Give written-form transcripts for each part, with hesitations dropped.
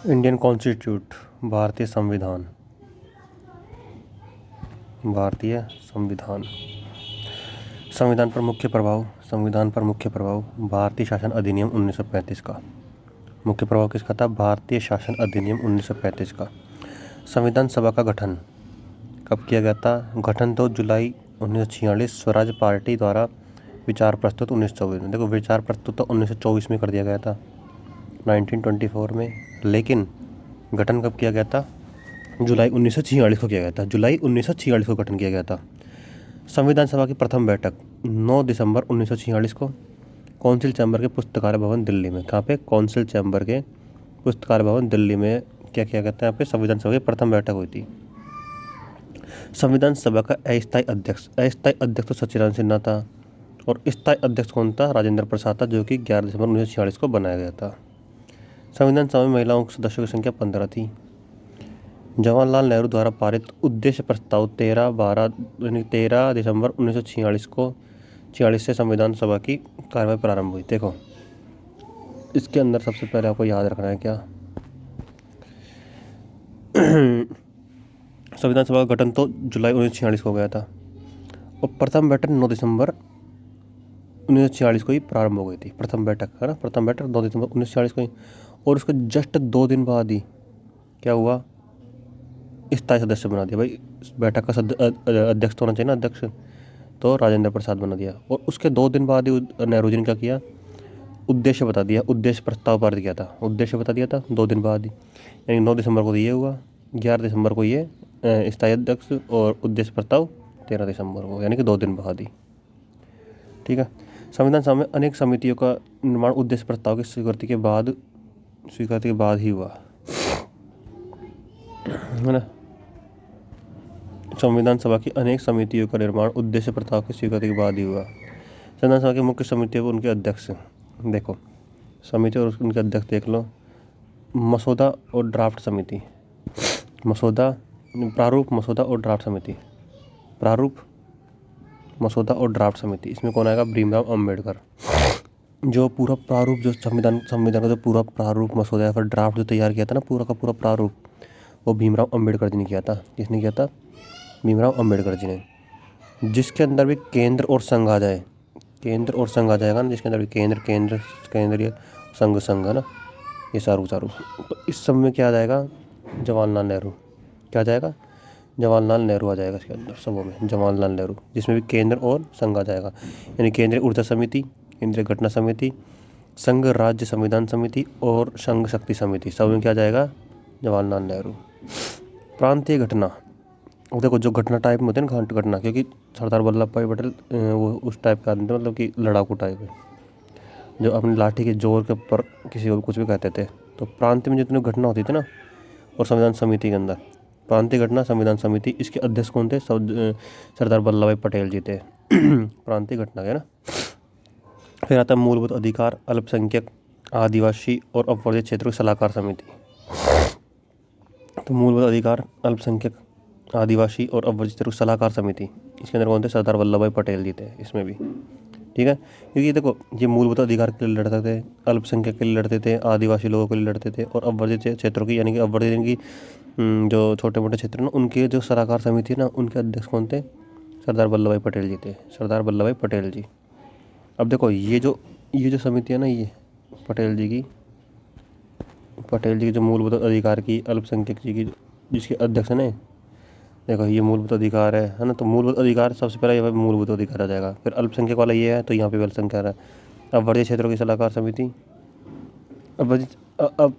Indian constitute, भारतीय संविधान। भारतीय संविधान। संविधान पर मुख्य प्रभाव। संविधान पर मुख्य प्रभाव भारतीय शासन अधिनियम 1935 का। मुख्य प्रभाव किसका था? भारतीय शासन अधिनियम 1935 का। संविधान सभा का गठन कब किया गया था? गठन तो जुलाई 1946 स्वराज पार्टी द्वारा विचार प्रस्तुत 1924 में। देखो, विचार प्रस्तुत तो 1924 में कर दिया गया था, 1924 में, लेकिन गठन कब किया गया था? जुलाई 1946 को किया गया था। जुलाई 1946 को गठन किया गया था। संविधान सभा की प्रथम बैठक 9 दिसंबर 1946 को कौंसिल चैम्बर के पुस्तकालय भवन दिल्ली में। कहाँ पे? कौंसिल चैम्बर के पुस्तकालय भवन दिल्ली में क्या किया गया था? यहाँ पे संविधान सभा की प्रथम बैठक हुई थी। संविधान सभा का अस्थायी अध्यक्ष तो सच्चिदानंद सिन्हा था, और स्थायी अध्यक्ष कौन था? राजेंद्र प्रसाद था, जो कि 11 दिसंबर 1946 को बनाया गया था। संविधान सभा में महिलाओं के सदस्यों की संख्या 15 थी। जवाहरलाल नेहरू द्वारा पारित उद्देश्य प्रस्ताव 13 दिसंबर 1946 से संविधान सभा की कार्यवाही प्रारंभ हुई। देखो, इसके अंदर सबसे पहले आपको याद रखना है क्या? संविधान सभा का गठन तो जुलाई 1946 को हो गया था, और प्रथम बैठक 9 दिसंबर 1946 को ही प्रारंभ हो गई थी। प्रथम बैठक है ना, प्रथम बैठक 9 दिसंबर 1946 को ही, और उसके जस्ट 2 दिन बाद ही क्या हुआ? स्थायी सदस्य बना दिया। भाई, बैठक का अध्यक्ष तो होना चाहिए ना, अध्यक्ष, तो राजेंद्र प्रसाद बना दिया। और उसके 2 दिन बाद ही नेहरू जी ने क्या किया? उद्देश्य बता दिया, उद्देश्य प्रस्ताव पारित किया था। उद्देश्य बता दिया था 2 दिन बाद ही, यानी 9 दिसंबर को तो ये हुआ, 11 दिसंबर को ये स्थायी अध्यक्ष, और उद्देश्य प्रस्ताव 13 दिसंबर को, यानी कि 2 दिन बाद ही। ठीक है। संविधान सभा में अनेक समितियों का निर्माण उद्देश्य प्रस्ताव की स्वीकृति के बाद ही हुआ, है ना। संविधान सभा की अनेक समितियों का निर्माण उद्देश्य प्रस्ताव की स्वीकृति के बाद ही हुआ। संविधान सभा की मुख्य समितियों और उनके अध्यक्ष देखो, समिति और उनके अध्यक्ष देख लो। मसौदा और ड्राफ्ट समिति, प्रारूप मसौदा और ड्राफ्ट समिति, प्रारूप मसौदा और ड्राफ्ट समिति। इसमें कौन आएगा? भीमराव अम्बेडकर। जो पूरा प्रारूप, जो संविधान का जो पूरा प्रारूप मसौदा या फिर ड्राफ्ट जो तैयार किया था ना, पूरा का पूरा प्रारूप, वो भीमराव अम्बेडकर जी ने किया था। किसने किया था? भीमराव अम्बेडकर जी ने। जिसके अंदर भी केंद्र और संघ आ जाए, केंद्र और संघ आ जाएगा ना, जिसके अंदर भी केंद्रीय संघ है ना, ये सारू। तो इस सब में क्या आ जाएगा? जवाहरलाल नेहरू। क्या आ जाएगा? जवाहरलाल नेहरू आ जाएगा इसके अंदर, सबों में जवाहरलाल नेहरू, जिसमें भी केंद्र और संघ आ जाएगा, यानी केंद्रीय ऊर्जा समिति, केंद्रीय घटना समिति, संघ राज्य संविधान समिति और संघ शक्ति समिति, सब में क्या आ जाएगा? जवाहरलाल नेहरू। प्रांतीय घटना, देखो जो घटना टाइप में होते हैं ना, घाट घटना, क्योंकि सरदार वल्लभ भाई पटेल वो उस टाइप का आदमी थे, मतलब कि लड़ाकू टाइप है, जो अपनी लाठी के जोर के ऊपर किसी को भी कुछ भी कहते थे। तो प्रांत में जितनी घटना होती थी ना, और संविधान समिति के अंदर प्रांतीय घटना संविधान समिति, इसके अध्यक्ष कौन थे? सरदार वल्लभ भाई पटेल जी थे। प्रांतीय घटना है ना। फिर आता है मूलभूत अधिकार, अल्पसंख्यक, आदिवासी और अपवर्जित क्षेत्रों की सलाहकार समिति। तो मूलभूत अधिकार, अल्पसंख्यक, आदिवासी और अपवर्जित क्षेत्रों की सलाहकार समिति, इसके अंदर कौन थे? सरदार वल्लभ भाई पटेल जी थे इसमें भी। ठीक है, क्योंकि देखो, ये मूलभूत अधिकार के लिए लड़ते थे, अल्पसंख्यक के लिए लड़ते थे, आदिवासी लोगों के लिए लड़ते थे, और अपवर्जित क्षेत्रों की, यानी कि अपवर्जित यानी कि जो छोटे मोटे क्षेत्र ना, उनके जो सलाहकार समिति ना, उनके अध्यक्ष कौन थे? सरदार वल्लभ भाई पटेल जी थे, सरदार वल्लभ भाई पटेल जी। अब देखो, ये जो समिति है ना, ये पटेल जी की जो मूलभूत अधिकार की, अल्पसंख्यक जी की, जिसके अध्यक्ष ने, देखो ये मूलभूत अधिकार है ना। तो मूलभूत अधिकार सबसे पहले यहाँ पे मूलभूत अधिकार आ जाएगा, फिर अल्पसंख्यक वाला ये है, तो यहाँ पे भी अल्पसंख्यक है। अब वर्जित क्षेत्रों की सलाहकार समिति, अब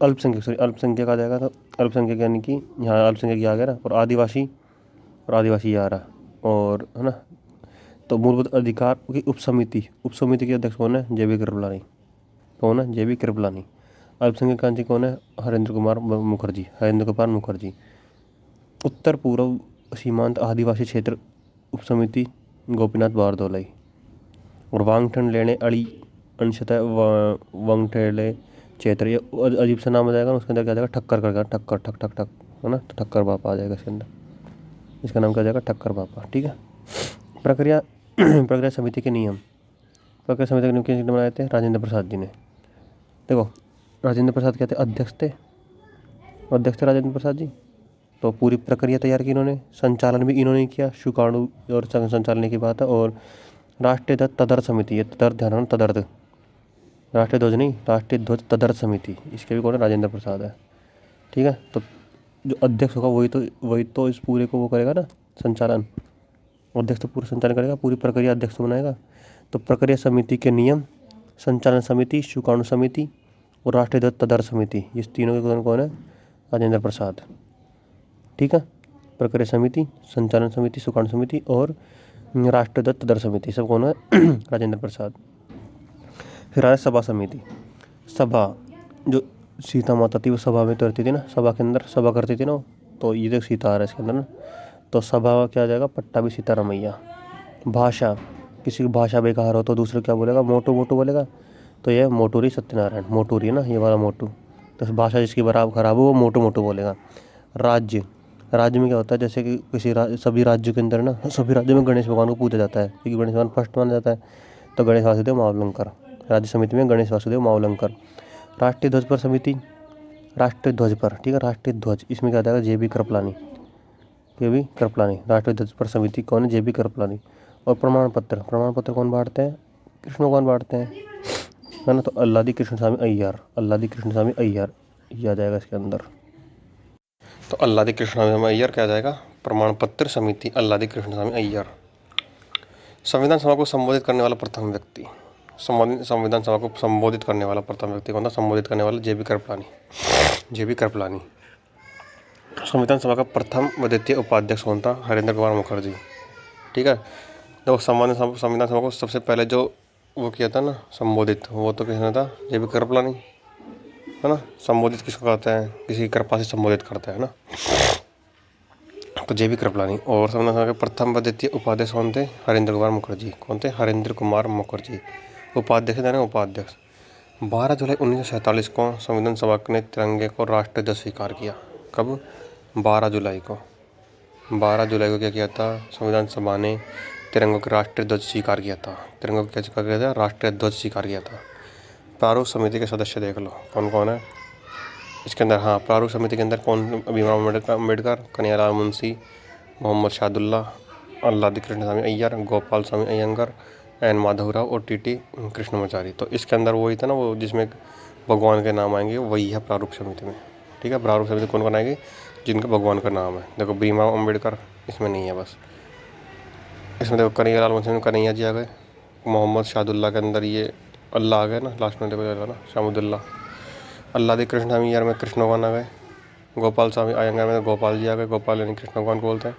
अल्पसंख्यक आ जाएगा। तो अल्पसंख्यक यानी कि यहाँ अल्पसंख्यक ये आ गया ना, और आदिवासी ये आ रहा, और है ना। तो मूलभूत अधिकार की उपसमिति के अध्यक्ष कौन है? JB कृपलानी। कौन है? JB कृपलानी। अल्पसंख्यक कांची कौन है? हरेंद्र कुमार मुखर्जी। उत्तर पूर्व सीमांत आदिवासी क्षेत्र उपसमिति गोपीनाथ बारदोलाई। और वांगठन लेने अड़ी अंशतः वांगठेले क्षेत्र, ये अजीब सा नाम आ जाएगा, उसके अंदर क्या आ जाएगा? ठक्कर करके, ठक्कर ठक ठक ठक, है ना। तो ठक्कर बापा आ जाएगा इसके अंदर, इसका नाम क्या आ जाएगा? ठक्कर बापा। ठीक है। प्रक्रिया समिति के नियम, प्रक्रिया समिति के नियम किसने बनाए थे? राजेंद्र प्रसाद जी ने। देखो, राजेंद्र प्रसाद क्या थे? अध्यक्ष थे, अध्यक्ष थे राजेंद्र प्रसाद जी। तो पूरी प्रक्रिया तैयार की इन्होंने, संचालन भी इन्होंने किया, शुकाणु और संचालन की बात है। और राष्ट्रीय ध्वज तदर्थ समिति, ये तदर्थ ध्यान रखना, तदर्थ, राष्ट्रीय ध्वज नहीं, राष्ट्रीय ध्वज तदर्थ समिति, इसके भी कौन है, राजेंद्र प्रसाद है। ठीक है, तो जो अध्यक्ष होगा वही तो इस पूरे को वो करेगा ना, संचालन। अध्यक्ष तो पूरा संचालन करेगा, पूरी प्रक्रिया अध्यक्ष तो बनाएगा। तो प्रक्रिया समिति के नियम, संचालन समिति, शुकाणु समिति और राष्ट्रीय ध्वज तदर्थ समिति, इस तीनों के कौन है, राजेंद्र प्रसाद। ठीक है, प्रक्रिया समिति, संचालन समिति, सुकाणु समिति और राष्ट्रीय ध्वज तदर्थ समिति, सब कौन है, राजेंद्र प्रसाद। फिर आया सभा समिति। सभा, जो सीता माता थी वो सभा में तो रहती थी ना, सभा के अंदर सभा करती थी ना, तो ये देख सीता आ रहा है इसके अंदर ना, तो सभा क्या आ जाएगा, पट्टाभी सीतारामैया। भाषा, किसी की भाषा बेकार हो तो दूसरे क्या बोलेगा, मोटू मोटू बोलेगा, तो ये मोटूरी सत्यनारायण, मोटूरी है ना, ये वाला मोटू। तो भाषा जिसकी बराबर खराब हो वो मोटू मोटू बोलेगा। राज्य, राज्य में क्या होता है, जैसे कि सभी राज्यों के अंदर ना, सभी राज्यों में गणेश भगवान को पूजा जाता है, क्योंकि गणेश भगवान फर्स्ट माना जाता है। तो गणेश वासुदेव मावलंकर, राज्य समिति में गणेश वासुदेव मावलंकर। राष्ट्रीय ध्वज पर समिति, राष्ट्रीय ध्वज पर, ठीक है, राष्ट्रीय ध्वज, इसमें क्या जाएगा, JB कृपलानी, JB कृपलानी। राष्ट्रीय ध्वज पर समिति कौन है, JB कृपलानी। और प्रमाण पत्र, प्रमाण पत्र कौन बांटते हैं, कृष्ण भगवान बांटते हैं, है ना। तो अल्लादी कृष्णस्वामी अय्यर, अल्लादी कृष्णस्वामी अय्यर, ये आ जाएगा इसके अंदर। तो अल्लादी कृष्णस्वामी अय्यर क्या आ जाएगा, प्रमाण पत्र समिति अल्लादी कृष्णस्वामी अय्यर। संविधान सभा को संबोधित करने वाला प्रथम व्यक्ति, संविधान सभा को संबोधित करने वाला प्रथम व्यक्ति कौन था, संबोधित करने वाला JB कृपलानी, JB कृपलानी। संविधान सभा का प्रथम व द्वितीय उपाध्यक्ष कौन था, हरेंद्र कुमार मुखर्जी। ठीक है, तो संविधान सभा को सबसे पहले जो वो किया था ना संबोधित, वो तो किसने था, JB कृपलानी, है ना। संबोधित किसको कहते हैं, किसी की कृपा से संबोधित करता है ना, तो JB कृपलानी। और संविधान सभा के प्रथम व द्वितीय उपाध्यक्ष कौन थे, हरेंद्र कुमार मुखर्जी। कौन थे, हरेंद्र कुमार मुखर्जी। उपाध्यक्ष थे ना, उपाध्यक्ष। 12 जुलाई 1947 को संविधान सभा ने तिरंगे को राष्ट्रीय ध्वज स्वीकार किया। कब, 12 जुलाई को। 12 जुलाई को क्या किया था, संविधान सभा ने तिरंगों के राष्ट्रीय ध्वज स्वीकार किया था। तिरंगों को क्या स्वीकार किया था, राष्ट्रीय ध्वज स्वीकार किया था। प्रारूप समिति के सदस्य देख लो कौन कौन है इसके अंदर। हाँ, प्रारूप समिति के अंदर कौन, भीमराव अम्बेडकर, कन्हैयालाल मुंशी, मोहम्मद शाहदुल्ला, अल्लादी कृष्णस्वामी अय्यर, गोपाल स्वामी अयंगर, एन माधवराव और TT कृष्णमाचारी। तो इसके अंदर वही था ना, वो जिसमें भगवान के नाम आएंगे वही है प्रारूप समिति में। ठीक है, प्रारूप समिति कौन कौन आएगी, जिनका भगवान का नाम है। देखो भीमराव अम्बेडकर इसमें नहीं है, बस इसमें देखो कन्हैयालाल मुंशी में कन्हैया जी आ गए, मोहम्मद शाहदुल्ला के अंदर ये अल्लाह आ गए ना, लास्ट में देखो ना शामुदुल्ला। अल्लादी कृष्णस्वामी अय्यर में कृष्ण भगवान आ गए। गोपाल स्वामी अयंगर में गोपाल जी आ गए, गोपाल यानी कृष्ण भगवान को बोलते हैं।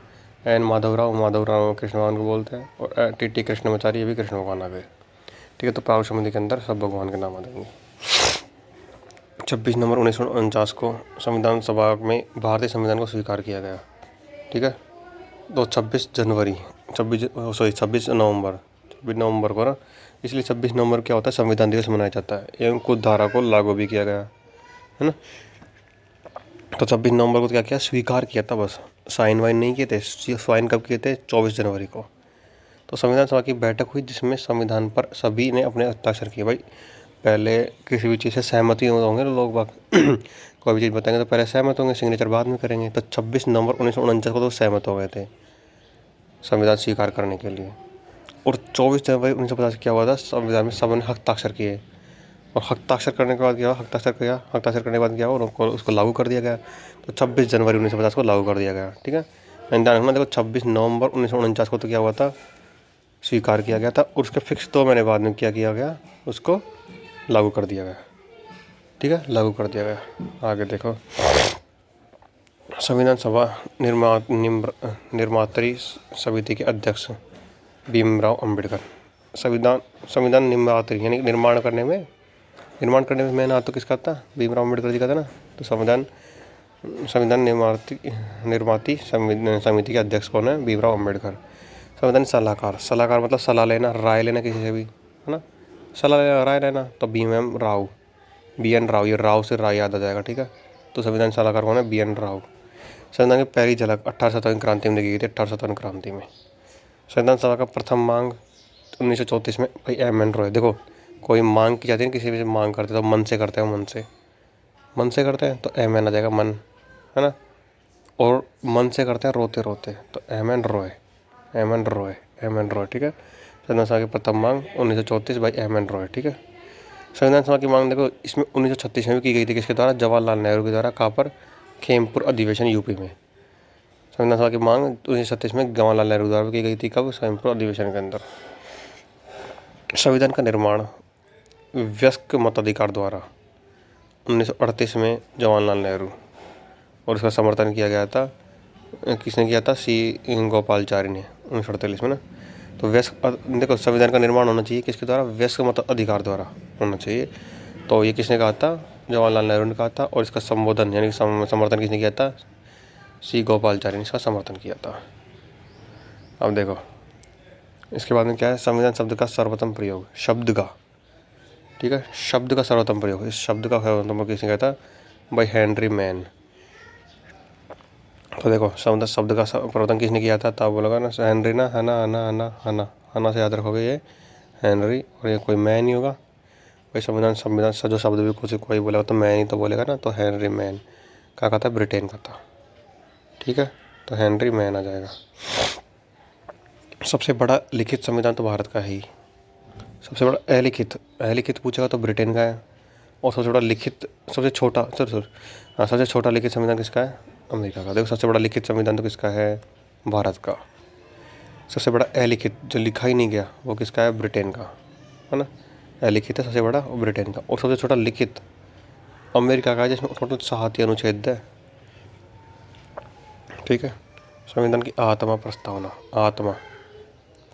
एन माधवराव, माधवराव कृष्ण भगवान को बोलते हैं। और TT कृष्णमाचारी, ये भी कृष्ण भगवान आ गए। ठीक है, तो प्रारूप समिति के अंदर सब भगवान के नाम आ जाएंगे। 26 नवंबर 1949 को संविधान सभा में भारतीय संविधान को स्वीकार किया गया। ठीक है, तो 26 नवंबर को ना, इसलिए 26 नवंबर क्या होता है, संविधान दिवस मनाया जाता है एवं कुछ धारा को लागू भी किया गया, है ना। तो 26 नवंबर को क्या किया, स्वीकार किया था, बस साइन वाइन नहीं किए थे। साइन कब किए थे, 24 जनवरी को। तो संविधान सभा की बैठक हुई जिसमें संविधान पर सभी ने अपने हस्ताक्षर किए। भाई पहले किसी भी चीज़ से सहमति होंगे ना लोग बाग कोई भी चीज़ बताएंगे तो पहले सहमत होंगे, सिग्नेचर बाद में करेंगे। तो 26 नवंबर 1949 को तो सहमत हो गए थे संविधान स्वीकार करने के लिए। और 24 जनवरी 1950 क्या हुआ था, संविधान में सबने हस्ताक्षर किए। और हस्ताक्षर करने के बाद क्या हुआ, हस्ताक्षर करने के बाद क्या हुआ, उसको लागू कर दिया गया। तो 26 जनवरी 1950 को लागू कर दिया गया। ठीक है, ध्यान रखना, देखो 26 नवंबर 1949 को तो क्या हुआ था, स्वीकार किया गया था। और उसके फिक्स 2 महीने बाद में क्या किया गया, उसको लागू कर दिया गया। ठीक है, लागू कर दिया गया। आगे देखो, संविधान सभा निर्मात्री समिति के अध्यक्ष भीमराव अम्बेडकर। संविधान निर्मात्री यानी निर्माण करने में मेन हाथ तो किसका था, भीमराव अम्बेडकर जी का था ना। तो संविधान निर्माती समिति के अध्यक्ष कौन है, भीमराव अम्बेडकर। संविधान सलाहकार मतलब सलाह लेना, राय लेना किसी से भी, है ना, सलाह लेना, राय लेना। तो BN राव, ये राव से राय याद आ जाएगा। ठीक है, तो संविधान सलाहकार कौन है, BN राव। संविधान की पहली झलक 1857 क्रांति में देखी गई थी, 1857 क्रांति में। संविधान सभा का प्रथम मांग 1934 में भाई MN रॉय। देखो कोई मांग की जाती है, किसी भी से मांग करते तो मन से करते हैं, मन से करते हैं, तो MN आ जाएगा, मन, ना, और मन से करते हैं रोते रोते, तो M N Roy, M N Roy, M N Roy, ठीक है। संविधान सभा की प्रथम मांग 1934 बाई एम एन रॉय, ठीक है। संविधान सभा की मांग देखो, इसमें 1936 में भी की गई थी, किसके द्वारा, जवाहरलाल नेहरू के द्वारा। कहाँ पर, खेमपुर अधिवेशन यूपी में। संविधान सभा की मांग 1936 में जवाहरलाल नेहरू द्वारा की गई थी, कब, खेमपुर अधिवेशन के अंदर। संविधान का निर्माण वयस्क मताधिकार द्वारा 1938 में जवाहरलाल नेहरू, और इसका समर्थन किया गया था, किसने किया था, सी गोपालचारी ने 1948 में ना। तो वयस्क, देखो संविधान का निर्माण होना चाहिए किसके द्वारा, वयस्क मत अधिकार द्वारा होना चाहिए। तो ये किसने कहा था, जवाहरलाल नेहरू ने कहा था, और इसका संबोधन यानी समर्थन किसने किया था, सी गोपालचारी ने इसका समर्थन किया था। अब देखो इसके बाद में क्या है, संविधान शब्द का सर्वोत्तम प्रयोग, शब्द का, ठीक है, शब्द का सर्वोत्तम प्रयोग, इस शब्द का सर्वोत्तम प्रयोग किसने किया था, बाई हेनरी मैन। तो देखो शब्द का प्रवर्तन किसने किया था, तब बोलोगा ना हेनरी ना, है ना, हना हना हना, हना से याद रखोगे ये हेनरी, और ये कोई मैन ही होगा भाई। संविधान संविधान जो शब्द भी कुछ कोई बोलेगा तो मैन ही तो बोलेगा ना, तो हेनरी मैन। कहाँ का था, ब्रिटेन का था, ठीक है, तो हेनरी मैन आ जाएगा। सबसे बड़ा लिखित संविधान तो भारत का है ही। सबसे बड़ा अलिखित, अलिखित पूछेगा तो ब्रिटेन का है। और सबसे बड़ा लिखित, सबसे छोटा हाँ, सबसे छोटा लिखित संविधान किसका है, अमेरिका का। देखो सबसे बड़ा लिखित संविधान तो किसका है, भारत का। सबसे बड़ा अलिखित जो लिखा ही नहीं गया वो किसका है, ब्रिटेन का, है ना। अलिखित है सबसे बड़ा, और ब्रिटेन का। और सबसे छोटा लिखित अमेरिका का है, जिसमें टोटल 7 ही अनुच्छेद है, ठीक है। संविधान की आत्मा प्रस्तावना, आत्मा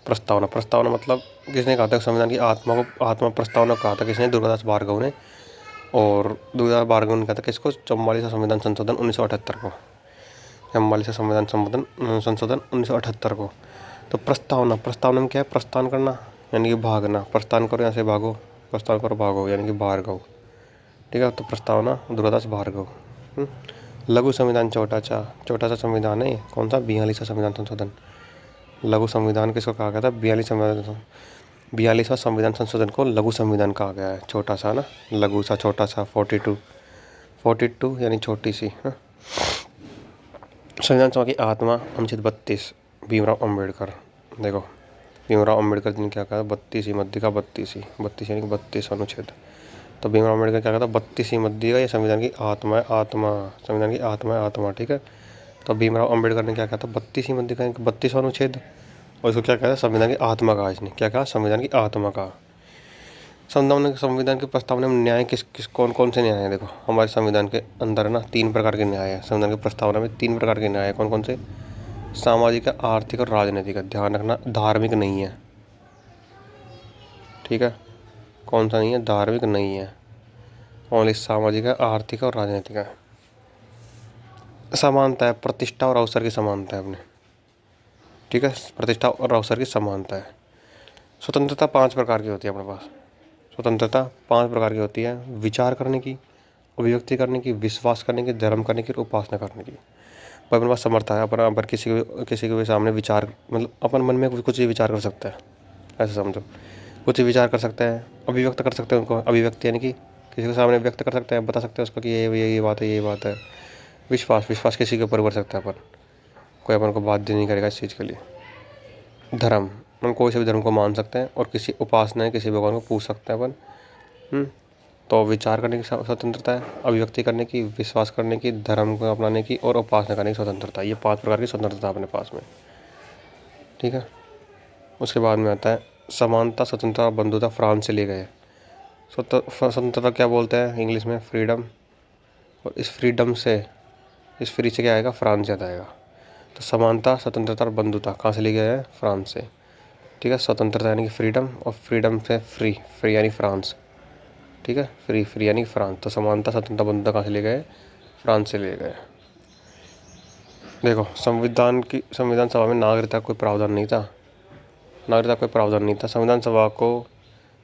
प्रस्तावना, प्रस्तावना मतलब किसने कहा था, संविधान की आत्मा को आत्मा प्रस्तावना कहा था किसने, दुर्गादास भार्गव ने। और दुर्गादास भार्गव ने कहा था किसको, 44वां संविधान संशोधन 1978 को, 44वां संविधान संशोधन 1978 को। तो प्रस्तावना, प्रस्तावना में क्या है, प्रस्थान करना यानी कि भागना, प्रस्थान करो यहाँ से भागो, प्रस्थान करो भागो यानी कि भार्गव, ठीक है। तो प्रस्तावना दुर्गादास भार्गव। लघु संविधान छोटा सा संविधान है, कौन सा, 42वां संविधान संशोधन। लघु संविधान किसको कहा गया था, 42वां संविधान संशोधन को लघु संविधान कहा गया है, छोटा सा ना, लघु सा, छोटा सा, 42 यानी छोटी सी। संविधान सभा की आत्मा, अनुच्छेद 32, भीमराव अम्बेडकर। देखो भीमराव अम्बेडकर जी ने क्या कहा, 32 मध्य का 32 यानी कि 32 अनुच्छेद। तो भीमराव अम्बेडकर क्या कहता है, 32 मध्य का ये संविधान की आत्मा है, आत्मा, संविधान की आत्मा है, आत्मा, ठीक है। तो भीमराव अम्बेडकर ने क्या कहा था, 32 मध्य का 32 अनुच्छेद, और इसको क्या कहता है, संविधान की आत्मा कहा। इसने क्या कहा, संविधान की आत्मा कहा। संविधान की प्रस्तावना में न्याय किस कौन कौन से न्याय है, देखो हमारे संविधान के अंदर ना 3 प्रकार के न्याय है। संविधान की प्रस्तावना में 3 प्रकार के न्याय है, कौन कौन से, सामाजिक, आर्थिक और राजनीतिक। ध्यान रखना धार्मिक नहीं है, ठीक है, कौन सा नहीं है, धार्मिक नहीं है, ओनली सामाजिक है, आर्थिक और राजनीतिक है। समानता है, प्रतिष्ठा और अवसर की समानता है अपने, ठीक है, प्रतिष्ठा और अवसर की समानता है। स्वतंत्रता 5 प्रकार की होती है अपने पास, स्वतंत्रता 5 प्रकार की होती है, विचार करने की, अभिव्यक्ति करने की, विश्वास करने की, धर्म करने की और उपासना करने की। पर अपने पास समर्थ है, अपन किसी के भी सामने विचार, मतलब अपन मन में कुछ ही विचार कर सकता है, ऐसे समझो, कुछ ही विचार कर सकते हैं, अभिव्यक्त कर सकते हैं उनको, अभिव्यक्ति यानी कि किसी के सामने व्यक्त कर सकते हैं, बता सकते हैं उसको कि ये बात है, ये बात है। विश्वास किसी के ऊपर कर सकता है अपन, कोई अपन को बाध्य नहीं करेगा इस चीज़ के लिए। धर्म, हम कोई से भी धर्म को मान सकते हैं, और किसी उपासना है, किसी भगवान को पूछ सकते हैं अपन। तो विचार करने की स्वतंत्रता है, अभिव्यक्ति करने की, विश्वास करने की, धर्म को अपनाने की और उपासना करने की स्वतंत्रता। ये 5 प्रकार की स्वतंत्रता अपने पास में, ठीक है। उसके बाद में आता है समानता, स्वतंत्रता और बंधुता, फ्रांस से लिए गए। स्वतंत्रता क्या बोलते हैं इंग्लिश में, फ्रीडम। और इस फ्रीडम से, इस फ्री से क्या आएगा, फ्रांस याद आएगा। तो समानता, स्वतंत्रता और बंधुता कहाँ से लिए गए हैं, फ्रांस से, ठीक है। स्वतंत्रता यानी कि फ्रीडम, और फ्रीडम से फ्री यानी फ्रांस, ठीक है, फ्री यानी फ्रांस। तो समानता, स्वतंत्रता, बंधुता कहाँ से लिए गए, फ्रांस से लिए गए। देखो संविधान सभा में नागरिकता कोई प्रावधान नहीं था, संविधान सभा को,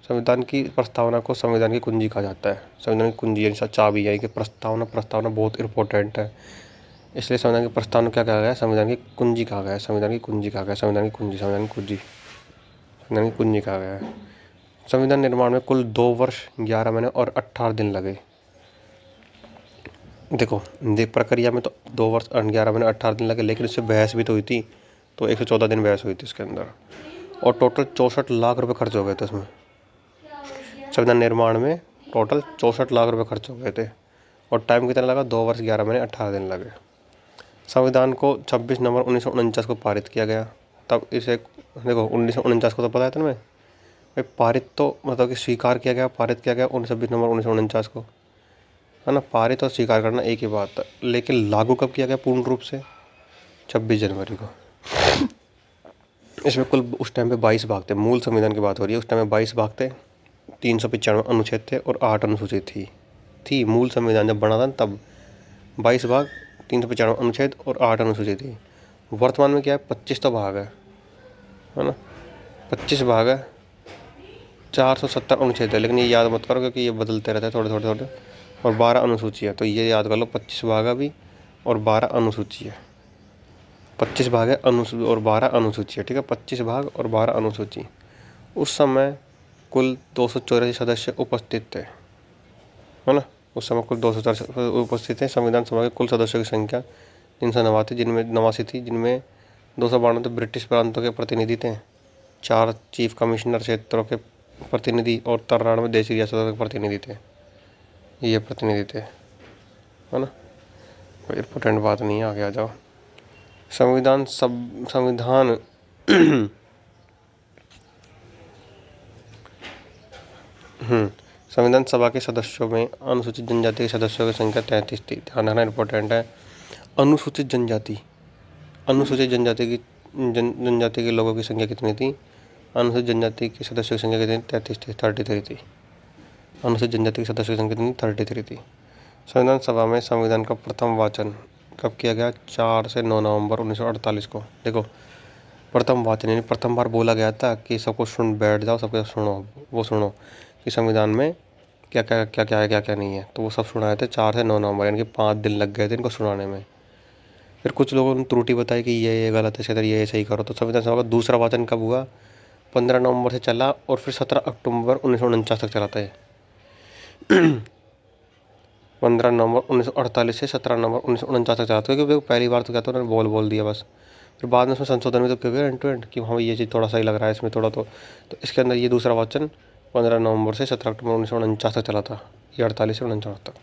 संविधान की प्रस्तावना को संविधान की कुंजी कहा जाता है। संविधान की कुंजी यानी चाबी, यानी कि प्रस्तावना बहुत इंपॉर्टेंट है, इसलिए संविधान की प्रस्तावना क्या कहा गया है, संविधान की कुंजी कहा गया है, संविधान की कुंजी कहा गया है। संविधान निर्माण में कुल 2 वर्ष 11 महीने और 18 दिन लगे। देखो, प्रक्रिया में तो 2 वर्ष 11 महीने 18 दिन लगे, लेकिन इससे बहस भी तो हुई थी, तो 114 दिन बहस हुई थी इसके अंदर, और टोटल 64 लाख रुपए खर्च हो गए थे उसमें। संविधान निर्माण में टोटल 64 लाख रुपए खर्च हो गए थे, और टाइम कितना लगा? 2 वर्ष 11 महीने 18 दिन लगे। संविधान को 26 नवंबर 1949 को पारित किया गया। तब इसे देखो, 1949 को तो पता है तुम्हें भाई, पारित तो मतलब कि स्वीकार किया गया, पारित किया गया 26 नवंबर 1949 को, है ना। पारित और स्वीकार करना एक ही बात है, लेकिन लागू कब किया गया पूर्ण रूप से? 26 जनवरी को। इसमें कुल उस टाइम पे 22 भाग थे, मूल संविधान की बात हो रही है, उस टाइम में 22 भाग थे, 395 अनुच्छेद थे और 8 अनुसूची थी मूल संविधान जब बना था तब 22 भाग, 395 अनुच्छेद और 8 अनुसूची थी। वर्तमान में क्या है? 25 तो भाग है ना, 25 भाग है, 470 अनुच्छेद है, लेकिन ये याद मत करो क्योंकि ये बदलते रहते हैं थोड़े थोड़े थोड़े, और 12 अनुसूची है, तो ये याद कर लो, 25 भाग है अभी और 12 अनुसूची है। 25 भाग है और 12 अनुसूची है, ठीक है, 25 भाग और 12 अनुसूची। उस समय कुल 284 सदस्य उपस्थित थे, है ना। उस समय कुल 284 उपस्थित थे। संविधान सभा के कुल सदस्यों की संख्या 389 थी, जिनमें 292 ब्रिटिश प्रांतों के प्रतिनिधि थे, 4 चीफ कमिश्नर क्षेत्रों के प्रतिनिधि और 93 देशी रियासतों के प्रतिनिधि थे। ये प्रतिनिधि थे, है ना। कोई इम्पोर्टेंट बात नहीं है, आगे आ जाओ। संविधान संविधान सभा के सदस्यों में अनुसूचित जनजाति के सदस्यों की संख्या 33 थी। ध्यान रखना इंपॉर्टेंट है। अनुसूचित जनजाति जनजाति के लोगों की संख्या कितनी थी? अनुसूचित जनजाति के सदस्यों की संख्या कितनी? 33 थी, 33 थी। अनुसूचित जनजाति के सदस्यों की संख्या कितनी? 33 थी। संविधान सभा में संविधान का प्रथम वाचन कब किया गया? 4 से 9 नवंबर 1948 को। देखो, प्रथम वाचन यानी प्रथम बार बोला गया था कि सबको सुन बैठ जाओ, सबको सुनो कि संविधान में क्या क्या क्या क्या है, क्या क्या नहीं है, तो वो सब सुनाए थे 4 से 9 नवंबर, यानी कि 5 दिन लग गए थे इनको सुनाने में। फिर कुछ लोगों ने त्रुटि बताई कि ये गलत है, इसके अंदर ये सही करो, तो संविधान सभा का दूसरा वाचन कब हुआ? 15 नवंबर से चला और फिर 17 अक्टूबर 1949 तक चला था ये। 15 नवंबर 1948 से 17 नवंबर 1949 तक चला था, क्योंकि पहली बार तो क्या था, उन्होंने बोल दिया बस। फिर बाद में उसमें संशोधन भी तो किया गया एंड टू एंड कि हाँ ये चीज़ थोड़ा सही लग रहा है इसमें थोड़ा, तो इसके अंदर ये दूसरा वाचन 15 नवंबर से 17 अक्टूबर 1949 तक चला था, ये 48 से 49 तक।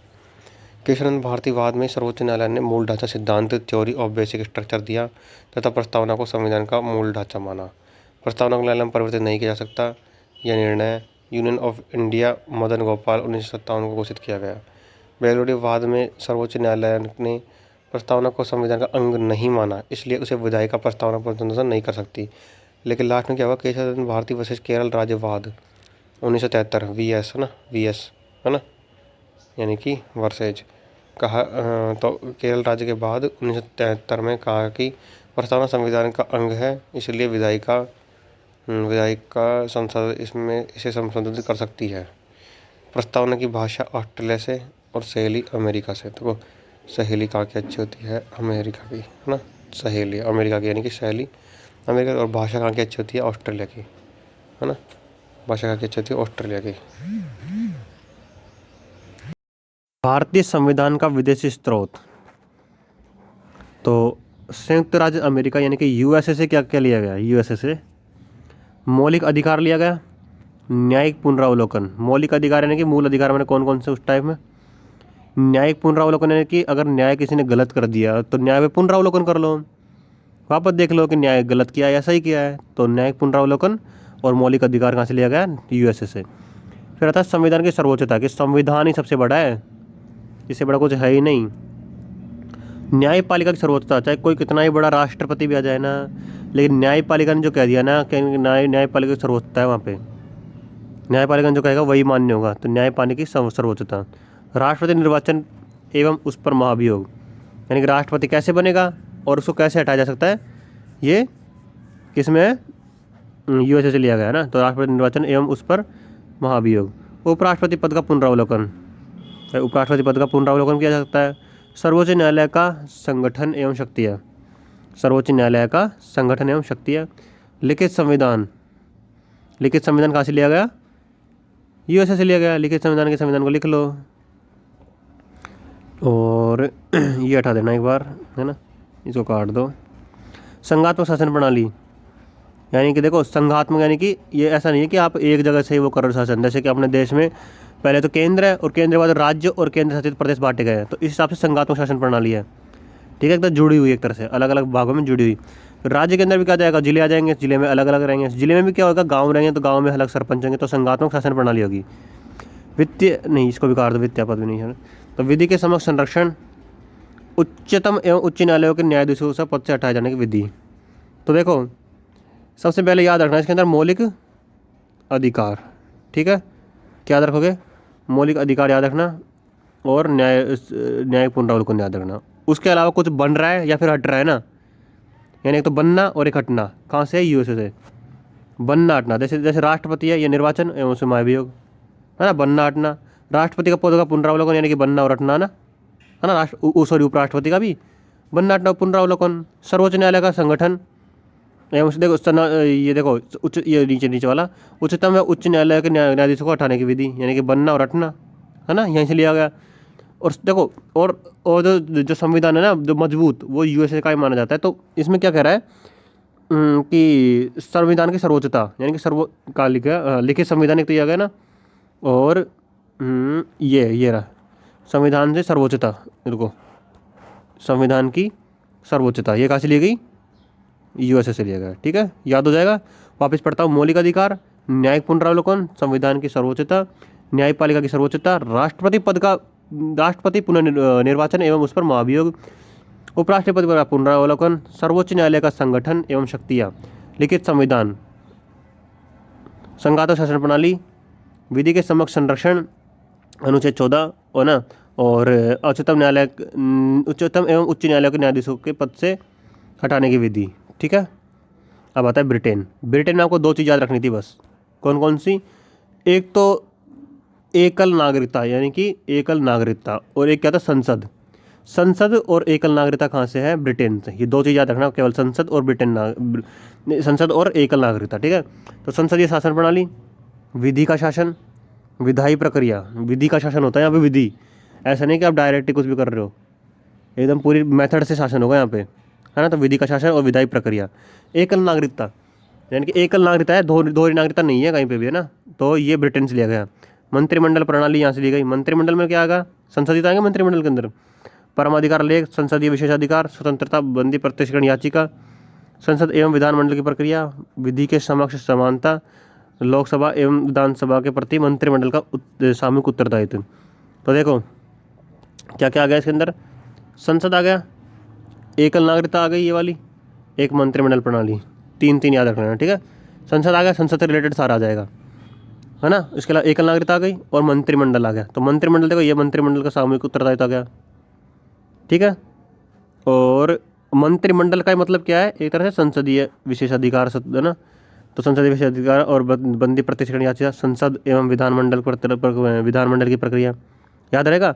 केशवानंद भारतीयवाद में सर्वोच्च न्यायालय ने मूल ढांचा सिद्धांत थ्योरी ऑफ बेसिक स्ट्रक्चर दिया तथा प्रस्तावना को संविधान का मूल ढांचा माना। प्रस्तावना को न्यायालय में परिवर्तित नहीं किया जा सकता। यह निर्णय union of India Madan Gopal 1957 को घोषित किया गया। बेलूडी वाद में सर्वोच्च न्यायालय ने प्रस्तावना को संविधान का अंग नहीं माना, इसलिए उसे विधायिका प्रस्तावना पर संशोधन नहीं कर सकती। लेकिन लास्ट में क्या हुआ? केशवानंद भारती वर्सेस केरल राज्य वाद 1973 VS है ना, VS है ना, यानी कि वर्सेज कहा। तो केरल राज्य के बाद 1973 में कहा कि प्रस्तावना संविधान का अंग है, इसलिए विधायिका संसद इसे संशोधित कर सकती है। प्रस्तावना की भाषा ऑस्ट्रेलिया से और सहेली अमेरिका से। देखो, सहेली कहाँ की अच्छी होती है? अमेरिका की, है ना। सहेली अमेरिका की यानी कि सहेली अमेरिका, और भाषा कहाँ की अच्छी होती है? ऑस्ट्रेलिया की, है ना। भाषा कहाँ की अच्छी होती है? ऑस्ट्रेलिया की। भारतीय संविधान का विदेशी स्रोत, तो संयुक्त राज्य अमेरिका यानी कि यूएसए से क्या क्या लिया गया? यूएसए से मौलिक अधिकार लिया गया, न्यायिक पुनरावलोकन। मौलिक अधिकार यानी कि मूल अधिकार मैंने कौन कौन से उस टाइप में? न्यायिक पुनरावलोकन यानी कि अगर न्याय किसी ने गलत कर दिया तो न्याय में पुनरावलोकन कर लो, वापस देख लो कि न्याय गलत किया है या सही किया है, तो न्यायिक पुनरावलोकन। और मौलिक अधिकार कहाँ से लिया गया? यूएसए से। फिर आता है संविधान की सर्वोच्चता, कि संविधान ही सबसे बड़ा है, इससे बड़ा कुछ है ही नहीं। न्यायपालिका की सर्वोच्चता, चाहे कोई कितना ही बड़ा राष्ट्रपति भी आ जाए ना, लेकिन न्यायपालिका ने जो कह दिया ना कि न्यायपालिका की सर्वोच्चता है, वहाँ पे न्यायपालिका ने जो कहेगा वही मान्य होगा। तो न्यायपालिका की सर्वोच्चता। राष्ट्रपति निर्वाचन एवं उस पर महाभियोग, यानी कि राष्ट्रपति कैसे बनेगा और उसको कैसे हटाया जा सकता है, ये किसमें है? यूएसए से लिया गया है ना। तो राष्ट्रपति निर्वाचन एवं उस पर महाभियोग। उपराष्ट्रपति पद का पुनरावलोकन, उपराष्ट्रपति पद का पुनरावलोकन किया जा सकता है। सर्वोच्च न्यायालय का संगठन एवं शक्तियाँ, सर्वोच्च न्यायालय का संगठन एवं शक्तियाँ। लिखित संविधान कहाँ से लिया गया? यूएसए से लिया गया। लिखित संविधान के संविधान को लिख लो। और और ये हटा देना एक बार, है ना, इसको काट दो। संघात्मक शासन प्रणाली, यानी कि देखो संघात्मक यानी कि ये ऐसा नहीं है कि आप एक जगह से ही वो कर रहे हो शासन। जैसे कि अपने देश में पहले तो केंद्र है और केंद्र के बाद राज्य और केंद्र शासित प्रदेश बांटे गए हैं, तो इस हिसाब से संघात्मक शासन प्रणाली है। ठीक है, एकदम जुड़ी हुई एक तरह से, अलग अलग भागों में जुड़ी हुई। राज्य के अंदर भी क्या जाएगा, जिले आ जाएंगे, जिले में अलग अलग रहेंगे, जिले में भी क्या होगा, गाँव रहेंगे तो गाँव में अलग सरपंच होंगे, तो संघात्मक शासन प्रणाली होगी। वित्तीय नहीं, इसको भी काट दो, वित्तीय पद भी नहीं है। तो विधि के समक्ष संरक्षण, उच्चतम एवं उच्च न्यायालयों के न्यायाधीशों से पद से हटाए जाने की विधि। तो देखो सबसे पहले याद रखना इसके अंदर मौलिक अधिकार। ठीक है, क्या याद रखोगे, मौलिक अधिकार याद रखना और न्यायिक पुनरावलोकन याद रखना। उसके अलावा कुछ बन रहा है या फिर हट रहा है ना, यानी एक तो बनना और एक हटना। कहाँ से, यूएसए से। बनना हटना, जैसे जैसे राष्ट्रपति है, ये निर्वाचन एवं उसमें महाभियोग, है ना। बनना हटना, राष्ट्रपति का पद का पुनरावलोकन यानी कि बनना और हटना ना, है ना। सॉरी, उपराष्ट्रपति का भी बनना हटना पुनरावलोकन। सर्वोच्च न्यायालय का संगठन एवं देखो ये देखो उच्च, ये नीचे नीचे वाला, उच्चतम व उच्च न्यायालय के न्यायाधीशों को हटाने की विधि, यानी कि बनना और हटना, है ना, यहीं से लिया गया। और देखो और जो संविधान है ना, जो मजबूत, वो यूएसए का ही माना जाता है। तो इसमें क्या कह रहा है कि संविधान की सर्वोच्चता, यानी कि लिखित संविधान एक तो दिया गया ना, और ये रहा संविधान से सर्वोच्चता। देखो संविधान की सर्वोच्चता ये कहाँ से ली गई, यूएसए से लिया गया। ठीक है, याद हो जाएगा। वापस पढ़ता हूँ, मौलिक अधिकार, न्यायिक पुनरावलोकन, संविधान की सर्वोच्चता, न्यायपालिका की सर्वोच्चता, राष्ट्रपति पुनर्निर्वाचन एवं उस पर महाभियोग, उपराष्ट्रपति पर पुनरावलोकन, सर्वोच्च न्यायालय का संगठन एवं शक्तियाँ, लिखित संविधान, संघात्मक शासन प्रणाली, विधि के समक्ष संरक्षण, अनुच्छेद 14 और ना, और उच्चतम एवं उच्च न्यायालय के न्यायाधीशों के पद से हटाने की विधि। ठीक है, अब आता है ब्रिटेन। ब्रिटेन में आपको दो चीज़ याद रखनी थी बस। कौन कौन सी, एक तो एकल नागरिकता, यानी कि एकल नागरिकता, और एक क्या था, संसद और एकल नागरिकता कहाँ से है, ब्रिटेन से। ये दो चीज़ याद रखना, केवल संसद और संसद और एकल नागरिकता। ठीक है, तो संसदीय शासन प्रणाली, विधि का शासन, विधायी प्रक्रिया। विधि का शासन होता है यहाँ पे, विधि, ऐसा नहीं कि आप डायरेक्ट कुछ भी कर रहे हो, एकदम पूरी मेथड से शासन होगा यहाँ पे, है ना। तो विधि का शासन और विधायी प्रक्रिया। एकल नागरिकता, यानी कि एकल नागरिकता है, दोहरी नागरिकता नहीं है कहीं पे भी, है ना। तो ये ब्रिटेन से लिया गया। मंत्रिमंडल प्रणाली यहाँ से ली गई। मंत्रिमंडल में क्या आएगा, संसदीय आएंगे मंत्रिमंडल के अंदर। परमाधिकार लेख, संसदीय विशेषाधिकार, स्वतंत्रता, बंदी प्रत्यक्षीकरण याचिका, संसद एवं विधानमंडल की प्रक्रिया, विधि के समक्ष समानता, लोकसभा एवं विधानसभा के प्रति मंत्रिमंडल का सामूहिक उत्तरदायित्व। तो देखो क्या क्या आ गया इसके अंदर, संसद आ गया, एकल नागरिकता आ गई ये वाली, एक मंत्रिमंडल प्रणाली, तीन याद रखना। ठीक है, संसद आ गया, संसद से रिलेटेड सारा आ जाएगा, है ना। इसके अलावा एकल नागरिकता आ गई और मंत्रिमंडल आ गया। तो मंत्रिमंडल देखो, ये मंत्रिमंडल का सामूहिक उत्तरदायित्व आ गया। ठीक है, और मंत्रिमंडल का मतलब क्या है, एक तरह से संसदीय विशेषाधिकार, है ना। तो संसदीय विशेषाधिकार और बंदी प्रत्यक्षीकरण याचिका, संसद एवं विधानमंडल की प्रक्रिया, याद रहेगा।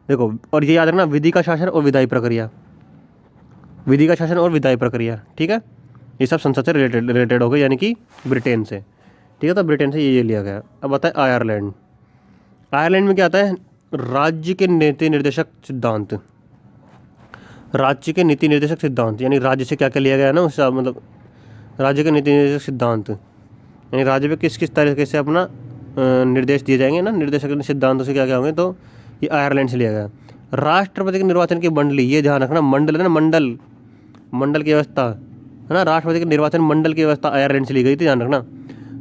देखो, और ये याद रखना, विधि का शासन और विधायी प्रक्रिया, विधि का शासन और विधायी प्रक्रिया। ठीक है, ये सब संसद से रिलेटेड हो गए, यानी कि ब्रिटेन से। ठीक है, तो ब्रिटेन से ये लिया गया। अब आता है आयरलैंड। आयरलैंड में क्या आता है, राज्य के नीति निर्देशक सिद्धांत, राज्य के नीति निर्देशक सिद्धांत, यानी राज्य से क्या क्या लिया गया है ना, उस मतलब राज्य के नीति निर्देशक सिद्धांत, यानी राज्य पे किस किस तरीके से अपना निर्देश दिए जाएंगे ना, निर्देशक सिद्धांतों से क्या क्या होंगे। तो ये आयरलैंड से लिया गया। राष्ट्रपति के निर्वाचन की मंडली, ये ध्यान रखना, मंडल है ना, मंडल की व्यवस्था, है ना। राष्ट्रपति के निर्वाचन मंडल की व्यवस्था आयरलैंड से ली गई थी, ध्यान रखना।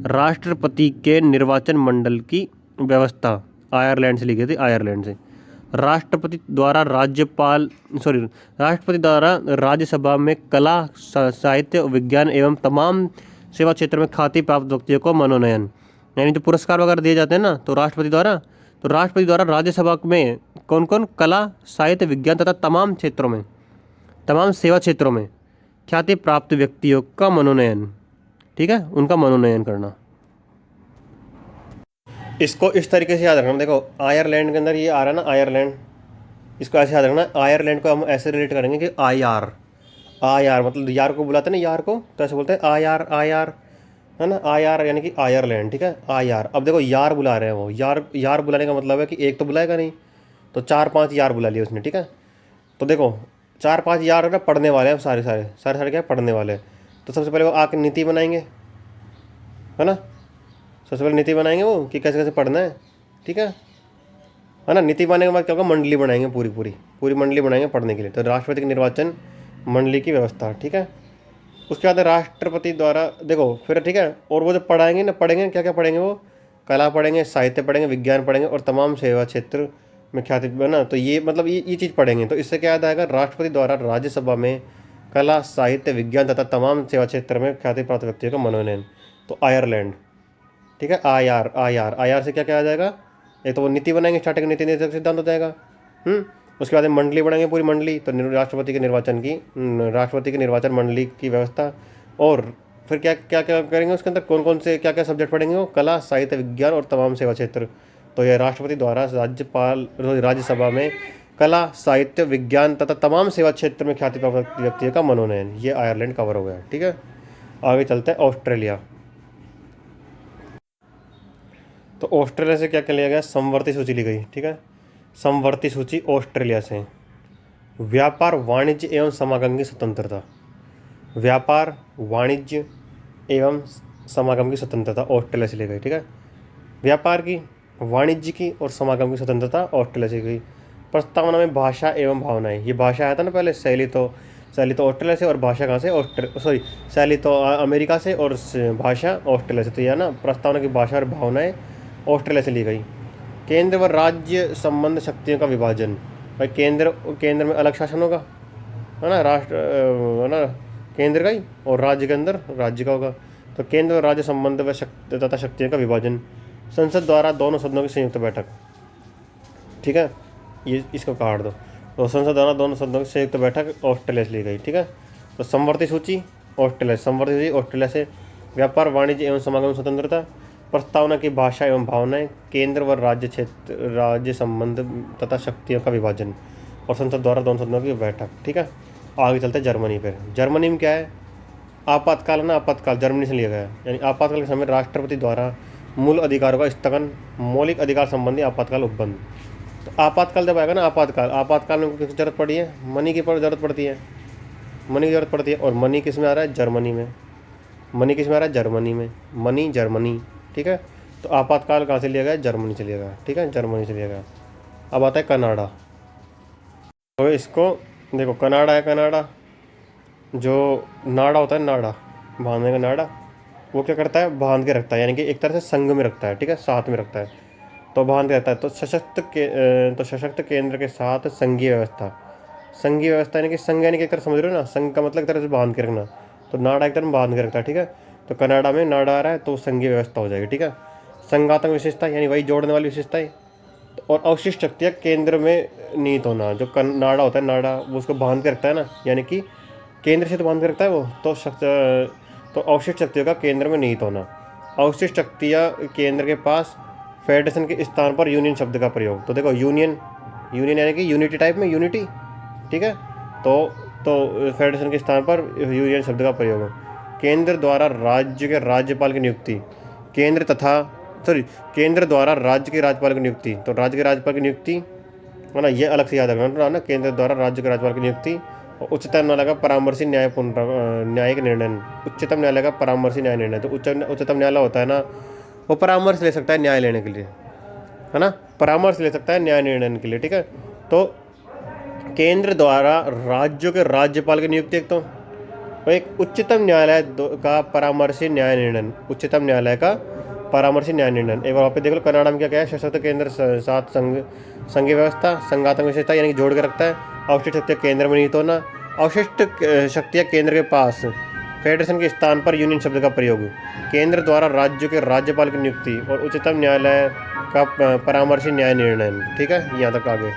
राष्ट्रपति के निर्वाचन मंडल की व्यवस्था आयरलैंड से ली गई थी, आयरलैंड से। राष्ट्रपति द्वारा राज्यसभा में कला, साहित्य, विज्ञान एवं तमाम सेवा क्षेत्र में ख्याति प्राप्त व्यक्तियों को मनोनयन, यानी जो पुरस्कार वगैरह दिए जाते हैं ना, तो राष्ट्रपति द्वारा राज्यसभा में कौन कौन, कला, साहित्य, विज्ञान तथा तमाम सेवा क्षेत्रों में ख्याति प्राप्त व्यक्तियों का मनोनयन। ठीक है, उनका मनोनयन करना। इसको इस तरीके से याद रखना। देखो आयरलैंड के अंदर ये आ रहा है ना, आयरलैंड, इसको ऐसे याद रखना। आयरलैंड को हम ऐसे रिलेट करेंगे कि आर मतलब यार को बुलाते हैं ना, यार को, तो ऐसे बोलते हैं आर, है ना। आर यानी कि आयरलैंड। ठीक है, आर। अब देखो यार बुला रहे हैं वो, यार बुलाने का मतलब है कि एक तो बुलाएगा नहीं, तो 4-5 यार बुला लिए उसने। ठीक है, तो देखो 4-5 यार ना पढ़ने वाले हैं, सारे सारे सारे सारे क्या पढ़ने वाले हैं। तो सबसे पहले वो आके नीति बनाएंगे, है ना। सबसे पहले नीति बनाएंगे वो कि कैसे कैसे पढ़ना है, ठीक है ना। नीति बनाने के बाद क्या होगा, मंडली बनाएंगे, पूरी पूरी पूरी मंडली बनाएंगे पढ़ने के लिए। तो राष्ट्रपति के निर्वाचन मंडली की व्यवस्था, ठीक है। उसके बाद राष्ट्रपति द्वारा देखो फिर, ठीक है। और वो जो पढ़ाएंगे ना, पढ़ेंगे क्या क्या पढ़ेंगे वो, कला पढ़ेंगे, साहित्य पढ़ेंगे, विज्ञान पढ़ेंगे और तमाम सेवा क्षेत्र में ख्याति है ना। तो ये मतलब ये चीज़ पढ़ेंगे। तो इससे क्या याद आएगा, राष्ट्रपति द्वारा राज्यसभा में कला, साहित्य, विज्ञान तथा तमाम सेवा क्षेत्र में ख्याति प्राप्त व्यक्तियों का मनोनयन। तो आयरलैंड, ठीक है। आई आर से क्या क्या आ जाएगा, एक तो वो नीति बनाएंगे, स्टार्टिंग नीति निर्देशक सिद्धांत हो जाएगा। उसके बाद मंडली बनाएंगे, पूरी मंडली। तो राष्ट्रपति के निर्वाचन मंडली की व्यवस्था। और फिर क्या क्या क्या करेंगे उसके अंदर, कौन कौन से क्या क्या सब्जेक्ट पढ़ेंगे वो, कला, साहित्य, विज्ञान और तमाम सेवा क्षेत्र। तो यह राष्ट्रपति द्वारा राज्यसभा में कला, साहित्य, विज्ञान तथा तमाम सेवा क्षेत्र में ख्याति प्राप्त व्यक्तियों का मनोनयन। ये आयरलैंड कवर हो गया, ठीक है। आगे चलते हैं ऑस्ट्रेलिया। तो ऑस्ट्रेलिया से क्या क्या लिया गया, समवर्ती सूची ली गई, ठीक है। समवर्ती सूची ऑस्ट्रेलिया से, व्यापार, वाणिज्य एवं समागम की स्वतंत्रता। व्यापार, वाणिज्य एवं समागम की स्वतंत्रता ऑस्ट्रेलिया से ली गई, ठीक है। व्यापार की, वाणिज्य की और समागम की स्वतंत्रता ऑस्ट्रेलिया से गई। प्रस्तावना में भाषा एवं भावनाएं, ये भाषा आया था ना पहले, शैली तो ऑस्ट्रेलिया से और भाषा कहाँ से, शैली तो अमेरिका से और भाषा ऑस्ट्रेलिया से। तो यह ना प्रस्तावना की भाषा और भावनाएं ऑस्ट्रेलिया से ली गई। केंद्र व राज्य संबंध शक्तियों का विभाजन, भाई केंद्र में अलग शासन होगा, है ना, राष्ट्र है ना, केंद्र का ही, और राज्य के अंदर राज्य का होगा। तो केंद्र और राज्य संबंध व तथा शक्तियों का विभाजन। संसद द्वारा दोनों सदनों की संयुक्त बैठक, ठीक है। ये इसको काट दो। तो संसद द्वारा दोनों सदनों की संयुक्त बैठक ऑस्ट्रेलिया से ली गई, ठीक है। तो समवर्ती सूची ऑस्ट्रेलिया से। व्यापार, वाणिज्य एवं समागम स्वतंत्रता। प्रस्तावना की भाषा एवं भावनाएं, केंद्र व राज्य संबंध तथा शक्तियों का विभाजन और संसद द्वारा दोनों सदनों की बैठक, ठीक है। आगे चलते हैं जर्मनी पर। जर्मनी में क्या है, आपातकाल ना, आपातकाल जर्मनी से लिया गया है। यानी आपातकाल के समय राष्ट्रपति द्वारा मूल अधिकारों का स्थगन, मौलिक अधिकार संबंधी आपातकाल उपबंध। तो आपातकाल जब आएगा ना, आपातकाल में किसकी जरूरत पड़ी है, मनी की जरूरत पड़ती है, मनी की जरूरत पड़ती है। और मनी किस में आ रहा है, जर्मनी में। मनी किस में आ रहा है, जर्मनी में, मनी जर्मनी, ठीक है। तो आपातकाल कहाँ से लिया गया, जर्मनी से लिया गया, ठीक है, जर्मनी से लिया गया। अब आता है कनाडा। तो इसको देखो, कनाडा है, कनाडा जो नाड़ा होता है, नाड़ा बांधने का नाड़ा, वो क्या करता है, बांध के रखता है, यानी कि एक तरह से संघ में रखता है, ठीक है, साथ में रखता है, तो बांध के रखता है। तो सशक्त केंद्र के साथ संघीय व्यवस्था यानी कि संघ, यानी कि एक तरह समझ रहे हो ना, संघ का मतलब एक तरह से बांध के रखना। तो नाड़ा एक तरह में बांध के रखता है, ठीक है। तो कनाडा में नाड़ा आ रहा है तो संघीय व्यवस्था हो जाएगी, ठीक है। संघात्मक विशेषता यानी वही जोड़ने वाली विशेषताएं। और अवशिष्ट शक्तियाँ केंद्र में निहित होना। जो नाड़ा होता है, नाड़ा वो उसको बांध के रखता है ना, यानी कि केंद्र से तो बांध के रखता है वो, तो अवशिष्ट शक्तियों का केंद्र में निहित होना। अवशिष्ट शक्तियाँ केंद्र के पास, फेडरेशन के स्थान पर यूनियन शब्द का प्रयोग। तो देखो यूनियन यानी कि यूनिटी टाइप में यूनिटी, ठीक है। तो फेडरेशन के स्थान पर यूनियन शब्द का प्रयोग। केंद्र द्वारा राज्य के राज्यपाल की नियुक्ति, केंद्र द्वारा राज्य के राज्यपाल की नियुक्ति। तो राज्य के राज्यपाल की नियुक्ति है ना, ये अलग से याद रखना ना, केंद्र द्वारा राज्य के राज्यपाल की नियुक्ति। और उच्चतम न्यायालय का परामर्शी न्यायिक निर्णय, उच्चतम न्यायालय का परामर्शी न्याय निर्णय। तो उच्चतम न्यायालय होता है ना, वो परामर्श ले सकता है न्याय लेने के लिए, है ना, परामर्श ले सकता है न्याय निर्णय के लिए, ठीक है। तो केंद्र द्वारा राज्यों के राज्यपाल की नियुक्ति एक, तो एक उच्चतम न्यायालय का परामर्शी न्याय निर्णय, उच्चतम न्यायालय का परामर्शी न्याय निर्णय। एक बार वहाँ पे देख लो, कनाडा में क्या क्या है, सशक्त केंद्र साथ संघीय व्यवस्था, संघात्मक विशेषता यानी कि जोड़ के रखता है। अवशिष्ट शक्तियाँ केंद्र में निहित होना। अवशिष्ट शक्तियाँ केंद्र के पास, फेडरेशन के स्थान पर यूनियन शब्द का प्रयोग। केंद्र द्वारा राज्यों के राज्यपाल की नियुक्ति और उच्चतम न्यायालय का परामर्शी न्याय निर्णय, ठीक है, यहाँ तक आगे।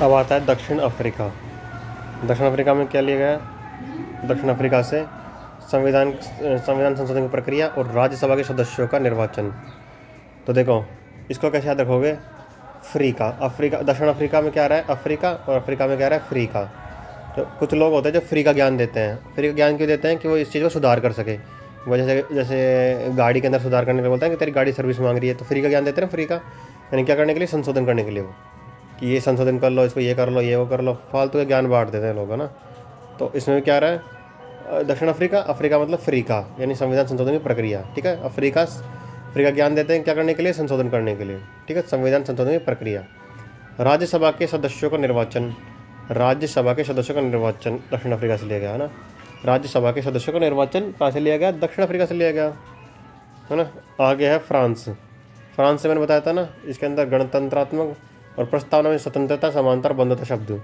अब आता है दक्षिण अफ्रीका। दक्षिण अफ्रीका में क्या लिया गया, दक्षिण अफ्रीका से संविधान संशोधन की प्रक्रिया और राज्यसभा के सदस्यों का निर्वाचन। तो देखो इसको कैसे याद रखोगे, अफ्रीका, दक्षिण अफ्रीका में क्या रहा है, अफ्रीका, और अफ्रीका में क्या रहा है, फ्री का। तो कुछ लोग होते हैं जो फ्री का ज्ञान देते हैं। फ्री का ज्ञान क्यों देते हैं, कि वो इस चीज़ को सुधार कर सके। वजह जैसे गाड़ी के अंदर सुधार करने के लिए बोलता है कि तेरी गाड़ी सर्विस मांग रही है, तो फ्री का ज्ञान देते हैं ना, फ्री का, यानी क्या करने के लिए, संशोधन करने के लिए वो। कि ये संशोधन कर लो, इसको ये कर लो, ये वो कर लो, फालतू के ज्ञान बांट देते हैं लोग, है ना। तो इसमें क्या रहा है, दक्षिण अफ्रीका, अफ्रीका मतलब फ्रीका, यानी संविधान संशोधन की प्रक्रिया, ठीक है। अफ्रीका, अफ्रीका ज्ञान देते हैं क्या करने के लिए, संशोधन करने के लिए, ठीक है, संविधान संशोधन की प्रक्रिया। राज्यसभा के सदस्यों का निर्वाचन, राज्यसभा के सदस्यों का निर्वाचन दक्षिण अफ्रीका से लिया गया, है ना। राज्यसभा के सदस्यों का निर्वाचन कहाँ से लिया गया, दक्षिण अफ्रीका से लिया गया, है ना। आगे है फ्रांस। फ्रांस से मैंने बताया था ना, इसके अंदर गणतंत्रात्मक और प्रस्तावना में स्वतंत्रता, समानता और बंधुता शब्द।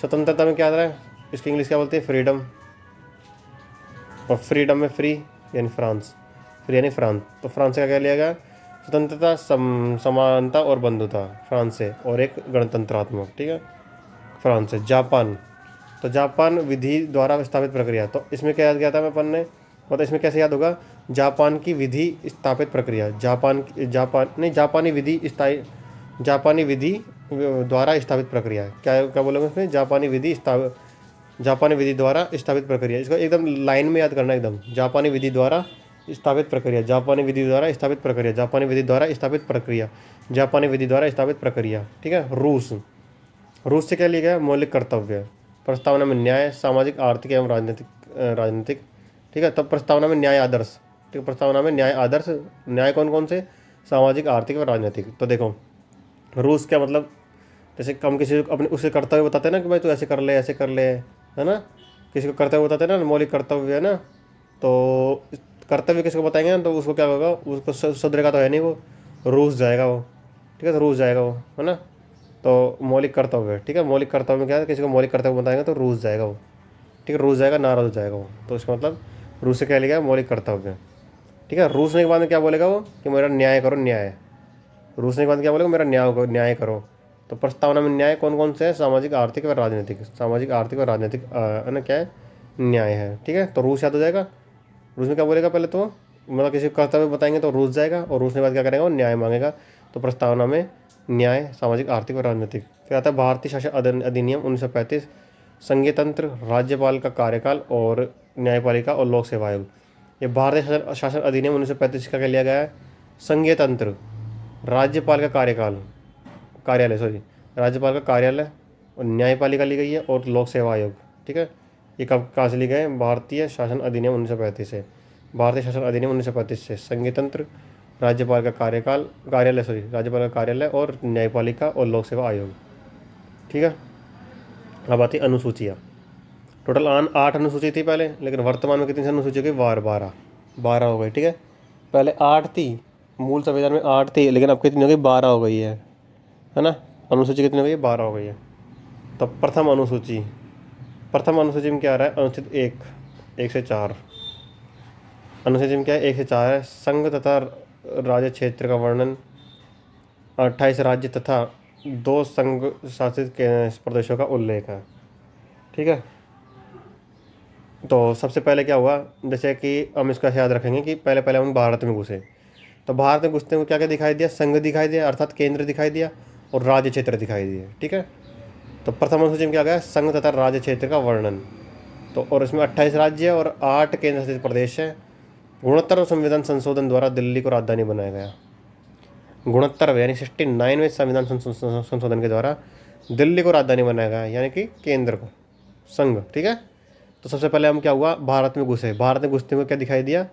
स्वतंत्रता में क्या आ रहा है, इसकी इंग्लिश क्या बोलते हैं, फ्रीडम, और फ्रीडम में फ्री यानी फ्रांस, फ्री यानी फ्रांस। तो फ्रांस का क्या लिया गया, स्वतंत्रता, समानता और बंधुता फ्रांस से, और एक गणतंत्रात्मक, ठीक है, फ्रांस से। जापान, तो जापान विधि द्वारा स्थापित प्रक्रिया, तो इसमें क्या याद किया था मैं अपन ने, मतलब इसमें कैसे याद होगा, जापान की विधि स्थापित प्रक्रिया, जापानी विधि जापानी विधि द्वारा स्थापित प्रक्रिया, क्या क्या बोलोगे इसमें, जापानी विधि द्वारा स्थापित प्रक्रिया। इसको एकदम लाइन में याद करना, एकदम, जापानी विधि द्वारा स्थापित प्रक्रिया, जापानी विधि द्वारा स्थापित प्रक्रिया, जापानी विधि द्वारा स्थापित प्रक्रिया, जापानी विधि द्वारा स्थापित प्रक्रिया, ठीक है। रूस, रूस से क्या लिया गया, मौलिक कर्तव्य, प्रस्तावना में न्याय, सामाजिक, आर्थिक एवं राजनीतिक, ठीक है। तब प्रस्तावना में न्याय आदर्श, ठीक है, प्रस्तावना में न्याय आदर्श, न्याय कौन कौन से, सामाजिक, आर्थिक और राजनीतिक। तो देखो रूस क्या मतलब, जैसे हम किसी को अपने उसे कर्तव्य बताते हैं ना कि भाई तू ऐसे कर ले, ऐसे कर ले, है ना। किसी को कर्तव्य बताते हैं ना, मौलिक कर्तव्य, है ना। तो कर्तव्य किसी को बताएंगे ना, तो उसको क्या होगा, उसको सुधरेगा तो है नहीं, वो रूस जाएगा वो, ठीक है, तो रूस जाएगा वो, है ना। तो मौलिक कर्तव्य, ठीक है, मौलिक कर्तव्य में क्या है, किसी को मौलिक कर्तव्य बताएंगे तो रूस जाएगा वो, ठीक है, रूस जाएगा, नाराज हो जाएगा वो। तो इसका मतलब रूस से क्या लिखा है, मौलिक कर्तव्य, ठीक है। रूसने के बाद में क्या बोलेगा वो, कि मेरा न्याय करो, न्याय। रूसने के बाद क्या बोलेगा, मेरा न्याय करो। तो प्रस्तावना में न्याय कौन कौन से है, सामाजिक, आर्थिक और राजनीतिक, सामाजिक, आर्थिक और राजनीतिक, है ना, क्या है, न्याय है, ठीक है। तो रूस याद हो जाएगा। रूस में क्या बोलेगा पहले, तो मतलब किसी को कर्तव्य बताएंगे तो रूस जाएगा, और रूस के बाद क्या करेगा, वो न्याय मांगेगा। तो प्रस्तावना में न्याय, सामाजिक, आर्थिक और राजनीतिक। फिर आता है भारतीय शासन अधिनियम 1935, संघीय तंत्र, राज्यपाल का कार्यकाल और न्यायपालिका और लोक सेवा आयोग। ये भारतीय शासन अधिनियम 1935 का क्या लिया गया है, संघीय तंत्र, राज्यपाल का कार्यालय सॉरी राज्यपाल का कार्यालय और न्यायपालिका ली गई है, और लोक सेवा आयोग, ठीक है। ये कब कहाँ से ली गए, भारतीय शासन अधिनियम 1935 से, भारतीय शासन अधिनियम 1935 से, संघीय तंत्र, राज्यपाल का राज्यपाल का कार्यालय और न्यायपालिका और लोक सेवा आयोग, ठीक है। अब आती अनुसूचियाँ। टोटल 8 अनुसूची थी पहले, लेकिन वर्तमान में कितनी अनुसूची हो गई, 12 हो गई, ठीक है। पहले 8 थी, मूल संविधान में 8 थी, लेकिन अब कितनी हो गई, 12 हो गई है ना। अनुसूची कितनी हो गई, 12 हो गई है। तो प्रथम अनुसूची में क्या आ रहा है, अनुच्छेद 1 से 4, अनुसूची में क्या है, 1 से 4 है, संघ तथा राज्य क्षेत्र का वर्णन, 28 राज्य तथा 2 संघ शासित प्रदेशों का उल्लेख है, ठीक है। तो सबसे पहले क्या हुआ, जैसे कि हम इसका याद रखेंगे कि पहले हम भारत में घुसे, तो भारत में घुसते हुए क्या क्या दिखाई दिया, संघ दिखाई दिया, अर्थात केंद्र दिखाई दिया, और राज्य क्षेत्र दिखाई दिए, ठीक है। तो प्रथम अनुसूची में क्या गया, संघ तथा राज्य क्षेत्र का वर्णन। तो और इसमें 28 राज्य और 8 केंद्र शासित प्रदेश है। गुणोत्तर संविधान संशोधन द्वारा दिल्ली को राजधानी बनाया गया। गुणोत्तर यानी 69वें संविधान संशोधन के द्वारा दिल्ली को राजधानी बनाया गया, यानी कि केंद्र को, संघ, ठीक है। तो सबसे पहले हम क्या हुआ, भारत में घुसे, भारत में घुसते हुए क्या दिखाई दिया,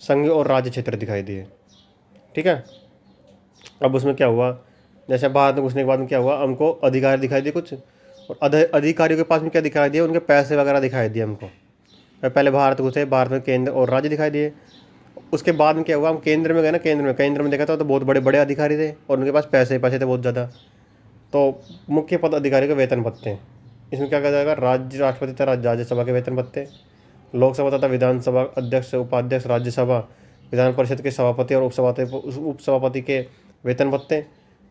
संघ और राज्य क्षेत्र दिखाई दिए, ठीक है। अब उसमें क्या हुआ, जैसे भारत में घुसने के बाद में क्या हुआ, हमको अधिकार दिखाई दिए कुछ, और अधिकारियों के पास में क्या दिखाई दिया, उनके पैसे वगैरह दिखाई दिए हमको। पहले भारत घुसे, भारत में केंद्र और राज्य दिखाई दिए। उसके बाद में क्या हुआ, हम केंद्र में गए ना, केंद्र में देखा था तो बहुत बड़े बड़े अधिकारी थे, और उनके पास पैसे थे बहुत ज़्यादा। तो मुख्य पद अधिकारी के वेतन भत्ते, इसमें क्या कहा जाएगा, राष्ट्रपति तथा राज्यसभा के वेतन भत्ते, लोकसभा तथा विधानसभा अध्यक्ष, उपाध्यक्ष, राज्यसभा, विधान परिषद के सभापति और उपसभापति के वेतन भत्ते,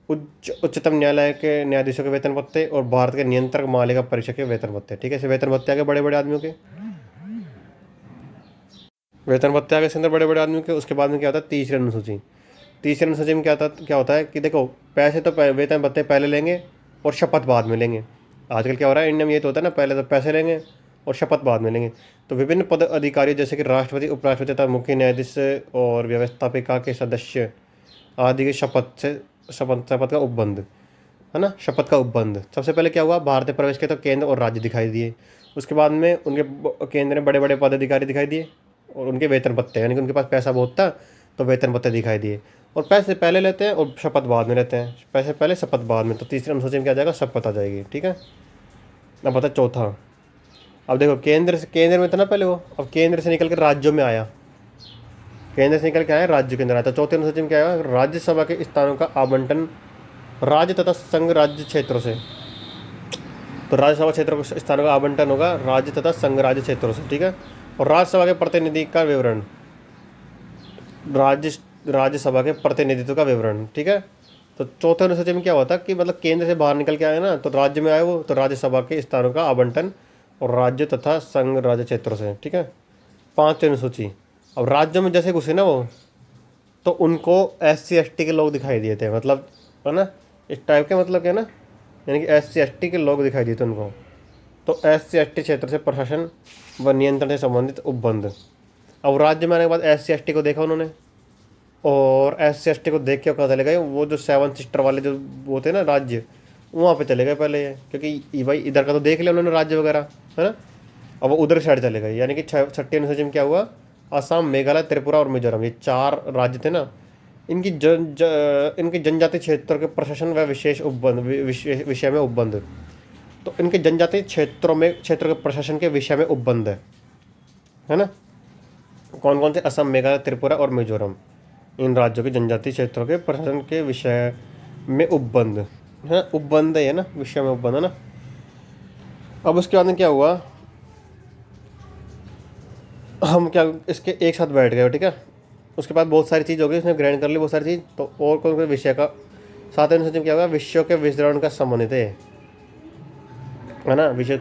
उच्चतम न्यायालय के न्यायाधीशों के वेतन भत्ते, और भारत के नियंत्रक महालेखा परीक्षक के वेतन भत्ते, ठीक है। इसे वेतन भत्ते आ गए बड़े बड़े आदमियों के, वेतन भत्ते आ गए इसके अंदर बड़े बड़े आदमियों के। उसके बाद में क्या होता है, तीसरी अनुसूची में क्या होता है कि देखो, पैसे तो वेतन भत्ते पहले लेंगे और शपथ बाद में लेंगे। आजकल क्या हो रहा है इंडिया में, ये तो होता है ना, पहले तो पैसे लेंगे और शपथ बाद में लेंगे। तो विभिन्न पद अधिकारी जैसे कि राष्ट्रपति, उपराष्ट्रपति तथा मुख्य न्यायाधीश और व्यवस्थापिका के सदस्य आदि के शपथ का उपबंध, है ना, शपथ का उपबंध। सबसे पहले क्या हुआ, भारत में प्रवेश किया तो केंद्र और राज्य दिखाई दिए। उसके बाद में उनके केंद्र में बड़े बड़े पदाधिकारी दिखाई दिए और उनके वेतन भत्ते, यानी कि उनके पास पैसा बहुत था तो वेतन भत्ते दिखाई दिए। और पैसे पहले लेते हैं और शपथ बाद में लेते हैं, पैसे पहले शपथ बाद में। तो तीसरे अनुसूची में क्या आ जाएगा, शपथ आ जाएगी। ठीक है, अब बता चौथा। अब देखो केंद्र में था ना पहले वो, अब केंद्र से निकल कर राज्यों में आया, केंद्र से निकल के आया राज्य के अंदर आया। तो चौथे अनुसूची में क्या आया, राज्यसभा के स्थानों का आवंटन राज्य तथा संघ राज्य क्षेत्रों से। तो राज्यसभा क्षेत्रों के स्थानों का आवंटन होगा राज्य तथा संघ राज्य क्षेत्रों से। ठीक है, और राज्यसभा के प्रतिनिधि का विवरण, राज्यसभा के प्रतिनिधित्व का विवरण। ठीक है, तो चौथे अनुसूची में क्या होता कि मतलब केंद्र से बाहर निकल के आए ना, तो राज्य में आए वो, तो राज्यसभा के स्थानों का आवंटन और राज्य तथा संघ राज्य क्षेत्रों से। ठीक है, पांचवी अनुसूची। अब राज्यों में जैसे घुसे ना वो, तो उनको SC ST के लोग दिखाई दिए थे, मतलब है ना इस टाइप के, मतलब क्या ना, यानी कि SC ST के लोग दिखाई दिए थे उनको। तो SC ST क्षेत्र से प्रशासन व नियंत्रण से संबंधित उपबंध। अब राज्य में आने के बाद SC ST को देखा उन्होंने, और SC ST को देख के पता चले गए वो जो 7 सिस्टर वाले जो वो थे ना राज्य, वहाँ पे चले गए पहले ये, क्योंकि भाई इधर का तो देख लिया उन्होंने राज्य वगैरह, है ना। अब वो उधर साइड चले गए, यानी कि छठी अनुसूची में क्या हुआ, असम, मेघालय, त्रिपुरा और मिजोरम, ये 4 राज्य थे ना, इनकी इनके जनजातीय क्षेत्रों के प्रशासन व विशेष उपबंध विषय में उपबंध। तो इनके जनजातीय क्षेत्रों के प्रशासन के विषय में उपबंध है ना। कौन कौन से, असम, मेघालय, त्रिपुरा और मिजोरम, इन राज्यों के जनजातीय क्षेत्रों के प्रशासन के विषय में उपबंध है, उपबंध है ना, विषय में उपबंध है ना। अब उसके बाद में क्या हुआ, हम क्या इसके एक साथ बैठ गए। ठीक है, उसके बाद बहुत सारी चीज़ हो गई, उसने ग्रहण कर ली बहुत सारी चीज़। तो और कौन कौन विषय का, सातवें अनुसूची में क्या होगा, विषयों के वितरण का संबंधित है ना, विषयों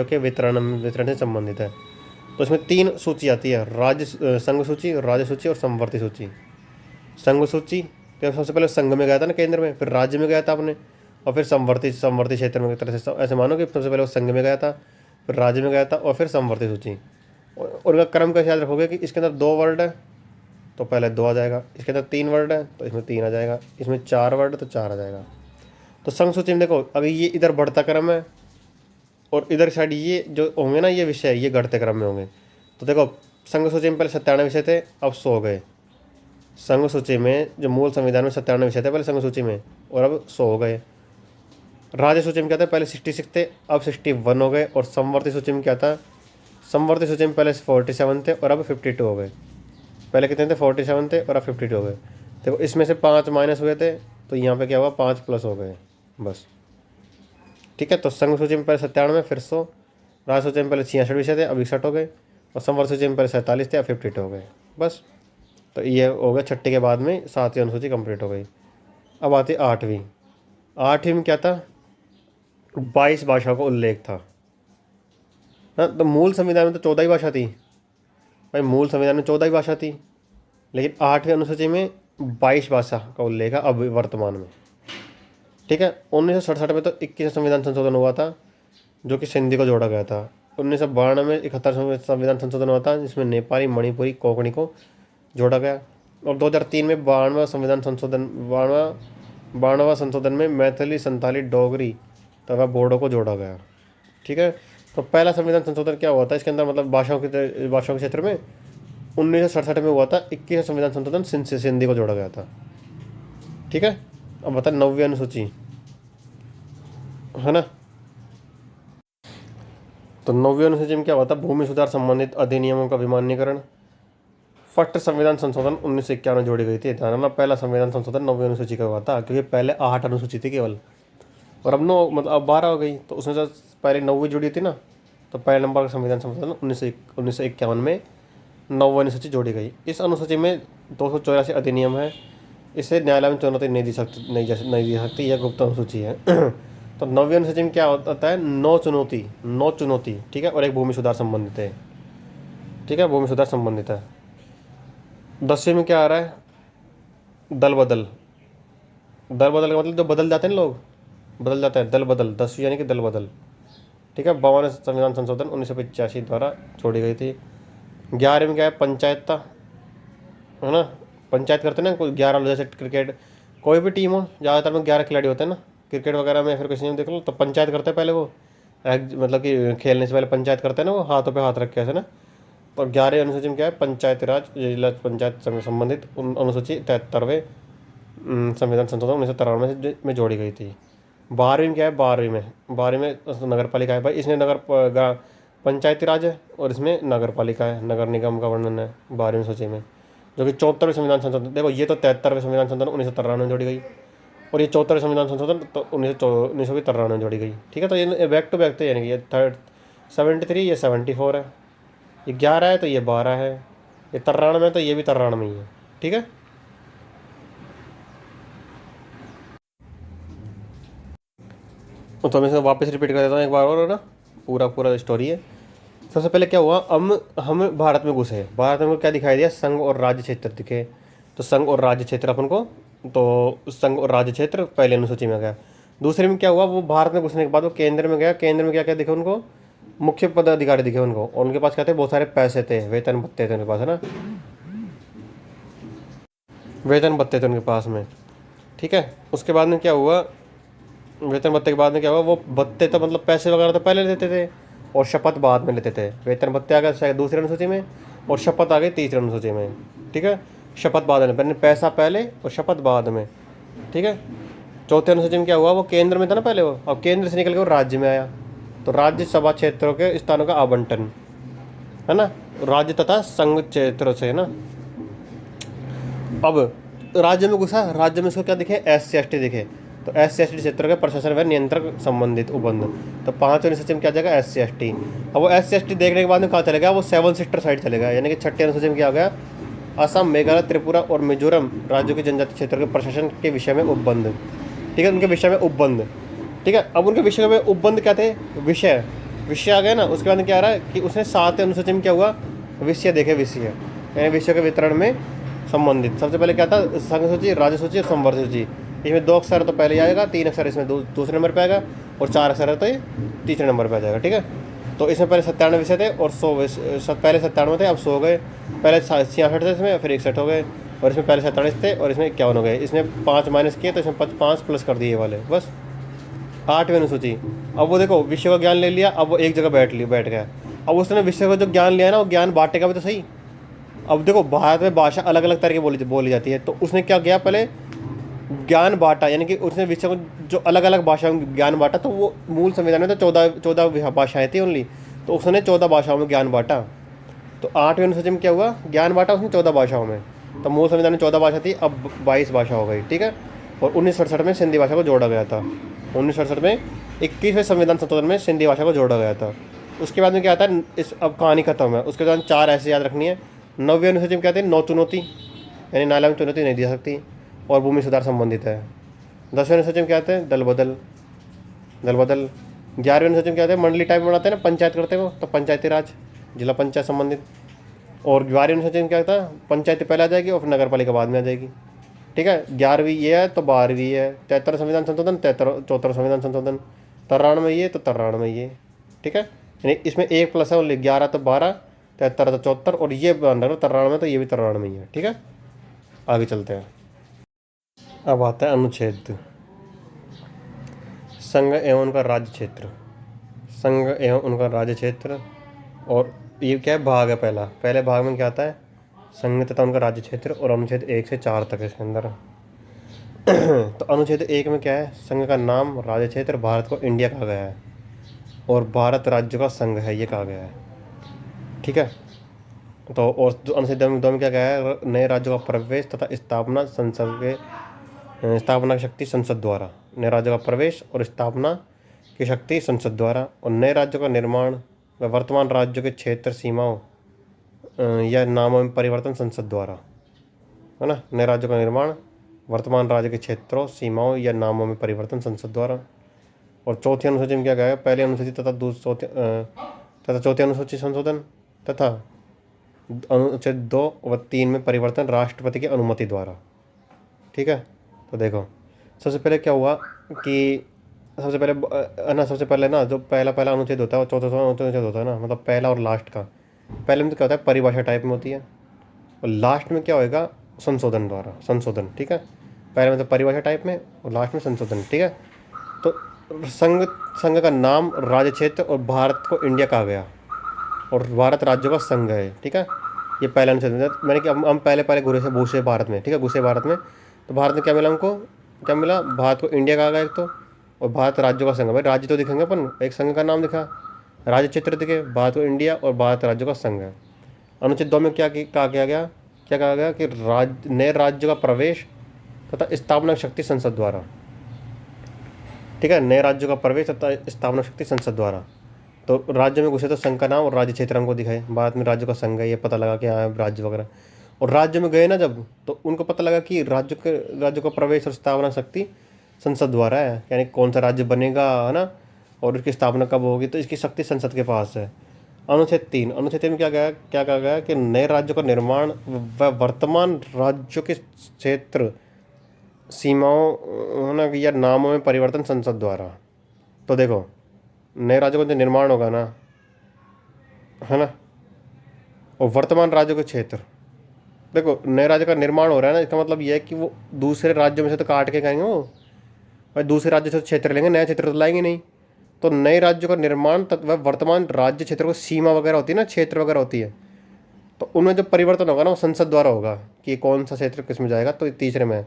के वितरण से संबंधित है। तो इसमें 3 सूची आती है, संघ सूची, राज्य सूची और समवर्ती सूची। संघ सूची, तो सबसे पहले संघ में गया था ना केंद्र में, फिर राज्य में गया था आपने, और फिर समवर्ती क्षेत्र में, एक तरह से ऐसे मानो कि सबसे पहले वो संघ में गया था, फिर राज्य में गया था, और फिर समवर्ती सूची। और उनका क्रम कैसे याद रखोगे कि इसके अंदर 2 वर्ड है तो पहले 2 आ जाएगा, इसके अंदर 3 वर्ड है तो इसमें 3 आ जाएगा, इसमें 4 वर्ड है तो 4 आ जाएगा। तो संघ सूची में देखो, अगर ये इधर बढ़ता क्रम है और इधर साइड ये जो होंगे ना ये विषय, ये घटते क्रम में होंगे। तो देखो संघ सूची में पहले 97 विषय थे, अब 100 हो गए। संघ सूची में जो मूल संविधान में 97 विषय थे पहले संघ सूची में, और अब 100 हो गए। राज्य सूची में क्या था, पहले 66 थे, अब 61 हो गए। और समवर्ती सूची में क्या था, समवर्ती सूची में पहले 47 थे और अब 52 हो गए। पहले कितने थे, 47 थे और अब 52 हो गए। देखो इसमें से 5 माइनस हुए थे, तो यहाँ पे क्या हुआ, 5 प्लस हो गए बस। ठीक है, तो संघ सूची में पहले 97, फिर 100। राज्य सूची में पहले 66 विषय थे, अब 61 हो गए। और समवर्ती सूची में पहले 47 थे, अब 52 हो गए बस। तो ये हो गया छठी के बाद में 7वीं अनुसूची कंप्लीट हो गई। अब आती 8वीं। 8वीं में क्या था, 22 भाषाओं का उल्लेख था। हाँ, तो मूल संविधान में तो 14 ही भाषा थी भाई, मूल संविधान में 14 ही भाषा थी, लेकिन 8वीं अनुसूची में 22 भाषा का उल्लेख है अब वर्तमान में। ठीक है, 1967 में तो 21 संविधान संशोधन हुआ था, जो कि सिंधी को जोड़ा गया था। 1992 में 71 संविधान संशोधन हुआ था, जिसमें नेपाली, मणिपुरी, कोंकणी को जोड़ा गया। और 2003 में 92वां संशोधन में मैथिली, संथाली, डोगरी तथा बोडो को जोड़ा गया। ठीक है, तो पहला संविधान संशोधन क्या हुआ था इसके अंदर, मतलब भाषाओं के क्षेत्र में 1967 में हुआ था। 21 संविधान संशोधन सिंधी को जोड़ा गया था। ठीक है, अब बता 9वीं अनुसूची है ना। तो 9वीं अनुसूची में क्या हुआ था, भूमि सुधार संबंधित अधिनियमों का विमान्यकरण। फर्स्ट संविधान संशोधन 1951 में जोड़ी गई थी। ध्यान रखना, पहला संविधान संशोधन 9वीं अनुसूची का हुआ था, क्योंकि पहले 8 अनुसूची थी केवल, और अब 9 मतलब अब 12 हो गई। तो उसमें से पहले 9वीं जुड़ी थी ना, तो पहले नंबर का संविधान संशोधन 1951 में 9वीं अनुसूची जोड़ी गई। इस अनुसूची में 284 अधिनियम है। इसे न्यायालय में चुनौती नहीं दी सकती, यह गुप्त अनुसूची है। तो 9वीं अनुसूची में क्या होता है, 9 चुनौती। ठीक है, और एक भूमि सुधार संबंधित है। ठीक है, भूमि सुधार संबंधित है। 10वीं में क्या आ रहा है, दल बदल का मतलब जो बदल जाते हैं ना, लोग बदल जाते हैं, दल बदल। 10वीं यानी कि दल बदल। ठीक है, 52 संविधान संशोधन 1985 द्वारा छोड़ी गई थी। 11वीं में क्या है, पंचायत था, है ना, पंचायत करते ना, कोई 11 लोग जैसे क्रिकेट, कोई भी टीम हो, ज़्यादातर में 11 खिलाड़ी होते हैं ना, क्रिकेट वगैरह में फिर किसी में देख लो तो पंचायत करते हैं पहले वो, मतलब कि खेलने से पहले पंचायत करते हैं ना वो, हाथों पे हाथ रख के ऐसे ना। और 11 अनुसूची में क्या है, पंचायती राज जिला पंचायत से संबंधित उन अनुसूची 73वें संविधान संशोधन 1993 में जोड़ी गई थी। 12वीं में क्या है, 12वीं में नगर पालिका है भाई, इसमें पंचायती राज है और इसमें नगर पालिका है, नगर निगम का वर्णन है 12वीं सूची में। जो कि 74वें संविधान संशोधन, देखो ये तो 73वें संविधान संशोधन 1993 में जोड़ी गई, और ये 74वें संविधान संशोधन तो 1993 में जोड़ी गई। ठीक है, तो ये बैक टू बैक थे, यानी कि ये 73, ये 74 है, ये 11 है तो ये 12 है, ये 93 है तो ये भी 93 ही है। ठीक है, तो मैं इसको वापस रिपीट कर देता हूँ एक बार और ना, पूरा पूरा स्टोरी है। सबसे पहले क्या हुआ, हम भारत में घुसे, भारत में क्या दिखाई दिया, संघ और राज्य क्षेत्र दिखे। तो संघ और राज्य क्षेत्र अपन को, तो संघ और राज्य क्षेत्र पहले अनुसूची में गया। दूसरे में क्या हुआ, वो भारत में घुसने के बाद वो केंद्र में गया, केंद्र में क्या क्या दिखे उनको, मुख्य पदाधिकारी दिखे उनको, और उनके पास क्या थे, बहुत सारे पैसे थे, वेतन भत्ते थे उनके पास, है ना, वेतन भत्ते थे उनके पास में। ठीक है, उसके बाद में क्या हुआ, वेतन भत्ते के बाद में क्या हुआ, वो भत्ते तो मतलब पैसे वगैरह तो पहले लेते थे और शपथ बाद में लेते थे। वेतन भत्ते आ गए शायद दूसरे अनुसूची में और शपथ आ गई तीसरे अनुसूची में। ठीक है, शपथ बाद में, पैसा पहले और शपथ बाद में। ठीक है, चौथे अनुसूची में क्या हुआ, वो केंद्र में था ना पहले वो, अब केंद्र से निकल के वो राज्य में आया, तो राज्यसभा क्षेत्रों के स्थानों का आवंटन, है ना, राज्य तथा संघ क्षेत्रों से, है ना। अब राज्य में घुसा, राज्य में उसको क्या दिखे, SC/ST दिखे, तो SC/ST क्षेत्र के प्रशासन व नियंत्रण संबंधित उपबंध। तो 5वें अनुसूची में क्या जाएगा, SC/ST। अब वो SC/ST देखने के बाद में कहाँ चलेगा, वो 7 सिस्टर साइड चलेगा, यानी कि 6ठे अनुसूची में क्या हो गया, असम, मेघालय, त्रिपुरा और मिजोरम राज्यों के जनजातीय क्षेत्र के प्रशासन के विषय में उपबंध। ठीक है, उनके विषय में उपबंध। ठीक है, अब उनके विषय में उपबंध क्या थे, विषय, विषय आ गए ना। उसके बाद में क्या आ रहा है कि उसने 7वें अनुसूची में क्या हुआ, विषय देखे, विषय यानी विषय के वितरण में संबंधित। सबसे पहले क्या था, संघ सूची, राज्य सूची और संवर्ग सूची। इसमें 2 अक्षर तो पहले आएगा, 3 अक्षर इसमें दूसरे नंबर पे आएगा, और 4 अक्षर है तो ये तीसरे नंबर पे आ जाएगा। ठीक है, तो इसमें पहले 97 विषय थे और 100 पहले 97 थे, अब 100 हो गए। पहले 66 थे इसमें, फिर 61 हो गए, और इसमें पहले 47 थे और इसमें 51 हो गए। इसमें 5 माइनस किए तो इसमें 5 प्लस कर दिए वाले, बस। 8वीं अनुसूची, अब वो देखो विषय का ज्ञान ले लिया, अब वो एक जगह बैठ गया। अब उसने विषय का जो ज्ञान लिया है ना, वो ज्ञान बांटेगा भी तो सही। अब देखो भारत में भाषा अलग अलग तरह की बोली जाती है, तो उसने क्या किया, पहले ज्ञान बांटा, यानी कि उसने विषय को जो अलग अलग भाषाओं में ज्ञान बांटा। तो वो मूल संविधान में तो 14 भाषाएं थी ओनली, तो उसने 14 भाषाओं में ज्ञान बांटा। तो 8वीं अनुसूची में क्या हुआ, ज्ञान बांटा उसने 14 भाषाओं में। तो मूल संविधान में 14 भाषा थी, अब 22 भाषा हो गई। ठीक है, और 1967 में सिंधी भाषा को जोड़ा गया था। 1967 में 21वें संविधान संशोधन में सिंधी भाषा को जोड़ा गया था। उसके बाद में क्या आता है, इस अब कहानी खत्म है। उसके बाद 4 ऐसे याद रखनी है। 9वीं अनुसूची में क्या थे, नौ चुनौती, यानी नाला में चुनौती नहीं दी सकती, और भूमि सुधार संबंधित है। 10वीं अनुसूची में क्या थे, दल बदल। 11वीं अनुसूची में क्या थे, मंडली टाइप बनाते हैं ना, पंचायत करते हो तो पंचायती राज, जिला पंचायत संबंधित। और 12वीं अनुसूची में क्या था, पंचायती पहले आ जाएगी और फिर नगर पालिका बाद में आ जाएगी। ठीक है, 11वीं ये है तो 12वीं है, 73 संविधान संशोधन, 74 संविधान संशोधन, 93 ये तो 93 ये। ठीक है, यानी इसमें 1 प्लस है ओनली, 11 तो 12, 73 तो 74, और ये 93 तो ये भी 93 ही है। ठीक है, आगे चलते हैं। अब आता है अनुच्छेद, संघ एवं उनका राज्य क्षेत्र। संघ एवं उनका राज्य क्षेत्र, और ये क्या है, भाग है पहला। पहले भाग में क्या आता है, संघ तथा उनका राज्य क्षेत्र, और अनुच्छेद 1 से 4 तक है इसके अंदर। तो अनुच्छेद 1 में क्या है, संघ का नाम, राज्य क्षेत्र, भारत को इंडिया कहा गया है, और भारत राज्य का संघ है ये कहा गया है। ठीक है, तो और अनुच्छेद 2 में क्या कहा है, नए राज्यों का प्रवेश तथा स्थापना संसद के, स्थापना की शक्ति संसद द्वारा। नए राज्यों का प्रवेश और स्थापना की शक्ति संसद द्वारा, और नए राज्यों का निर्माण व वर्तमान राज्यों के क्षेत्र सीमाओं या नामों में परिवर्तन संसद द्वारा, है ना। नए राज्यों का निर्माण, वर्तमान राज्य के क्षेत्रों, सीमाओं या नामों में परिवर्तन संसद द्वारा। और चौथी अनुसूची में क्या कहा है, पहली अनुसूची तथा चौथी अनुसूची संशोधन तथा अनुच्छेद 2 व 3 में परिवर्तन राष्ट्रपति की अनुमति द्वारा। ठीक है, तो देखो सबसे पहले क्या हुआ कि सबसे पहले ना जो पहला अनुच्छेद होता है वो चौथा अनुच्छेद होता है ना, मतलब पहला और लास्ट का। पहले में तो क्या होता है, परिभाषा टाइप में होती है, और लास्ट में क्या होएगा, संशोधन द्वारा, संशोधन। ठीक है, पहले मतलब परिभाषा टाइप में और लास्ट में संशोधन, ठीक है। तो संघ संघ का नाम राज्य क्षेत्र और भारत को इंडिया कहा गया और भारत राज्यों का संघ है, ठीक है। ये पहला अनुच्छेद मैंने कि हम पहले पहले घुसे भारत में, ठीक है, घुसे भारत में। तो भारत में क्या मिला हमको, क्या मिला, भारत को इंडिया कहा गया एक तो, और भारत राज्यों का संघ। भाई राज्य तो दिखेंगे अपन, एक संघ का नाम दिखा, राज्य क्षेत्र दिखे, भारत को इंडिया और भारत राज्यों का संघ है। अनुच्छेद 2 में क्या कहा गया, क्या कहा गया कि नए राज्यों का प्रवेश तथा स्थापना शक्ति संसद द्वारा, ठीक है, नए राज्यों का प्रवेश तथा स्थापना शक्ति संसद द्वारा। तो राज्य में घुसे तो संघ का नाम और राज्य क्षेत्र हमको दिखाए, भारत में राज्यों का संघ है, ये पता लगा कि हाँ राज्य वगैरह। और राज्य में गए ना जब, तो उनको पता लगा कि राज्यों का प्रवेश और स्थापना शक्ति संसद द्वारा है, यानी कौन सा राज्य बनेगा, है ना, और इसकी स्थापना कब होगी, तो इसकी शक्ति संसद के पास है। अनुच्छेद 3 में क्या कहा गया कि नए राज्यों का निर्माण व वर्तमान राज्यों के क्षेत्र सीमाओं, है ना, या नामों में परिवर्तन संसद द्वारा। तो देखो नए राज्यों का जो निर्माण होगा ना, है ना, और वर्तमान राज्यों के क्षेत्र, देखो नए राज्य का निर्माण हो रहा है ना, इसका मतलब यह है कि वो दूसरे राज्यों में से तो काट के कहेंगे वो, भाई दूसरे राज्य से क्षेत्र लेंगे, नया क्षेत्र तो लाएंगे नहीं। तो नए राज्यों का निर्माण तथा वर्तमान राज्य क्षेत्र को सीमा वगैरह होती है ना, क्षेत्र वगैरह होती है, तो उनमें जो परिवर्तन होगा ना वो संसद द्वारा होगा कि कौन सा क्षेत्र किस में जाएगा। तो तीसरे में,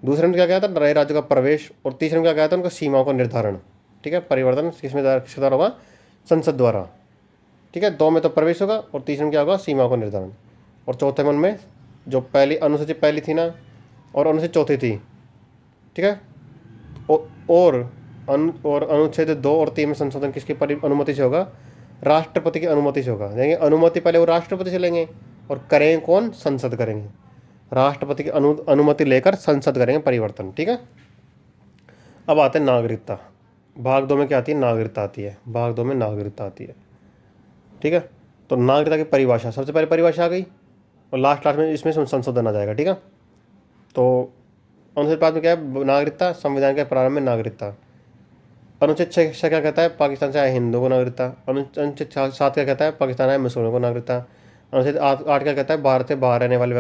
दूसरे में क्या कहा था, नए राज्यों का प्रवेश, और तीसरे में क्या कहा था, उनका सीमाओं का निर्धारण, ठीक है, परिवर्तन किस द्वारा होगा, संसद द्वारा, ठीक है। 2 में तो प्रवेश होगा और तीसरे में क्या होगा, सीमाओं का निर्धारण। और चौथे मन में जो पहली अनुसूची पहली थी ना, और अनुसूची चौथी थी, ठीक है, और अनुच्छेद 2 और 3 में संशोधन किसकी अनुमति से होगा, राष्ट्रपति की अनुमति से होगा। देखेंगे अनुमति पहले वो राष्ट्रपति से लेंगे और करेंगे कौन, संसद करेंगे, राष्ट्रपति की अनुमति लेकर संसद करेंगे परिवर्तन, ठीक है। अब आते हैं नागरिकता, भाग 2 में क्या आती है, नागरिकता आती है, भाग 2 में नागरिकता आती है, ठीक है। तो नागरिकता की परिभाषा, सबसे पहले परिभाषा आ गई और लास्ट में इसमें संशोधन आ जाएगा, ठीक है। तो अनुच्छेद 5 में क्या है, नागरिकता, संविधान के प्रारंभ में नागरिकता। अनुच्छेद 6 क्या कहता है, पाकिस्तान से आए हिंदुओं को नागरिकता। अनुच्छेद 7 क्या कहता है, पाकिस्तान आए मुसलमानों को नागरिकता। अनुच्छेद 8 क्या कहता है, भारत से बाहर रहने वाले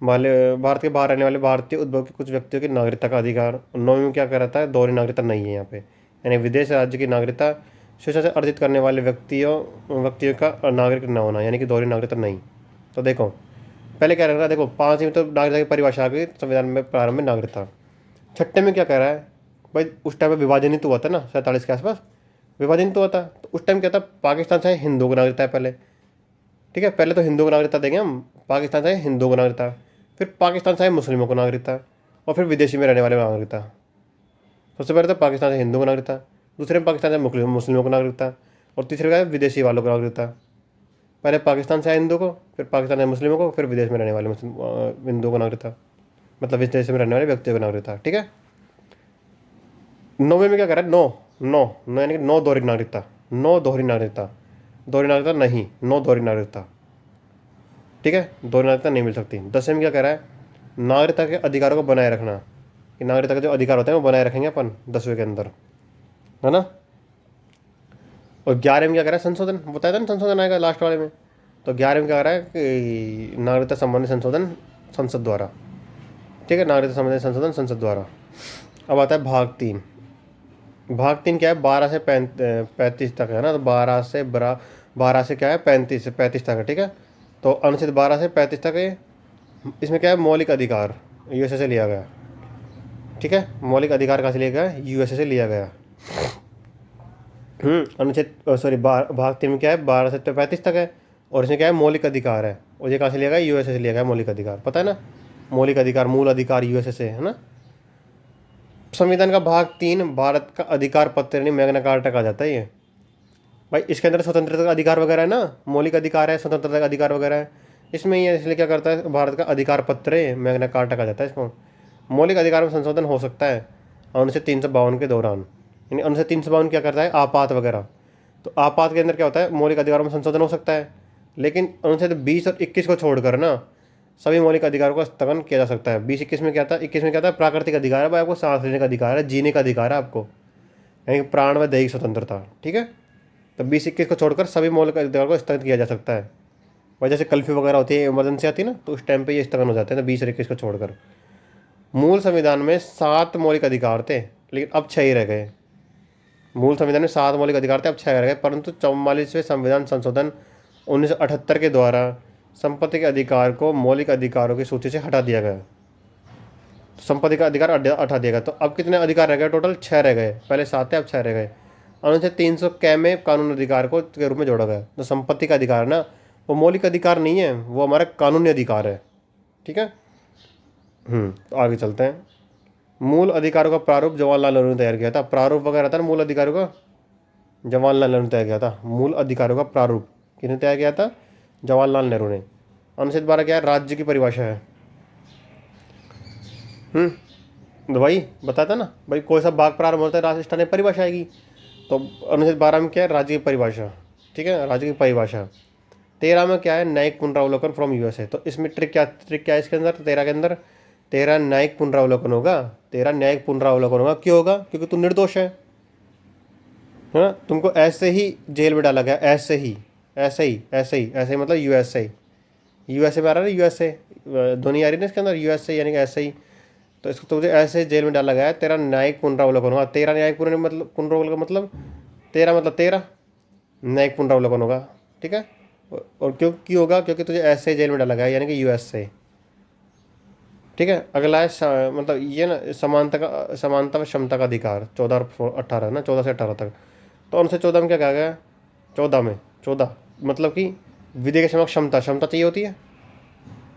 भारत के बाहर रहने वाले भारतीय उद्भव के कुछ व्यक्तियों की नागरिकता का अधिकार। 9वीं में क्या कहता है, दोहरी नागरिकता नहीं है यहाँ पे, यानी विदेश राज्य की नागरिकता स्वेच्छा से अर्जित करने वाले व्यक्तियों का नागरिक न होना, यानी कि दोहरी नागरिकता नहीं। तो देखो पहले क्या रहा, देखो 5वीं में तो नागरिकता की परिभाषा आ गई, संविधान में प्रारंभ में नागरिकता। 6ठे में क्या कह रहा है भाई, उस टाइम में विभाजन ही तो हुआ था ना 47 के आसपास, विभाजन तो हुआ था। तो उस टाइम क्या था, पाकिस्तान से हिंदुओं को नागरिकता है पहले, ठीक है, पहले तो हिंदुओं को नागरिकता देंगे हम, पाकिस्तान से हिंदुओं को नागरिकता, फिर पाकिस्तान से मुस्लिमों को नागरिकता, और फिर विदेशी में रहने वाले नागरिकता। सबसे पहले तो पाकिस्तान से हिंदुओं को नागरिकता, दूसरे में पाकिस्तान से मुस्लिमों को नागरिकता, और तीसरे का विदेशी वालों को नागरिकता। पहले पाकिस्तान से आए हिंदुओं को, फिर पाकिस्तान से मुस्लिमों को, फिर विदेश में रहने वाले हिंदुओं को नागरिकता, मतलब विदेश में रहने वाले व्यक्तियों को नागरिकता, ठीक है। 9वें में क्या कर रहा है, नो यानी कि नो दोहरी नागरिकता, नो दोहरी नागरिकता, दोहरी नागरिकता नहीं, नो दोहरी नागरिकता, ठीक है, दोहरी नागरिकता नहीं मिल सकती। 10वें में क्या कह रहा है, नागरिकता के अधिकारों को बनाए रखना, कि नागरिकता के जो अधिकार होते हैं वो बनाए रखेंगे अपन 10वें के अंदर, है ना। और 11वें में क्या कह रहा है, संशोधन, बताया था ना संशोधन आएगा लास्ट वाले में। तो 11वें में क्या कह रहा है कि नागरिकता संबंधी संशोधन संसद द्वारा, ठीक है, नागरिकता संबंधी संशोधन संसद द्वारा। अब आता है भाग 3। भाग 3 क्या है, 12 से 35 तक है ना, तो 12 से क्या है 35 तक है, ठीक है। तो अनुच्छेद 12 से 35 तक है, इसमें क्या है, मौलिक अधिकार यूएसए से लिया गया, ठीक है, मौलिक अधिकार कहाँ से लिया गया, यूएसए से लिया गया। अनुच्छेद सॉरी भाग 3 में क्या है, 12 से 35 तक है, और इसमें क्या है, मौलिक अधिकार है, और ये कहाँ से लिया गया, यूएसए से लिया गया मौलिक अधिकार, पता है ना, मौलिक अधिकार, मूल अधिकार यूएसए से, है ना। संविधान का भाग 3 भारत का अधिकार पत्र यानी मैग्ना कार्टा कहा जाता है ये। भाई इसके अंदर स्वतंत्रता का अधिकार वगैरह है ना, मौलिक अधिकार है, स्वतंत्रता का अधिकार वगैरह है, इसमें ये इसलिए क्या करता है, भारत का अधिकार पत्र है, मैग्ना कार्टा कहा जाता है इसको। मौलिक अधिकार में संशोधन हो सकता है अनुच्छेद 352 के दौरान, यानी अनुच्छेद 352 क्या करता है, आपात वगैरह। तो आपात के अंदर क्या होता है, मौलिक अधिकारों में संशोधन हो सकता है, लेकिन अनुच्छेद 20 और 21 को छोड़कर ना सभी मौलिक अधिकारों का स्थगन किया जा सकता है। 20-21 में क्या था, 21 में क्या था, प्राकृतिक अधिकार है भाई, आपको सांस लेने का अधिकार है, जीने का अधिकार है आपको, यानी प्राण व दैहिक स्वतंत्रता, ठीक है। तो 20-21 को छोड़कर सभी मौलिक अधिकारों को स्थगित किया जा सकता है। भाई जैसे कर्फ्यू वगैरह होती है, इमरजेंसी आती है ना, तो उस टाइम पे ये स्थगन हो जाते हैं ना, 20 और 21 को छोड़कर। मूल संविधान में 7 मौलिक अधिकार थे, लेकिन अब 6 ही रह गए। मूल संविधान में 7 मौलिक अधिकार थे, अब 6 रह गए, परंतु 44वें संविधान संशोधन 1978 के द्वारा संपत्ति के अधिकार को मौलिक अधिकारों की सूची से हटा दिया गया। तो संपत्ति का अधिकार हटा दिया गया। तो अब कितने अधिकार रह गए? टोटल 6 रह गए। पहले 7 थे, अब 6 रह गए। अनुच्छेद 300 कै में कानूनी अधिकार को के रूप में जोड़ा गया। तो संपत्ति का अधिकार ना, वो मौलिक अधिकार नहीं है, वो हमारा कानूनी अधिकार है। ठीक है। तो आगे चलते हैं। मूल अधिकारों का प्रारूप जवाहरलाल नेहरू ने तैयार किया था। प्रारूप वगैरह था ना मूल अधिकारों का, जवाहरलाल नेहरू ने तैयार किया था। मूल अधिकारों का प्रारूप किसने तैयार किया था? जवाहरलाल नेहरू ने। अनुच्छेद 12 क्या है? राज्य की परिभाषा है। तो भाई बताता ना भाई, कोई सा भाग प्रारंभ होता है राजस्थान में परिभाषा आएगी। तो अनुच्छेद 12 में क्या है? राज्य की परिभाषा। ठीक है, राज्य की परिभाषा। 13 में क्या है? न्यायिक पुनरावलोकन फ्रॉम यूएसए। तो इसमें ट्रिक क्या है इसके अंदर? 13 के अंदर 13 न्यायिक पुनरावलोकन होगा। 13 न्यायिक पुनरावलोकन होगा। क्यों होगा? क्योंकि तू निर्दोष है ना, तुमको ऐसे ही जेल में डाला गया, ऐसे ही मतलब यूएसए। यूएसए में आ रहा है ना, यूएसए ध्वनि आ रही है ना इसके अंदर, यूएसए यानी कि ऐसे ही। तो इसको तुझे ऐसे जेल में डाला गया है। तेरा न्यायिक पुनरावलोकन होगा। 13 न्यायिक पुनरावलोकन मतलब 13 न्यायिक पुनरावलोकन होगा। ठीक है। और क्यों होगा? क्योंकि तुझे ऐसे जेल में डाला गया है, यानी कि यूएसए। ठीक है। अगला है मतलब ये ना समानता व क्षमता का अधिकार। 14 और 18 ना, 14 से 18 तक। तो उनसे 14 में क्या कहा गया? 14 मतलब कि विधि के समक्ष क्षमता चाहिए होती है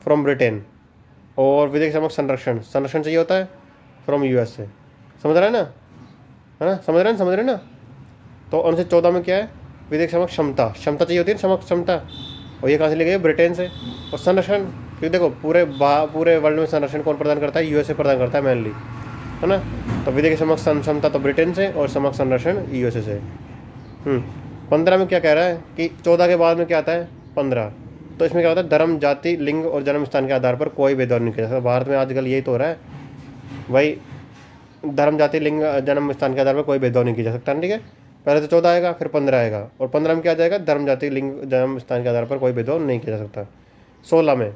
फ्रॉम ब्रिटेन, और विधि के समक्ष संरक्षण चाहिए होता है फ्रॉम यूएसए। समझ रहा है ना? समझ रहे हैं ना? तो उनसे 14 में क्या है? विधि के समक्ष क्षमता चाहिए होती है, समक्ष क्षमता। और ये कहाँ से ली गई है? ब्रिटेन से। और संरक्षण, क्योंकि देखो पूरे वर्ल्ड में संरक्षण कौन प्रदान करता है? यूएसए प्रदान करता है मेनली, है ना। तो विधि के समक्ष क्षमता तो ब्रिटेन से, और समक्ष संरक्षण यूएसए से। 15 में क्या कह रहा है कि 14 के बाद में क्या आता है? 15। तो इसमें क्या होता है? धर्म, जाति, लिंग और जन्म स्थान के आधार पर कोई भेदभाव नहीं किया जाता। भारत में आजकल यही तो हो रहा है भाई, धर्म, जाति, लिंग, जन्म स्थान के आधार पर कोई भेदभाव नहीं किया जा सकता। ठीक है। पहले तो 14 आएगा, फिर 15 आएगा, और 15 में क्या आ जाएगा? धर्म, जाति, लिंग, जन्म स्थान के आधार पर कोई भेदभाव नहीं किया जा सकता। 16 में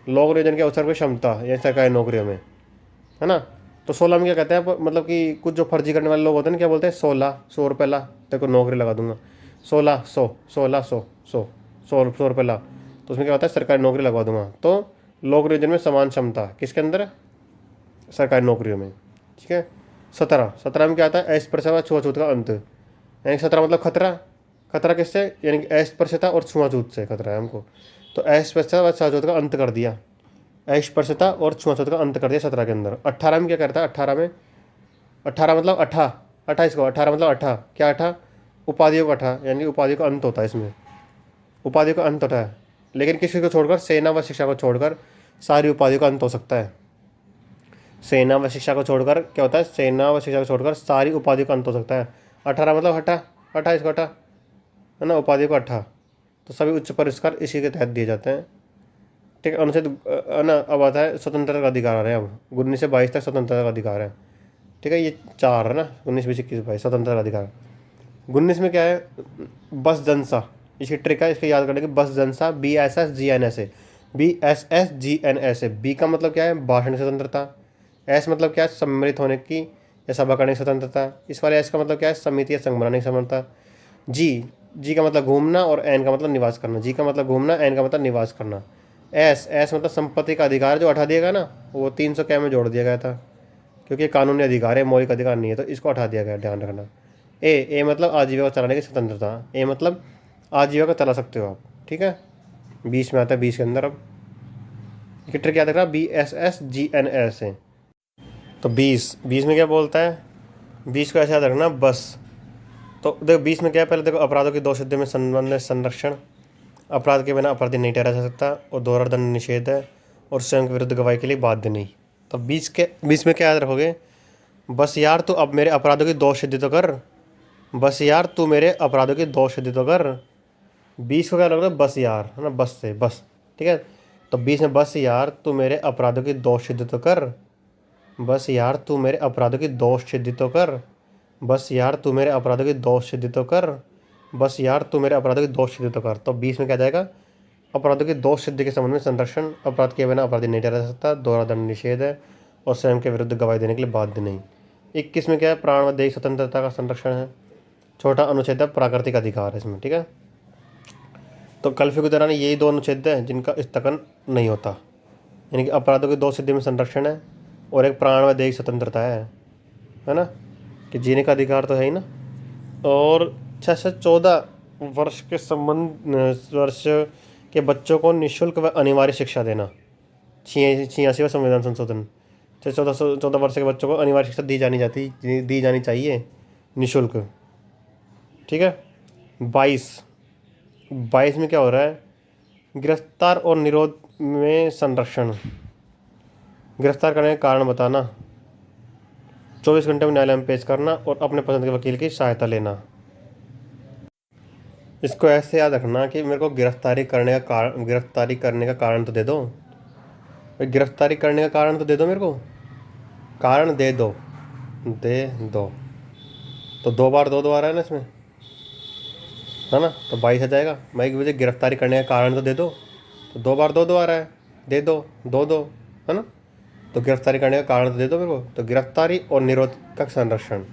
लोक नियोजन के अवसर की क्षमता, या सरकारी नौकरियों में, है ना। तो 16 में क्या कहते हैं? मतलब कि कुछ जो फर्जी करने वाले लोग होते हैं ना, क्या बोलते हैं? 100 रुपये ला, तेरे को नौकरी लगा दूंगा। 100 रुपये ला, तो उसमें क्या होता है? सरकारी नौकरी लगवा दूंगा। तो लोक नियोजन में समान क्षमता किसके अंदर? सरकारी नौकरियों में। ठीक है। 17 में क्या आता है? अस्पृश्यता व छुआछूत का अंत। यानी 17 मतलब खतरा किससे? यानी कि अस्पृश्यता और छुआछूत से खतरा है हमको। तो अस्पृश्यता व छुआछूत का अंत कर दिया, अस्पृश्यता और छुआछूत का अंत कर दिया 17 के अंदर। 18 में क्या करता है? 18 मतलब 28 को 18 मतलब 18 क्या? 18 उपाधियों का 18, यानी उपाधि का अंत होता है इसमें, उपाधि का अंत होता है। लेकिन किसी को छोड़कर, सेना व शिक्षा को छोड़कर सारी उपाधियों का अंत हो सकता है। सेना व शिक्षा को छोड़कर क्या होता है? सेना व शिक्षा को छोड़कर सारी उपाधियों का अंत हो सकता है। 18 मतलब 28 को 18, है ना, उपाधि को 18। तो सभी उच्च पुरस्कार इसी के तहत दिए जाते हैं। ठीक है। अनुच्छेद है ना, अब आता है स्वतंत्रता का अधिकार आ रहे हैं। अब 19 से 22 तक स्वतंत्रता का अधिकार है। ठीक है। ये 4 है ना, 19, 20, 21, 22 स्वतंत्रता का अधिकार। 19 में क्या है? बस जनसा, इसकी ट्रिक है, इसको याद करने की। बस जनसा, BSSGNS, BSSGNS। बी का मतलब क्या है? भाषण की स्वतंत्रता। एस मतलब क्या है? सम्मिलित होने की या सभा करने की स्वतंत्रता। इस वाले एस का मतलब क्या है? समिति या संघ बनाने की क्षमता। जी का मतलब घूमना, और एन का मतलब निवास करना। जी का मतलब घूमना, एन का मतलब निवास करना। एस मतलब संपत्ति का अधिकार, जो हटा दिया गया ना, वो 300 कै में जोड़ दिया गया था, क्योंकि कानूनी अधिकार है, मौलिक अधिकार नहीं है, तो इसको हटा दिया गया, ध्यान रखना। ए मतलब आजीविका चलाने की स्वतंत्रता। ए मतलब आजीविका चला सकते हो आप। ठीक है। 20 में आता है, 20 के अंदर। अब ट्रिक याद रखना, BSSGNS है। तो 20 में क्या बोलता है? 20 को ऐसे याद रखना, बस। तो देखो 20 में क्या है? पहले देखो, अपराधों की दोषसिद्धि में संबंध संरक्षण, अपराध के बिना अपराधी नहीं ठहरा जा सकता, और दोहरा दंड निषेध है, और स्वयं के विरुद्ध गवाही के लिए बाध्य नहीं। तो 20 में क्या याद रखोगे? बस यार तू अब मेरे अपराधों की दोष सिद्धि तो कर, बस यार तू मेरे अपराधों की दोष सिद्धि तो कर। 20 को क्या रखोगे? बस यार, है ना, बस से बस। ठीक है। तो 20 में बस यार तू मेरे अपराधों की दोष सिद्धि तो कर, बस यार तू मेरे अपराधों की दोष सिद्धि तो कर, बस यार तू मेरे अपराधों की दोष सिद्धि तो कर, बस यार तू मेरे अपराधों की दोष सिद्धि तो कर। तो 20 में क्या जाएगा? अपराधों की दोष सिद्धि के संबंध में संरक्षण, अपराध किए बिना अपराधी नहीं ठहरा जा सकता, दोहरा दंड निषेध है, और स्वयं के विरुद्ध गवाही देने के लिए बाध्य नहीं। 21 में क्या है, प्राण व देह स्वतंत्रता का संरक्षण है। छोटा अनुच्छेद है प्राकृतिक अधिकार है इसमें, ठीक है। तो कर्फ्यू के दौरान यही दो अनुच्छेद हैं जिनका स्थगन नहीं होता, यानी कि अपराधों के दो सिद्धि में संरक्षण है और एक प्राण व देह स्वतंत्रता है ना, कि जीने का अधिकार तो है ही ना। और 6 से 14 वर्ष के वर्ष के बच्चों को निःशुल्क व अनिवार्य शिक्षा देना, 86वां संविधान संशोधन। 14 वर्ष के बच्चों को अनिवार्य शिक्षा दी जानी चाहिए निःशुल्क, ठीक है। 22 में क्या हो रहा है, गिरफ्तार और निरोध में संरक्षण। गिरफ्तार करने का कारण बताना, 24 घंटे में न्यायालय में पेश करना और अपने पसंद के वकील की सहायता लेना। इसको ऐसे याद रखना कि मेरे को गिरफ्तारी करने का कारण तो दे दो, गिरफ्तारी करने का कारण तो दे दो, मेरे को कारण दे दो तो 2 बार 2 आ रहा है ना इसमें, है ना। तो 22 आ जाएगा। मैं मुझे गिरफ्तारी करने का कारण तो दे दो, तो 2 बार 2 आ रहा है, दे दो 2 है ना। तो गिरफ्तारी करने का कारण तो दे दो मेरे को। तो गिरफ्तारी और निरोध का संरक्षण,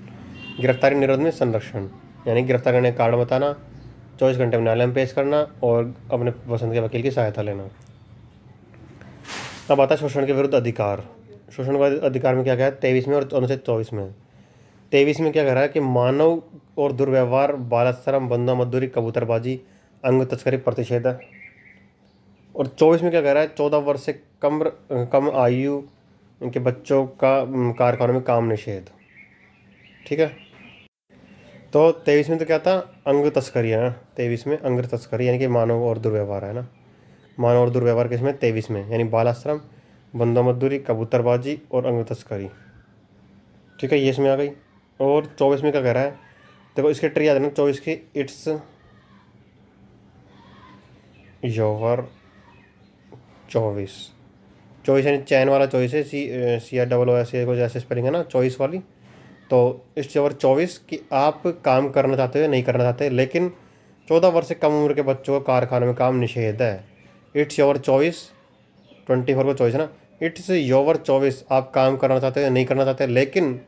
गिरफ्तारी निरोध में संरक्षण, यानी गिरफ्तार करने का कारण बताना, 24 घंटे में न्यायालय में पेश करना और अपने पसंद के वकील की सहायता लेना। अब आता है शोषण के विरुद्ध अधिकार। शोषण के अधिकार में क्या कहा है 23 में और अनुच्छेद 24 में। 23 में क्या कह रहा है कि मानव और दुर्व्यवहार, बालाश्रम, बंधा मजदूरी, कबूतरबाजी, अंग तस्करी प्रतिषेध है। और 24 में क्या कह रहा है 14 वर्ष से कम आयु के बच्चों का कारखानों में काम निषेध, ठीक है। तो 23 में तो क्या था, अंग तस्करी है ना। 23 में अंग तस्करी यानी कि मानव और दुर्व्यवहार है ना। मानव और दुर्व्यवहार किसमें 23 में, यानी बालाश्रम, बंधा मजदूरी, कबूतरबाजी और अंग तस्करी, ठीक है, ये इसमें आ गई। और 24 में क्या कह रहा है, देखो इसके ट्री याद है ना 24 की, इट्स योवर 24 यानी चैन वाला 24 है, CR ऐसे कुछ ऐसे स्पेलिंग है ना 24 वाली। तो इट्स योवर 24 कि आप काम करना चाहते हो नहीं करना चाहते, लेकिन 14 वर्ष से कम उम्र के बच्चों को कारखानों में काम निषेध है। इट्स योवर 24, 24 को 24 है ना, इट्स योवर 24 आप काम करना चाहते हो नहीं करना चाहते, लेकिन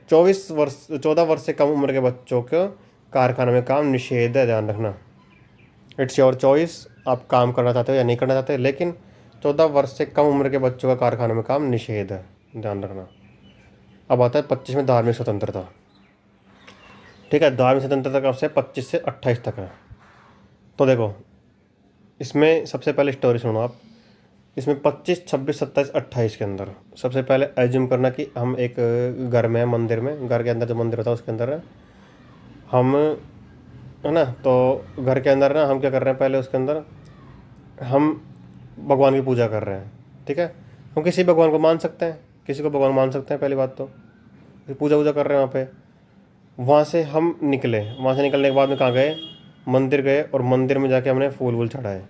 14 वर्ष से कम उम्र के बच्चों को कारखानों में काम निषेध है, ध्यान रखना। इट्स योर चॉइस आप काम करना चाहते हो या नहीं करना चाहते, लेकिन 14 वर्ष से कम उम्र के बच्चों का कारखानों में काम निषेध है, ध्यान रखना। अब आता है 25 में धार्मिक स्वतंत्रता, ठीक है। धार्मिक स्वतंत्रता कब से 25 से 28 तक है। तो देखो इसमें सबसे पहले स्टोरी सुनो आप। इसमें 25, 26, 27, 28 के अंदर सबसे पहले एज्यूम करना कि हम एक घर में, मंदिर में, घर के अंदर जो मंदिर होता है उसके अंदर है हम, है ना। तो घर के अंदर ना हम क्या कर रहे हैं, पहले उसके अंदर हम भगवान की पूजा कर रहे हैं, ठीक है। हम किसी भगवान को मान सकते हैं, किसी को भगवान मान सकते हैं, पहली बात तो पूजा वूजा कर रहे हैं वहाँ पे। वहाँ से हम निकले, वहाँ से निकलने के बाद में कहाँ गए, मंदिर गए, और मंदिर में जाके हमने फूल वूल चढ़ाए,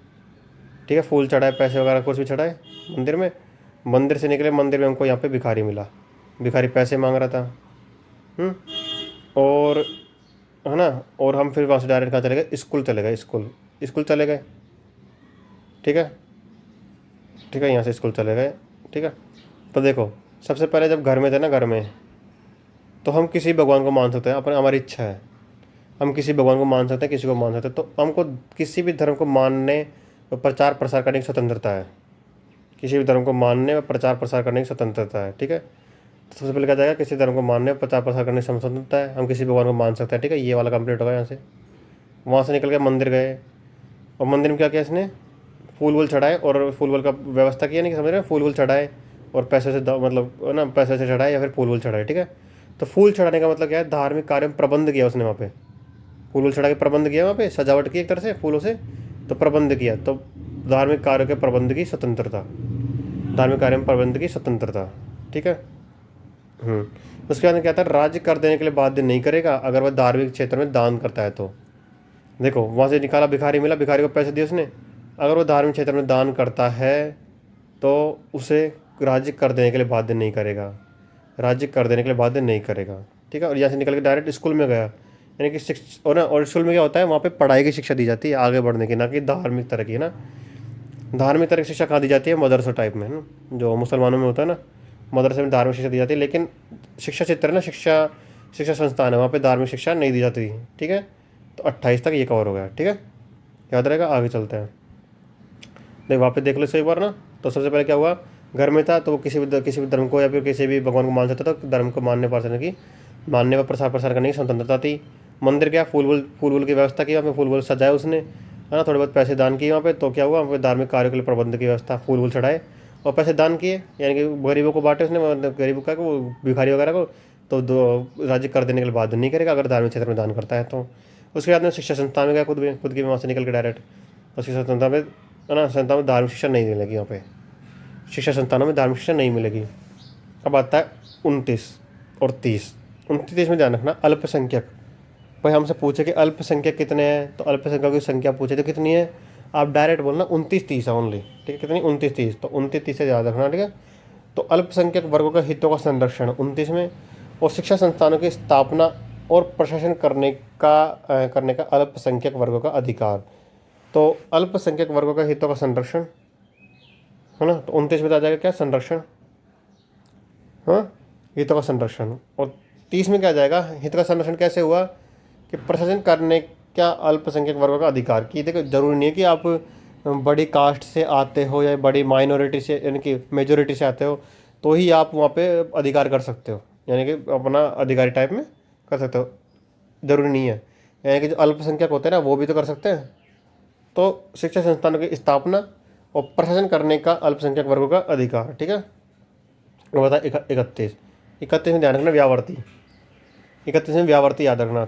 ठीक है। फूल चढ़ाए, पैसे वगैरह कुछ भी चढ़ाए मंदिर में। मंदिर से निकले, मंदिर में हमको यहाँ पे भिखारी मिला, भिखारी पैसे मांग रहा था, और है ना। और हम फिर वहाँ से डायरेक्ट कहाँ चले गए, स्कूल चले गए, स्कूल चले गए, ठीक है, ठीक है, यहाँ से स्कूल चले गए, ठीक है। तो देखो सबसे पहले जब घर में थे ना, घर में तो हम किसी भगवान को मान सकते हैं, अपने हमारी इच्छा है, हम किसी भगवान को मान सकते हैं, किसी को मान सकते हैं। तो हमको किसी भी धर्म को मानने और प्रचार प्रसार करने की स्वतंत्रता है, किसी भी धर्म को मानने और प्रचार प्रसार करने की स्वतंत्रता है, ठीक है। तो सबसे पहले क्या जाएगा, किसी धर्म को मानने और प्रचार प्रसार करने की स्वतंत्रता है, हम किसी भगवान को मान सकते हैं, ठीक है। ये वाला कंप्लीट होगा यहाँ से। वहाँ से निकल के मंदिर गए, और मंदिर में क्या किया इसने, फूल वूल चढ़ाए, और फूल वूल का व्यवस्था किया, नहीं समझ रहे, फूल वूल चढ़ाए और पैसे से मतलब ना पैसे से चढ़ाए या फिर फूल वूल चढ़ाए, ठीक है। तो फूल चढ़ाने का मतलब क्या है, धार्मिक कार्य में प्रबंध किया उसने, वहाँ पे फूल वूल चढ़ा के प्रबंध किया, वहाँ पे सजावट की एक तरह से फूलों से, तो प्रबंध किया। तो धार्मिक कार्य के प्रबंध की स्वतंत्रता, धार्मिक कार्य में प्रबंध की स्वतंत्रता, ठीक है। उसके बाद क्या था, राज्य कर देने के लिए बाध्य नहीं करेगा अगर वह धार्मिक क्षेत्र में दान करता है। तो देखो वहाँ से निकाला, भिखारी मिला, भिखारी को पैसे दिए उसने, अगर वो धार्मिक क्षेत्र में दान करता है तो उसे राज्य कर देने के लिए बाध्य नहीं करेगा, राज्य कर देने के लिए बाध्य नहीं करेगा, ठीक है। और यहाँ से निकल के डायरेक्ट स्कूल में गया, यानी कि शिक्षा, और ना, और स्कूल में क्या होता है, वहाँ पे पढ़ाई की शिक्षा दी जाती है, आगे बढ़ने की, ना कि धार्मिक तरह की, है ना। धार्मिक तरह की शिक्षा कहाँ दी जाती है, मदरसा टाइप में, है ना, जो मुसलमानों में होता है ना, मदरसे में धार्मिक शिक्षा दी जाती है, लेकिन शिक्षा क्षेत्र है ना, शिक्षा शिक्षा संस्थान है, वहाँ पे धार्मिक शिक्षा नहीं दी जाती। ठीक है, तो 28 तक ये कवर हो गया। ठीक है, याद रहेगा। आगे चलते हैं। देख वहाँ पे देख लो एक बार ना। तो सबसे पहले क्या हुआ, घर में था तो वो किसी भी धर्म को या फिर किसी भी भगवान को मान सकता था। धर्म को मानने व प्रसार करने की स्वतंत्रता थी। मंदिर क्या, फूल वूल की व्यवस्था की, वहाँ पे फूल वूल सजाए उसने, है ना, थोड़े बहुत पैसे दान किए वहाँ पे। तो क्या हुआ, वहाँ पे धार्मिक कार्यों के लिए प्रबंध की व्यवस्था, फूल वूल चढ़ाए और पैसे दान किए, यानी कि गरीबों को बांटे उसने, मतलब गरीबों का वो भिखारी वगैरह को। तो दो राज्य कर देने के लिए बाध्य नहीं करेगा अगर धार्मिक क्षेत्र में दान करता है तो। उसके बाद में शिक्षा संस्थान में गया, खुद की वहाँ से निकल के डायरेक्ट। और शिक्षा संस्थान में, है ना, संस्थान में धार्मिक शिक्षा नहीं मिलेगी। यहाँ पे शिक्षा संस्थानों में धार्मिक शिक्षा नहीं मिलेगी। अब आता है 29 और 30। 29 में ध्यान रखना, अल्पसंख्यक। भाई हमसे पूछे कि अल्पसंख्यक कितने हैं, तो अल्पसंख्यकों की संख्या पूछे तो कितनी है, आप डायरेक्ट बोलना 29-30 है ओनली। ठीक है, कितनी, 29-30। तो 29-30 से याद रखना। ठीक है, तो अल्पसंख्यक वर्गों के हितों का संरक्षण 29 में, और शिक्षा संस्थानों की स्थापना और प्रशासन करने का अल्पसंख्यक वर्गों का अधिकार। तो अल्पसंख्यक वर्गों का हितों का संरक्षण, है ना, तो 29 में आ जाएगा क्या, संरक्षण, हाँ, हितों का संरक्षण। और 30 में क्या आ जाएगा, हित का संरक्षण कैसे हुआ कि प्रशासन करने का अल्पसंख्यक वर्गों का अधिकार। कि देखो जरूरी नहीं है कि आप बड़ी कास्ट से आते हो या बड़ी माइनॉरिटी से, यानी कि मेजोरिटी से आते हो तो ही आप वहाँ पे अधिकार कर सकते हो, यानी कि अपना अधिकारी टाइप में कर सकते हो, ज़रूरी नहीं है। यानी कि जो अल्पसंख्यक होते हैं ना वो भी तो कर सकते हैं। तो शिक्षा संस्थानों की स्थापना और प्रशासन करने का अल्पसंख्यक वर्गों का अधिकार। ठीक है, वो बता 31 में ध्यान रखना, व्यावर्ती। 31 में व्यावर्ती याद रखना।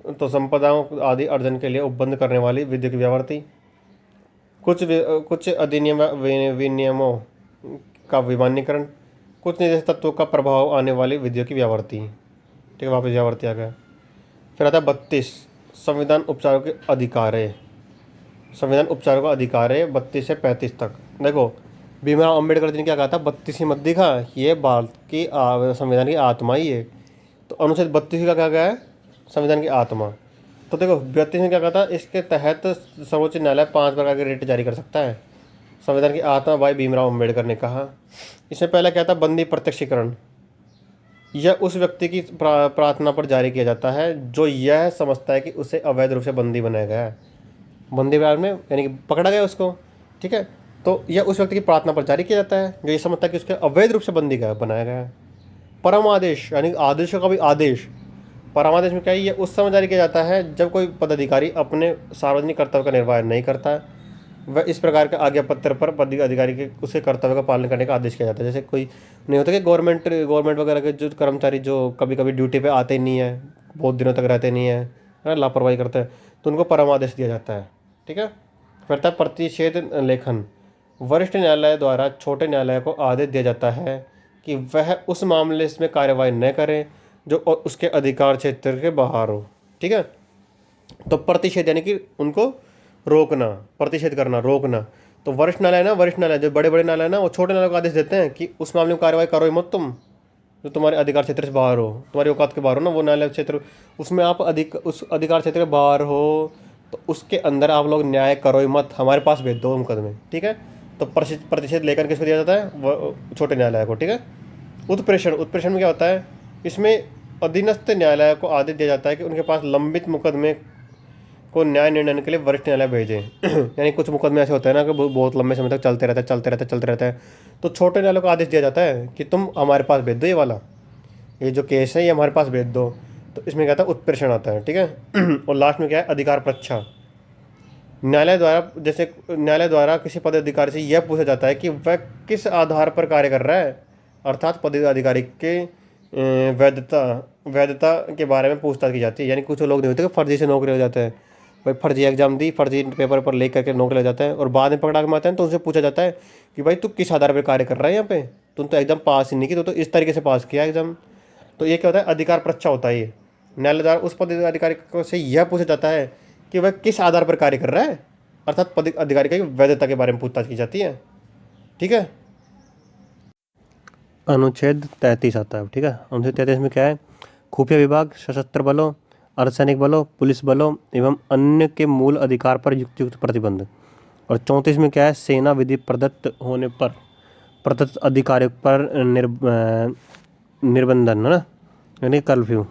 तो संपदाओं आदि अर्जन के लिए उपबंध करने वाली विद्या की व्यावर्ती। कुछ अधिनियम विनियमों का विमानीकरण, कुछ निर्देश तत्वों का प्रभाव आने वाली विधियों की व्यावर्ती। ठीक है, वापस व्यावर्ती आ गया। फिर आता है 32, संविधान उपचारों के अधिकार है। संविधान उपचारों का अधिकार है 32 से 35 तक। देखो भीमराव अम्बेडकर जी ने क्या कहा था, 32 ही मत दिखा, ये भारत की संविधान की आत्मा ही है। तो अनुच्छेद 32 का क्या है, संविधान की आत्मा। तो देखो 32 में क्या कहा था, इसके तहत सर्वोच्च न्यायालय 5 प्रकार के रिट जारी कर सकता है। संविधान की आत्मा भाई भीमराव अम्बेडकर ने कहा। इसमें पहला क्या था, बंदी प्रत्यक्षीकरण। यह उस व्यक्ति की प्रार्थना पर जारी किया जाता है जो यह समझता है कि उसे अवैध रूप से बंदी बनाया गया है। बंदी विहार में यानी कि पकड़ा गया उसको। ठीक है, तो यह उस व्यक्ति की प्रार्थना पर जारी किया जाता है जो ये समझता है कि उसके अवैध रूप से बंदी बनाया गया है। परम आदेश, यानी आदेशों का भी आदेश। परमादेश में क्या है, ये उस समय जारी किया जाता है जब कोई पदाधिकारी अपने सार्वजनिक कर्तव्य का निर्वाह नहीं करता है, वह इस प्रकार के आज्ञा पत्र पर पदाधिकारी के उसे कर्तव्य का पालन करने का आदेश किया जाता है। जैसे कोई नहीं होता कि गवर्नमेंट वगैरह के जो कर्मचारी जो कभी कभी ड्यूटी पे आते ही नहीं है, बहुत दिनों तक रहते नहीं है, है ना, लापरवाही करते हैं, तो उनको परमादेश दिया जाता है। ठीक है, फिर था प्रतिषेध लेखन। वरिष्ठ न्यायालय द्वारा छोटे न्यायालय को आदेश दिया जाता है कि वह उस मामले में कार्यवाही न करें जो उसके अधिकार क्षेत्र के बाहर हो। ठीक है, तो प्रतिषेध यानी कि उनको रोकना, प्रतिषेध करना, रोकना। तो वरिष्ठ न्यायालय ना, वरिष्ठ न्यायालय जो बड़े बड़े न्यायालय ना, वो छोटे न्यायालय को आदेश देते हैं कि उस मामले में कार्रवाई करो ही मत तुम, जो तुम्हारे अधिकार क्षेत्र से बाहर हो, तुम्हारी औकात के बाहर हो ना वो न्यायालय क्षेत्र, उसमें आप उस अधिकार क्षेत्र के बाहर हो तो उसके अंदर आप लोग न्याय करो ही मत, हमारे पास भेज दो मुकदमे। ठीक है, तो प्रतिषेध लेकर किसको दिया जाता है, वो छोटे न्यायालय को। ठीक है, उत्प्रेषण में क्या होता है, इसमें अधीनस्थ न्यायालय को आदेश दिया जाता है कि उनके पास लंबित मुकदमे को न्याय निर्णय के लिए वरिष्ठ न्यायालय भेजें। यानी कुछ मुकदमे ऐसे होते हैं ना कि बहुत लंबे समय तक चलते रहता है, तो छोटे न्यायालय को आदेश दिया जाता है कि तुम हमारे पास भेज दो, ये वाला ये जो केस है ये हमारे पास भेज दो। तो इसमें क्या था, उत्प्रेषण आता है। ठीक है, और लास्ट में क्या है, अधिकार परीक्षा। न्यायालय द्वारा किसी पदाधिकारी से यह पूछा जाता है कि वह किस आधार पर कार्य कर रहा है, अर्थात पदाधिकारी के वैधता के बारे में पूछताछ की जाती है। यानी कुछ लोग नहीं होते कि फर्जी से नौकरी हो जाते हैं, भाई फर्जी एग्जाम दी, फर्जी पेपर पर ले करके नौकरी लग जाता है और बाद में पकड़ा के मारते हैं, तो उनसे पूछा जाता है कि भाई तू किस आधार पर कार्य कर रहा है, यहाँ पे तुम तो एग्जाम पास ही नहीं की, तो इस तरीके से पास किया एग्जाम। तो ये क्या होता है, अधिकार परीक्षा होता है। ये न्यायालय द्वारा उस पदाधिकारी से यह पूछा जाता है कि वह किस आधार पर कार्य कर रहा है, अर्थात पदाधिकारी की वैधता के बारे में पूछताछ की जाती है। ठीक है, अनुच्छेद 33 आता है। ठीक है, अनुच्छेद 33 में क्या है, खुफिया विभाग, सशस्त्र बलों, अर्धसैनिक बलों, पुलिस बलों एवं अन्य के मूल अधिकार पर युक्त प्रतिबंध। और 34 में क्या है, सेना विधि प्रदत्त होने पर प्रदत्त अधिकारियों पर निर्बंधन है ना, यानी कर्फ्यू।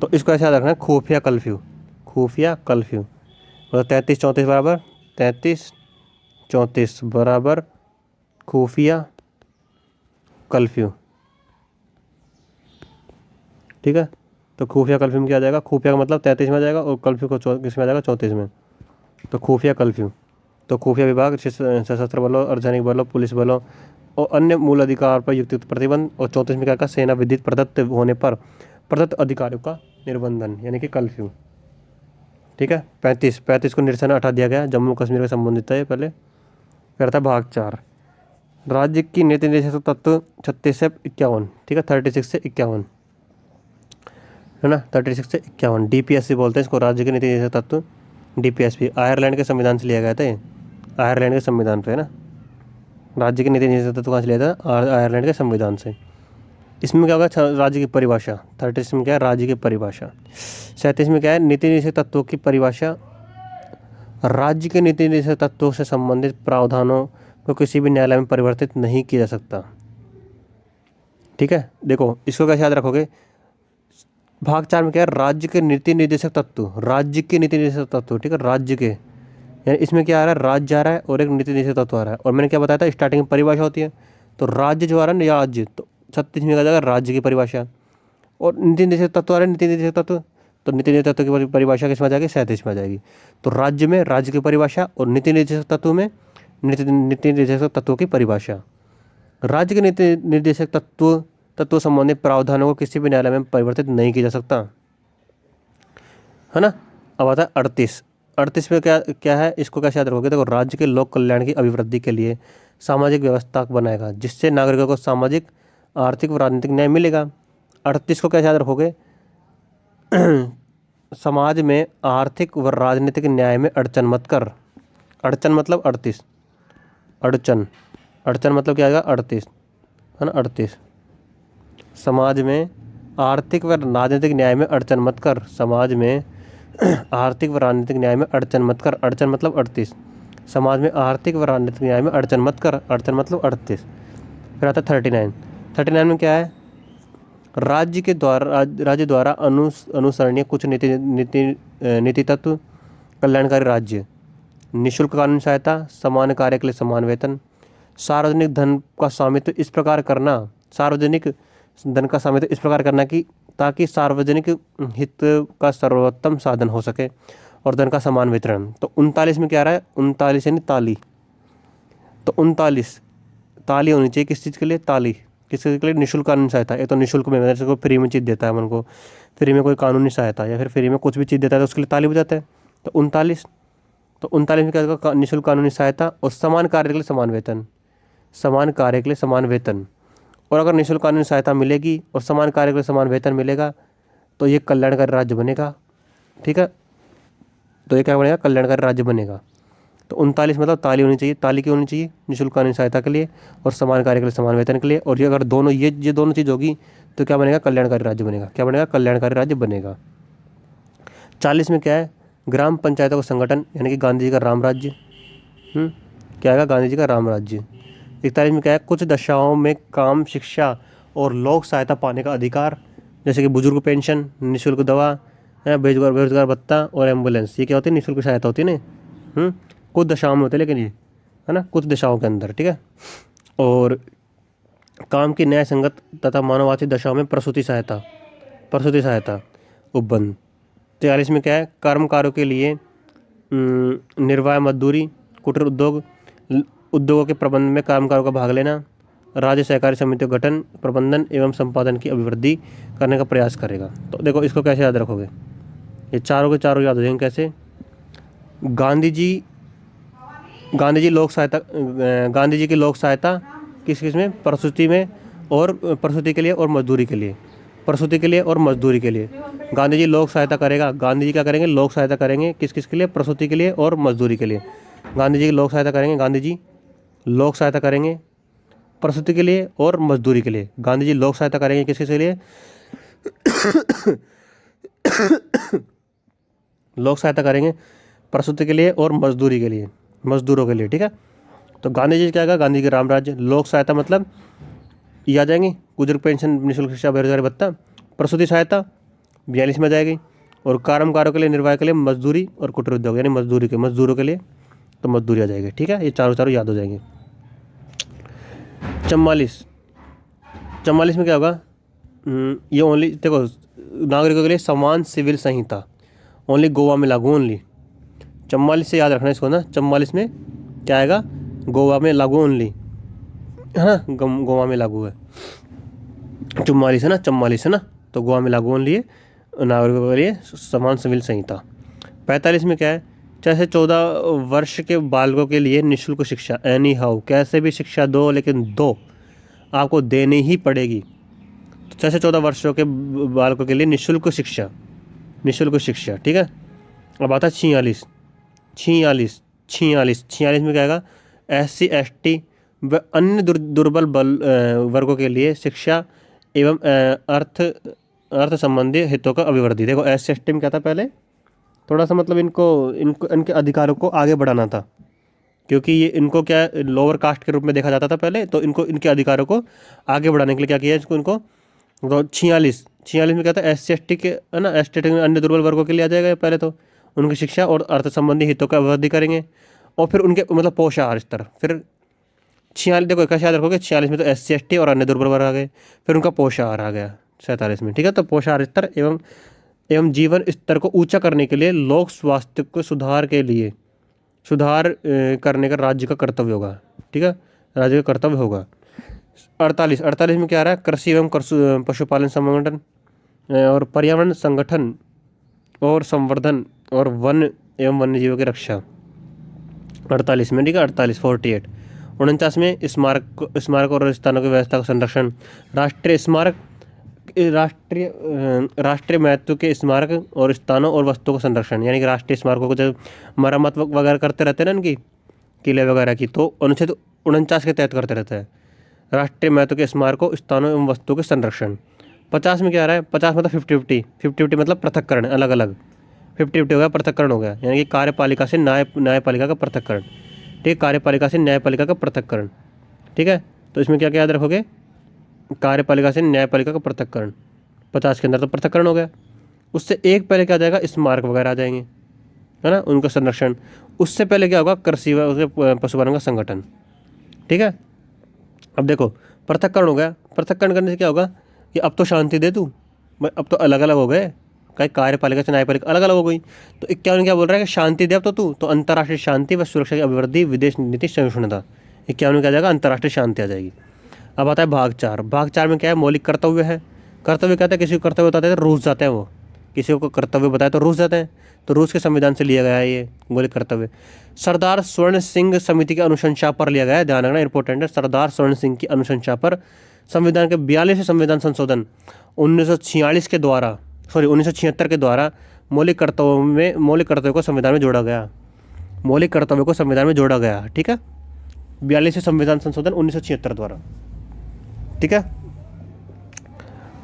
तो इसको ऐसे याद रखना है, खुफिया कर्फ्यू, खुफिया कर्फ्यू। मतलब 33-34 बराबर 33-34 बराबर खुफिया कर्फ्यू। ठीक है, तो खुफिया कर्फ्यू में क्या आ जाएगा, खुफिया का मतलब 33 में आ जाएगा और कर्फ्यू को किस में आ जाएगा, 34 में। तो खुफिया कर्फ्यू, तो खुफिया विभाग सशस्त्र बलों, अर्धसैनिक बलों, पुलिस बलों और अन्य मूल अधिकार पर युक्त प्रतिबंध। और 34 में क्या कहा, सेना विधित प्रदत्त होने पर प्रदत्त अधिकारियों का निर्बंधन, यानी कि कर्फ्यू। ठीक है, 35 को निरसन हटा दिया गया, जम्मू कश्मीर का संबंधित है पहले। फिर था भाग 4, राज्य की नीति निर्देशक तत्व 36 से 51। ठीक है, 36 से 51 है ना, 36 से 51 DPSC बोलते हैं इसको, राज्य के नीति निर्देशक तत्व DPSP। आयरलैंड के संविधान से लिया गया था ये, आयरलैंड के संविधान पे है ना, राज्य के नीति निर्देशक तत्व कहाँ से लिया था, आयरलैंड के संविधान से। इसमें क्या होगा, राज्य की परिभाषा। 36 में क्या है, राज्य की परिभाषा। 37 में क्या है, नीति निर्देशक तत्वों की परिभाषा। राज्य के नीति निर्देशक तत्वों से संबंधित प्रावधानों को किसी भी न्यायालय में परिवर्तित नहीं किया जा सकता। ठीक है, देखो इसको कैसे याद रखोगे, भाग 4 में क्या है, राज्य के नीति निर्देशक तत्व, राज्य के नीति निर्देशक तत्व। ठीक है, राज्य के, यानी इसमें क्या आ रहा है, राज्य आ रहा है और एक नीति निर्देशक तत्व आ रहा है। और मैंने क्या बताया था, स्टार्टिंग में परिभाषा होती है, तो राज्य जो आ रहा है ना, राज्य, तो 36 में आ जाएगा राज्य की परिभाषा। और नीति निर्देशक तत्व आ रहा है, नीति निर्देशक तत्व, तो नीति निर्देशक तत्व की परिभाषा किस में आ जाएगी, 37 में आ जाएगी। तो राज्य में राज्य की परिभाषा और नीति निर्देशक तत्व में नीति निर्देशक तत्वों की परिभाषा। राज्य के नीति निर्देशक तत्व संबंधित प्रावधानों को किसी भी न्यायालय में परिवर्तित नहीं किया जा सकता, है ना। अब आता है 38 में क्या क्या है, इसको कैसे याद रखोगे, देखो राज्य के लोक कल्याण की अभिवृद्धि के लिए सामाजिक व्यवस्था बनाएगा जिससे नागरिकों को सामाजिक, आर्थिक व राजनीतिक न्याय मिलेगा। 38 को कैसे याद रखोगे, समाज में आर्थिक व राजनीतिक न्याय में अड़चन मत कर। अड़चन मतलब 38, अड़चन, अड़चन मतलब क्या आएगा, 38 है ना, 38। समाज में आर्थिक व राजनीतिक न्याय में अड़चन मत कर, समाज में आर्थिक व राजनीतिक न्याय में अड़चन मत कर, अड़चन मतलब 38। समाज में आर्थिक व राजनीतिक न्याय में अड़चन मत कर, अड़चन मतलब 38। फिर आता है 39 में क्या है, राज्य द्वारा अनुसरणीय कुछ नीति तत्व, कल्याणकारी राज्य, निःशुल्क कानूनी सहायता, समान कार्य के लिए समान वेतन, सार्वजनिक धन का स्वामित्व इस प्रकार करना, सार्वजनिक धन का स्वामित्व इस प्रकार करना कि ताकि सार्वजनिक हित का सर्वोत्तम साधन हो सके, और धन का समान वितरण। तो 39 में क्या आ रहा है, 39 यानी ताली, तो 39 ताली होनी चाहिए किस चीज़ के लिए, ताली किस चीज़ के लिए, निःशुल्क कानूनी सहायता। ये तो निःशुल्क में जैसे कोई फ्री में चीज़ देता है, मन को फ्री में कोई कानूनी सहायता या फिर फ्री में कुछ भी चीज़ देता है तो उसके लिए ताली बजाते हैं। तो 39 में क्या होगा, निःशुल्क कानूनी सहायता और समान कार्य के लिए समान वेतन, समान कार्य के लिए समान वेतन। और अगर निःशुल्क कानूनी सहायता मिलेगी और समान कार्य के लिए समान वेतन मिलेगा तो ये कल्याणकारी राज्य बनेगा। ठीक है, तो ये क्या बनेगा, कल्याणकारी राज्य बनेगा। तो 39 मतलब ताली होनी चाहिए, ताली क्यों होनी चाहिए, निःशुल्क कानूनी सहायता के लिए और समान कार्य के लिए समान वेतन के लिए। और ये अगर दोनों ये दोनों चीज़ होगी तो क्या बनेगा, कल्याणकारी राज्य बनेगा। क्या बनेगा, कल्याणकारी राज्य बनेगा। 40 में क्या है, ग्राम पंचायतों का संगठन, यानी कि गांधी जी का राम राज्य। क्या है, गांधी जी का राम राज्य। 41 में क्या है, कुछ दशाओं में काम, शिक्षा और लोक सहायता पाने का अधिकार, जैसे कि बुजुर्ग पेंशन, निःशुल्क दवा, बेरोजगार भत्ता और एम्बुलेंस। ये क्या होती है, निःशुल्क सहायता होती है ना। कुछ दशाओं में होते हैं लेकिन ये है ना, कुछ दशाओं के अंदर। ठीक है, और काम की न्याय संगत तथा मानवाची दशाओं में प्रसूति सहायता उपबंध। 43 में क्या है, कर्मकारों के लिए निर्वाह मजदूरी, कुटीर उद्योगों के प्रबंधन में कर्मकारों का भाग लेना, राज्य सहकारी समितियों गठन, प्रबंधन एवं संपादन की अभिवृद्धि करने का प्रयास करेगा। तो देखो इसको कैसे याद रखोगे, ये चारों के चारों याद हो जाएंगे कैसे। गांधी जी लोक सहायता, गांधी जी की लोक सहायता किस किस में, प्रसूति में, और प्रसूति के लिए और मजदूरी के लिए, प्रसूति के लिए और मजदूरी के लिए गांधी जी लोक सहायता करेगा। गांधी जी क्या करेंगे, लोक सहायता करेंगे किस किस के लिए, प्रसूति के लिए और मजदूरी के लिए। गांधी जी की लोक सहायता करेंगे, गांधी जी लोक सहायता करेंगे प्रसूति के लिए और मजदूरी के लिए। गांधी जी लोक सहायता करेंगे किस किस के लिए, लोक सहायता करेंगे प्रसूति के लिए और मजदूरी के लिए, मजदूरों के लिए। ठीक है, तो गांधी जी क्या आएगा, गांधी के राम राज्य। लोक सहायता मतलब ये आ जाएंगी, बुजुर्ग पेंशन, निःशुल्क शिक्षा, बेरोजगारी भत्ता। प्रसूति सहायता 42 में आ जाएगी। और कर्मकारों के लिए, निर्वाह के लिए मजदूरी और कुटीर उद्योग यानी मजदूरों के लिए तो मजदूरी आ जाएगी। ठीक है, ये चारों याद हो जाएंगे। 44 में क्या होगा, ये ओनली देखो नागरिकों के लिए समान सिविल संहिता ओनली गोवा में लागू, ओनली 44 से याद रखना इसको ना। 44 में क्या आएगा, गोवा में लागू ओनली, है ना, गोवा में लागू है। 44 है ना, 44 है ना, तो गोवा में लागू ओनली है, नागरिकों के लिए समान सिविल संहिता। 45 में क्या है, 6 से 14 वर्ष के बालकों के लिए निःशुल्क शिक्षा, एनी हाउ, कैसे भी शिक्षा दो, लेकिन दो आपको देनी ही पड़ेगी। तो 6 से 14 वर्षों के बालकों के लिए निःशुल्क शिक्षा, ठीक है। अब आता है 46 में क्या आएगा, SC ST व अन्य दुर्बल वर्गों के लिए शिक्षा एवं अर्थ संबंधी हितों का अभिवृद्धि। देखो SC ST में क्या था पहले, थोड़ा सा मतलब इनके अधिकारों को आगे बढ़ाना था, क्योंकि ये इनको क्या लोअर कास्ट के रूप में देखा जाता था पहले, तो इनके अधिकारों को आगे बढ़ाने के लिए क्या किया इनको। तो 46 में क्या था, SC ST के, है ना, ST में अन्य दुर्बल वर्गों के लिए आ जाएगा पहले, तो उनकी शिक्षा और अर्थ संबंधी हितों का अभिवृद्धि करेंगे। और फिर उनके मतलब पोषाहार स्तर, फिर 46 देखो कैसे याद रखोगे, 46 में तो SC ST और अन्य दुर्बल वर्ग आ गए, फिर उनका पोषाहार आ गया 47 में। ठीक है, तो पोषाहार स्तर एवं जीवन स्तर को ऊंचा करने के लिए लोक स्वास्थ्य को सुधार करने का राज्य का कर्तव्य होगा। ठीक है, राज्य का कर्तव्य होगा। 48 में क्या आ रहा है, कृषि एवं पशुपालन संगठन और पर्यावरण संगठन और संवर्धन और वन एवं वन्य जीवों की रक्षा। 48 में, ठीक है, 48। 49 में स्मारक और स्थानों की व्यवस्था का संरक्षण, राष्ट्रीय महत्व के स्मारक और स्थानों और वस्तुओं का संरक्षण, यानी कि राष्ट्रीय स्मारकों को जब मरम्मत वगैरह करते रहते हैं ना इनकी, किले वगैरह की, तो अनुच्छेद 49 के तहत करते रहते हैं। राष्ट्रीय महत्व के स्मारकों, स्थानों एवं वस्तुओं के संरक्षण। 50 में क्या आ रहा है, 50 मतलब 50-50 मतलब पृथक्करण, अलग अलग। 50-50 हो गया, पृथक्करण हो गया, यानी कि कार्यपालिका से न्यायपालिका का पृथक्करण। ठीक, कार्यपालिका से न्यायपालिका का पृथक्करण। ठीक है, तो इसमें क्या क्या याद रखोगे, कार्यपालिका से न्यायपालिका का पृथक्करण। 50 के अंदर तो पृथक्करण हो गया। उससे एक पहले क्या आ जाएगा, स्मारक वगैरह आ जाएंगे, है ना, उनका संरक्षण। उससे पहले क्या होगा, कृषि व पशुपालन का संगठन। ठीक है, अब देखो पृथक्करण हो गया, पृथक्करण करने से क्या होगा कि अब तो शांति दे तू, भाई अब तो अलग अलग हो गए, कहीं कार्यपालिका से न्यायपालिका अलग अलग हो गई। तो 51 क्या बोल रहा है कि शांति दे अब तो तू, तो अंतर्राष्ट्रीय शांति व सुरक्षा की अभिवृद्धि, विदेश नीति सहिष्णुता। 51 में क्या आ जाएगा, अंतर्राष्ट्रीय शांति आ जाएगी। अब आता है भाग 4। भाग 4 में क्या है, मौलिक कर्तव्य है। कर्तव्य कहते हैं, किसी को कर्तव्य बताते हैं तो रूस जाते हैं, वो किसी को कर्तव्य बताए तो रूस जाते हैं, तो रूस के संविधान से लिया गया है ये मौलिक कर्तव्य। सरदार स्वर्ण सिंह समिति की अनुशंसा पर लिया गया है, ध्यान रखना इंपॉर्टेंट है, सरदार स्वर्ण सिंह की अनुशंसा पर संविधान के 42वें संविधान संशोधन 1976 के द्वारा मौलिक कर्तव्यों को संविधान में जोड़ा गया। मौलिक कर्तव्यों को संविधान में जोड़ा गया। ठीक है, 42वें संविधान संशोधन 1976 द्वारा। ठीक है,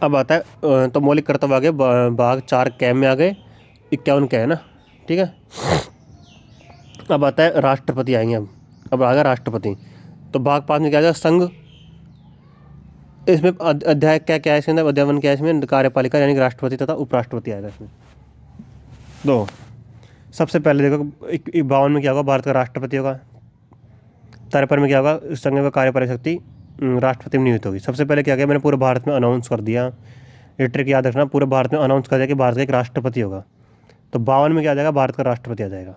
अब आता है तो मौलिक कर्तव्य आ गए, भाग 4 कैम में आ गए, 51 क्या है ना। ठीक है, अब आता है राष्ट्रपति आएंगे। अब आ गया राष्ट्रपति, तो भाग 5 में क्या आ जाएगा, संघ। इसमें अध्याय क्या क्या है, इसके अंदर अध्याय 1 क्या है, इसमें कार्यपालिका यानी कि राष्ट्रपति तथा उपराष्ट्रपति आएगा इसमें। दो सबसे पहले देखो 52 में क्या होगा, भारत का राष्ट्रपति होगा। 53 में क्या होगा, संघ का कार्यपालिक शक्ति राष्ट्रपति में नियुक्त होगी। सबसे पहले क्या किया मैंने, पूरे भारत में अनाउंस कर दिया, ये ट्रिक याद रखना, पूरे भारत में अनाउंस कर दिया कि भारत का एक राष्ट्रपति होगा। तो 52 में क्या आ जाएगा, भारत का राष्ट्रपति आ जाएगा।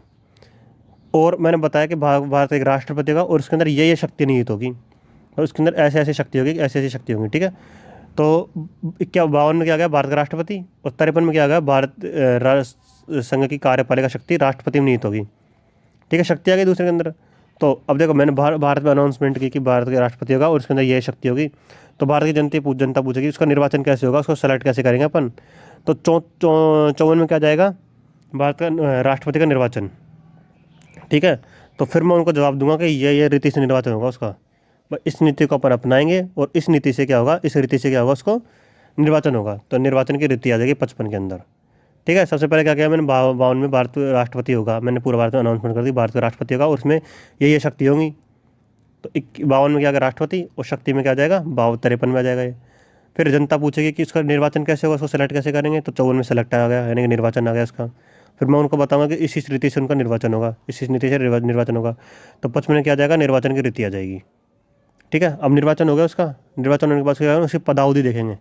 और मैंने बताया कि भारत का एक राष्ट्रपति होगा और उसके अंदर ये शक्ति नियुक्त होगी, और उसके अंदर ऐसे ऐसे शक्ति होगी, ऐसे ऐसी शक्ति होंगी। ठीक है, तो क्या 52 में क्या आ गया, भारत का राष्ट्रपति। और 53 में क्या आ गया, भारत संघ की कार्यपालिका शक्ति राष्ट्रपति में नियुक्त होगी। ठीक है, शक्ति आ गई दूसरे के अंदर। तो अब देखो मैंने भारत में अनाउंसमेंट की कि भारत के राष्ट्रपति होगा और उसके अंदर ये शक्ति होगी। तो भारत की जनता पूछेगी उसका निर्वाचन कैसे होगा, उसको सेलेक्ट कैसे करेंगे अपन। तो 54 में क्या जाएगा, भारत का राष्ट्रपति का निर्वाचन। ठीक है, तो फिर मैं उनको जवाब दूंगा कि ये रीति से निर्वाचन होगा उसका, इस नीति को अपन अपनाएंगे और इस रीति से क्या होगा उसको निर्वाचन होगा। तो निर्वाचन की रीति आ जाएगी 55 के अंदर। ठीक है, सबसे पहले क्या किया मैंने, 52 में भारत राष्ट्रपति होगा, मैंने पूरा भारत में अनाउंसमेंट कर दी भारत का राष्ट्रपति होगा और उसमें ये शक्ति होंगी। तो 52 में क्या आएगा राष्ट्रपति, और शक्ति में क्या आ जाएगा 53 में आ जाएगा ये। फिर जनता पूछेगी कि उसका निर्वाचन कैसे होगा, उसको सेलेक्ट कैसे करेंगे, तो 54 में सेलेक्ट आ गया, यानी कि निर्वाचन आ गया इसका। फिर मैं उनको बताऊंगा कि इस रीति से उनका निर्वाचन होगा, इस नीति से निर्वाचन होगा। तो 55 में क्या आ जाएगा, निर्वाचन की रीति आ जाएगी। ठीक है, अब निर्वाचन हो गया उसका, निर्वाचन होने के बाद क्या होगा, उसकी पदावधि देखेंगे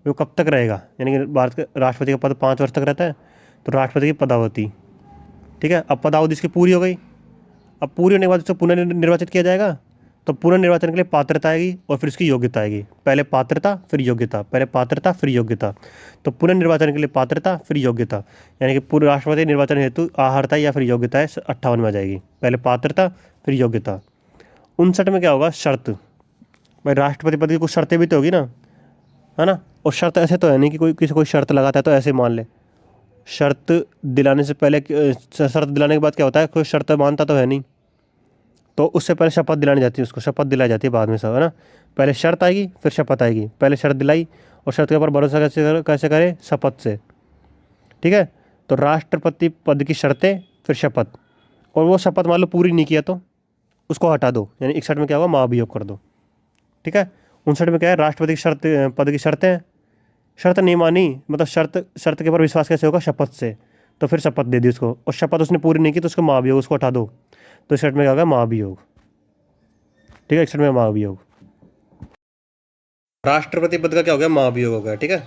वो कब तक रहेगा, यानी कि भारत के राष्ट्रपति का पद 5 वर्ष तक रहता है, तो राष्ट्रपति की पदावधि। ठीक है, अब पदावधि इसकी पूरी हो गई, अब पूरी होने के बाद उसको पुनर्निर्वाचित किया जाएगा। तो पुनर्निर्वाचन के लिए पात्रता आएगी और फिर उसकी योग्यता आएगी, पहले पात्रता फिर योग्यता, पहले पात्रता फिर योग्यता। तो पुनर्निर्वाचन के लिए पात्रता फिर योग्यता, यानी कि पूर्व राष्ट्रपति निर्वाचन हेतु आहर्ता या फिर योग्यता 58 में आ जाएगी, पहले पात्रता फिर योग्यता। 59 में क्या होगा, शर्त। भाई राष्ट्रपति पद की कुछ शर्तें भी तो होगी ना, है ना। और शर्त ऐसे तो है नहीं कि कोई किसी कोई शर्त लगाता है तो ऐसे मान ले, शर्त दिलाने से पहले, शर्त दिलाने के बाद क्या होता है, कोई शर्त मानता तो है नहीं, तो उससे पहले शपथ दिलानी जाती है, उसको शपथ दिलाई जाती है बाद में, सब है ना। पहले शर्त आएगी फिर शपथ आएगी, पहले शर्त दिलाई और शर्त के ऊपर भरोसा कैसे करे, शपथ से। ठीक है, तो राष्ट्रपति पद की शर्तें फिर शपथ, और वो शपथ मान लो पूरी नहीं किया तो उसको हटा दो, यानी 61 में क्या होगा, महाभियोग कर दो। ठीक है, 59 में क्या है, राष्ट्रपति की शर्त, पद की शर्तें, शर्त नहीं मानी, मतलब शर्त के ऊपर विश्वास कैसे होगा, शपथ से, तो फिर शपथ दे दी उसको, और शपथ उसने पूरी नहीं की तो उसको महाभियोग, उसको हटा दो। तो 61 में क्या होगा, महाभियोग। ठीक है, 61 में महाभियोग, राष्ट्रपति पद का क्या हो गया, महाभियोग हो गया। ठीक है,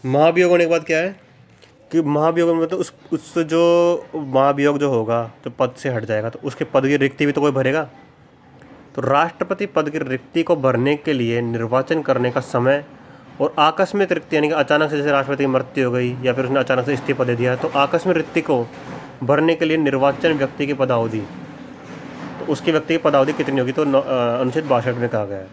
महाभियोग होने के बाद क्या है कि महाभियोग में तो उस जो महाभियोग जो होगा तो पद से हट जाएगा, तो उसके पद की रिक्ति भी तो कोई भरेगा। तो राष्ट्रपति पद की रिक्ति को भरने के लिए निर्वाचन करने का समय और आकस्मिक रिक्ति, यानी कि अचानक से, जैसे राष्ट्रपति की मृत्यु हो गई या फिर उसने अचानक से इस्तीफा दे दिया, तो आकस्मिक रिक्ति को भरने के लिए निर्वाचन व्यक्ति की पदावधि, तो उसकी व्यक्ति की पदावधि कितनी होगी, तो अनुच्छेद 62 में कहा गया है।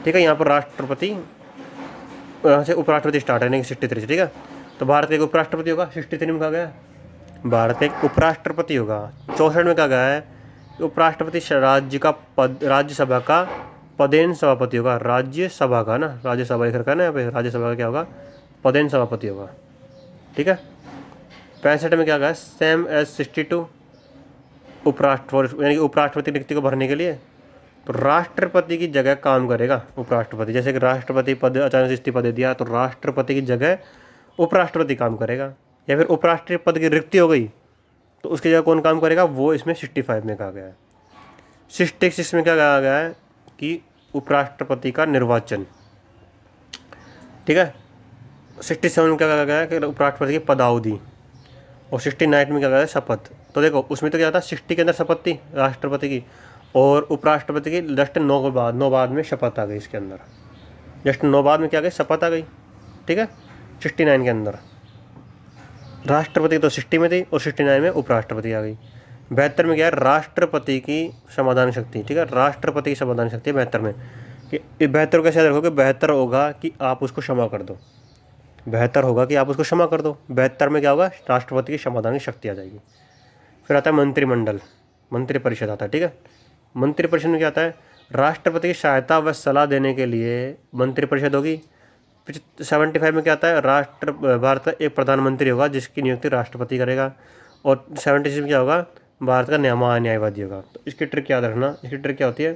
ठीक है, यहाँ पर राष्ट्रपति, यहाँ से उपराष्ट्रपति स्टार्ट है, यानी कि 63 से। ठीक है, तो भारत का एक उपराष्ट्रपति होगा, 63 में कहा गया है भारत का एक उपराष्ट्रपति होगा। 64 में कहा गया है उपराष्ट्रपति राज्य का पद, राज्यसभा का पदेन सभापति होगा, राज्यसभा का ना, राज्यसभा लिख रखा है ना यहाँ पे, राज्यसभा का क्या होगा, पदेन सभापति होगा। ठीक है, 65 में क्या कहा है, सेम एज 62 उपराष्ट्रपति, यानी कि उपराष्ट्रपति रिक्ति को भरने के लिए तो राष्ट्रपति की जगह काम करेगा उपराष्ट्रपति। जैसे कि राष्ट्रपति पद अचानक से इस्तीफा दे दिया तो राष्ट्रपति की जगह उपराष्ट्रपति काम करेगा, या फिर उपराष्ट्रपति पद की रिक्ति हो गई तो उसकी जगह कौन काम करेगा, वो इसमें 65 में कहा गया है। 66 में क्या कहा गया है कि उपराष्ट्रपति का निर्वाचन। ठीक है, 67 में क्या कहा गया है कि उपराष्ट्रपति की पदावधि, और 69 में क्या कहा है, शपथ। तो देखो उसमें तो क्या था, 60 के अंदर शपथ थी राष्ट्रपति की, और उपराष्ट्रपति की जस्ट 9 बाद में शपथ आ गई इसके अंदर, जस्ट 9 बाद में क्या आ गई, शपथ आ गई। ठीक है, 69 के अंदर राष्ट्रपति तो 60 में थी और 69 में उपराष्ट्रपति आ गई। 72 में क्या है, राष्ट्रपति की समाधान शक्ति। ठीक है, राष्ट्रपति की समाधान शक्ति है 72 में, कि 72 कैसे याद रखोगे, बेहतर होगा कि आप उसको क्षमा कर दो, बेहतर होगा कि आप उसको क्षमा कर दो। 72 में क्या होगा, राष्ट्रपति की समाधान की शक्ति आ जाएगी। फिर आता है मंत्रिमंडल, मंत्रिपरिषद आता है। ठीक है, मंत्रिपरिषद में क्या आता है, राष्ट्रपति की सहायता व सलाह देने के लिए मंत्रिपरिषद होगी। 75 में क्या आता है, भारत का एक प्रधानमंत्री होगा जिसकी नियुक्ति राष्ट्रपति करेगा। और 76 में क्या होगा, भारत का महान्यायवादी होगा। तो इसकी ट्रिक याद रखना, इसकी ट्रिक क्या होती है,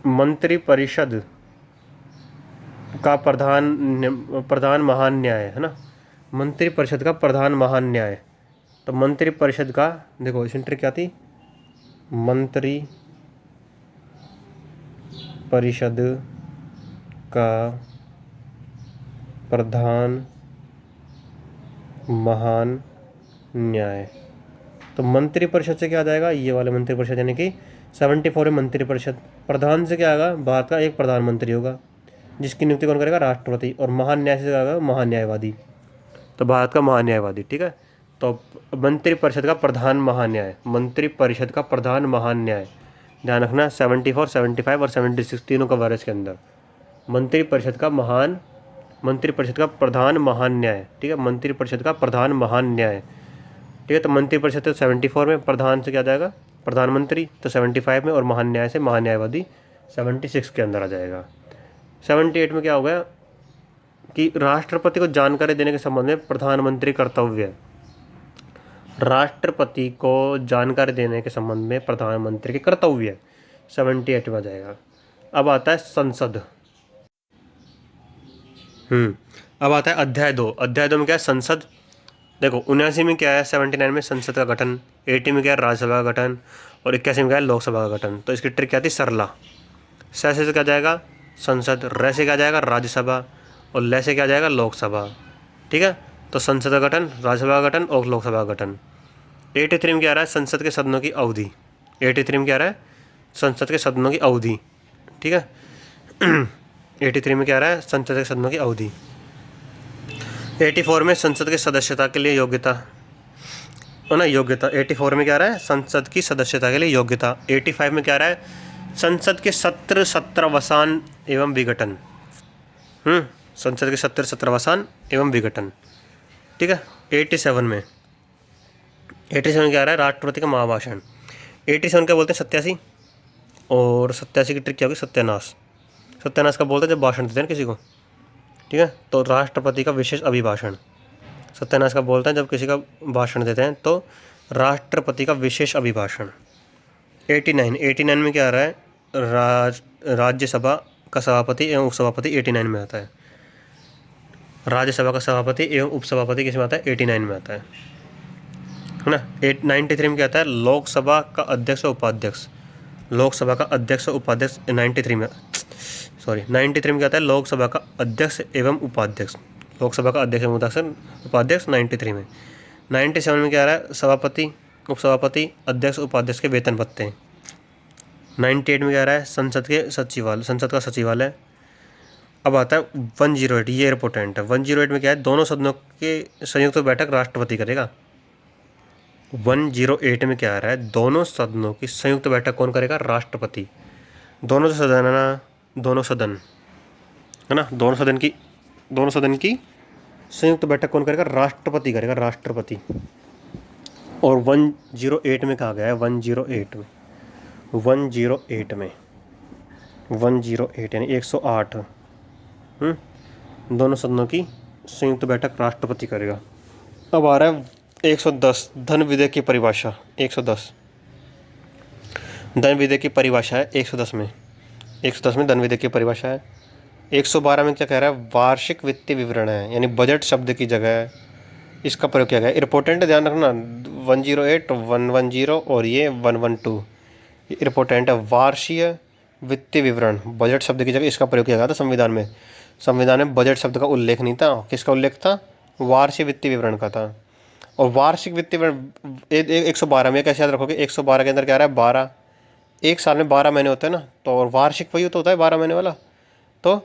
मंत्रिपरिषद का प्रधान महान न्याय है ना, मंत्रिपरिषद का प्रधान महान न्याय। तो मंत्रिपरिषद का देखो इसमें ट्रिक क्या थी, मंत्री परिषद का प्रधान महान न्याय। तो मंत्रिपरिषद से क्या आ जाएगा, ये वाले मंत्रिपरिषद, यानी कि 74 में मंत्रिपरिषद। प्रधान से क्या आएगा, भारत का एक प्रधानमंत्री होगा जिसकी नियुक्ति कौन करेगा, राष्ट्रपति। और महान न्याय से आएगा महान्यायवादी, तो भारत का महान्यायवादी। ठीक है, तो मंत्रिपरिषद का प्रधान महान्याय, मंत्रिपरिषद का प्रधान महान्याय, ध्यान रखना 74, 75 और 76 तीनों का वर्ष के अंदर मंत्रिपरिषद का प्रधान महान न्याय। ठीक है, मंत्रिपरिषद का प्रधान महान न्याय। ठीक है, तो मंत्रिपरिषद तो 74 में, प्रधान से क्या जाएगा, प्रधानमंत्री, तो 75 में, और महान न्याय से महान्यायवादी 76 के अंदर आ जाएगा। 78 में क्या हो गया कि राष्ट्रपति को जानकारी देने के संबंध में प्रधानमंत्री कर्तव्य। राष्ट्रपति को जानकारी देने के संबंध में प्रधानमंत्री के कर्तव्य 78 में आ जाएगा। अब आता है संसद। अब आता है अध्याय 2। अध्याय 2 में क्या है? संसद। देखो 79 में क्या है? 79 में संसद का गठन, 80 में क्या है? राज्यसभा का गठन, और 81 में क्या है? लोकसभा का गठन। तो इसकी ट्रिक क्या थी? सरला। स से क्या जाएगा? संसद, र से क्या जाएगा? राज्यसभा, और ल से क्या जाएगा? लोकसभा। ठीक है, तो संसद का गठन, राज्यसभा का गठन और लोकसभा का गठन। 83 में क्या आ रहा है? संसद के सदनों की अवधि। 83 में क्या आ रहा है? संसद के सदनों की अवधि। ठीक है 83 में क्या आ रहा है? संसद के सदनों की अवधि। 84 में संसद के सदस्यता के लिए योग्यता, है ना, योग्यता। 84 में क्या आ रहा है? संसद की सदस्यता के लिए योग्यता। 85 में क्या आ रहा है? संसद के सत्र सत्रावसान एवं विघटन। संसद के सत्र सत्रावसान एवं विघटन। ठीक है 87 में क्या आ रहा है? राष्ट्रपति का महाभाषण। 87 क्या बोलते हैं? 87। और 87 की ट्रिक क्या होगी? सत्यानाश। सत्यानाश का बोलते हैं जब भाषण देते हैं किसी को। ठीक है, तो राष्ट्रपति का विशेष अभिभाषण। सत्यानाश का बोलते हैं जब किसी का भाषण देते हैं, तो राष्ट्रपति का विशेष अभिभाषण। 89 में क्या आ रहा है? राज्यसभा का सभापति एवं उपसभापति 89 में आता है। राज्यसभा का सभापति एवं उपसभापति किस में आता है? 89 में आता है ना। 93 में क्या आता है? लोकसभा का अध्यक्ष और उपाध्यक्ष। लोकसभा का अध्यक्ष और उपाध्यक्ष 93 में, 93 में क्या आता है? लोकसभा का अध्यक्ष एवं उपाध्यक्ष। लोकसभा का अध्यक्ष एवं उपाध्यक्ष 93 में। 97 में क्या आ रहा है? सभापति, उपसभापति, अध्यक्ष, उपाध्यक्ष के वेतन भत्ते। 98 में क्या आ रहा है? संसद का सचिवालय। अब आता है 108, ये इंपॉर्टेंट है। 108 में क्या है? दोनों सदनों के संयुक्त बैठक राष्ट्रपति करेगा। 108 में क्या आ रहा है? दोनों सदनों की संयुक्त बैठक कौन करेगा? राष्ट्रपति। दोनों सदन है ना, दोनों सदन है ना, दोनों सदन की संयुक्त बैठक कौन करेगा? राष्ट्रपति करेगा, राष्ट्रपति। और 108 में कहा गया है? 108 यानी 108 दोनों सदनों की संयुक्त बैठक राष्ट्रपति करेगा। अब आ रहा है 110, धन विधेयक की परिभाषा। 110 धन विधेयक की परिभाषा है 110 में। 110 में धन विधेयक की परिभाषा है। 112 में क्या कह रहा है? वार्षिक वित्तीय विवरण है, यानी बजट शब्द की जगह इसका प्रयोग किया गया है। इंपॉर्टेंट है, ध्यान रखना। 108, 110 और ये 112 इंपॉर्टेंट है। वार्षिक वित्तीय विवरण, बजट शब्द की जगह इसका प्रयोग किया गया था संविधान में। संविधान में बजट शब्द का उल्लेख नहीं था। किसका उल्लेख था? वार्षिक वित्तीय विवरण का था। और वार्षिक वित्तीय विवरण 112 में कैसे याद रखोगे? 112 के अंदर क्या आ रहा है? 12। एक साल में 12 महीने होते हैं ना, तो और वार्षिक वही तो होता है 12 महीने वाला। तो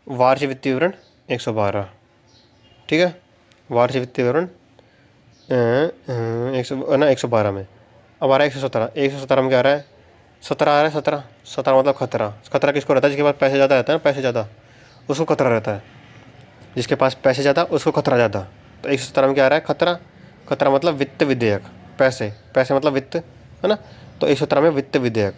वार्षिक वित्तीय विवरण 112। ठीक है, वार्षिक वित्तीय विवरण 112 में। अब आ रहा है 117। 117 में क्या आ रहा है? 17 आ रहा है। 17 मतलब खतरा। खतरा किसको रहता है? जिसके पास पैसे ज़्यादा रहता है ना, पैसे ज़्यादा, उसको खतरा रहता है। जिसके पास पैसे ज़्यादा उसको खतरा ज़्यादा। तो 117 में क्या आ रहा है? खतरा। खतरा मतलब वित्त विधेयक। पैसे मतलब वित्त, है ना। तो 117 में वित्त विधेयक।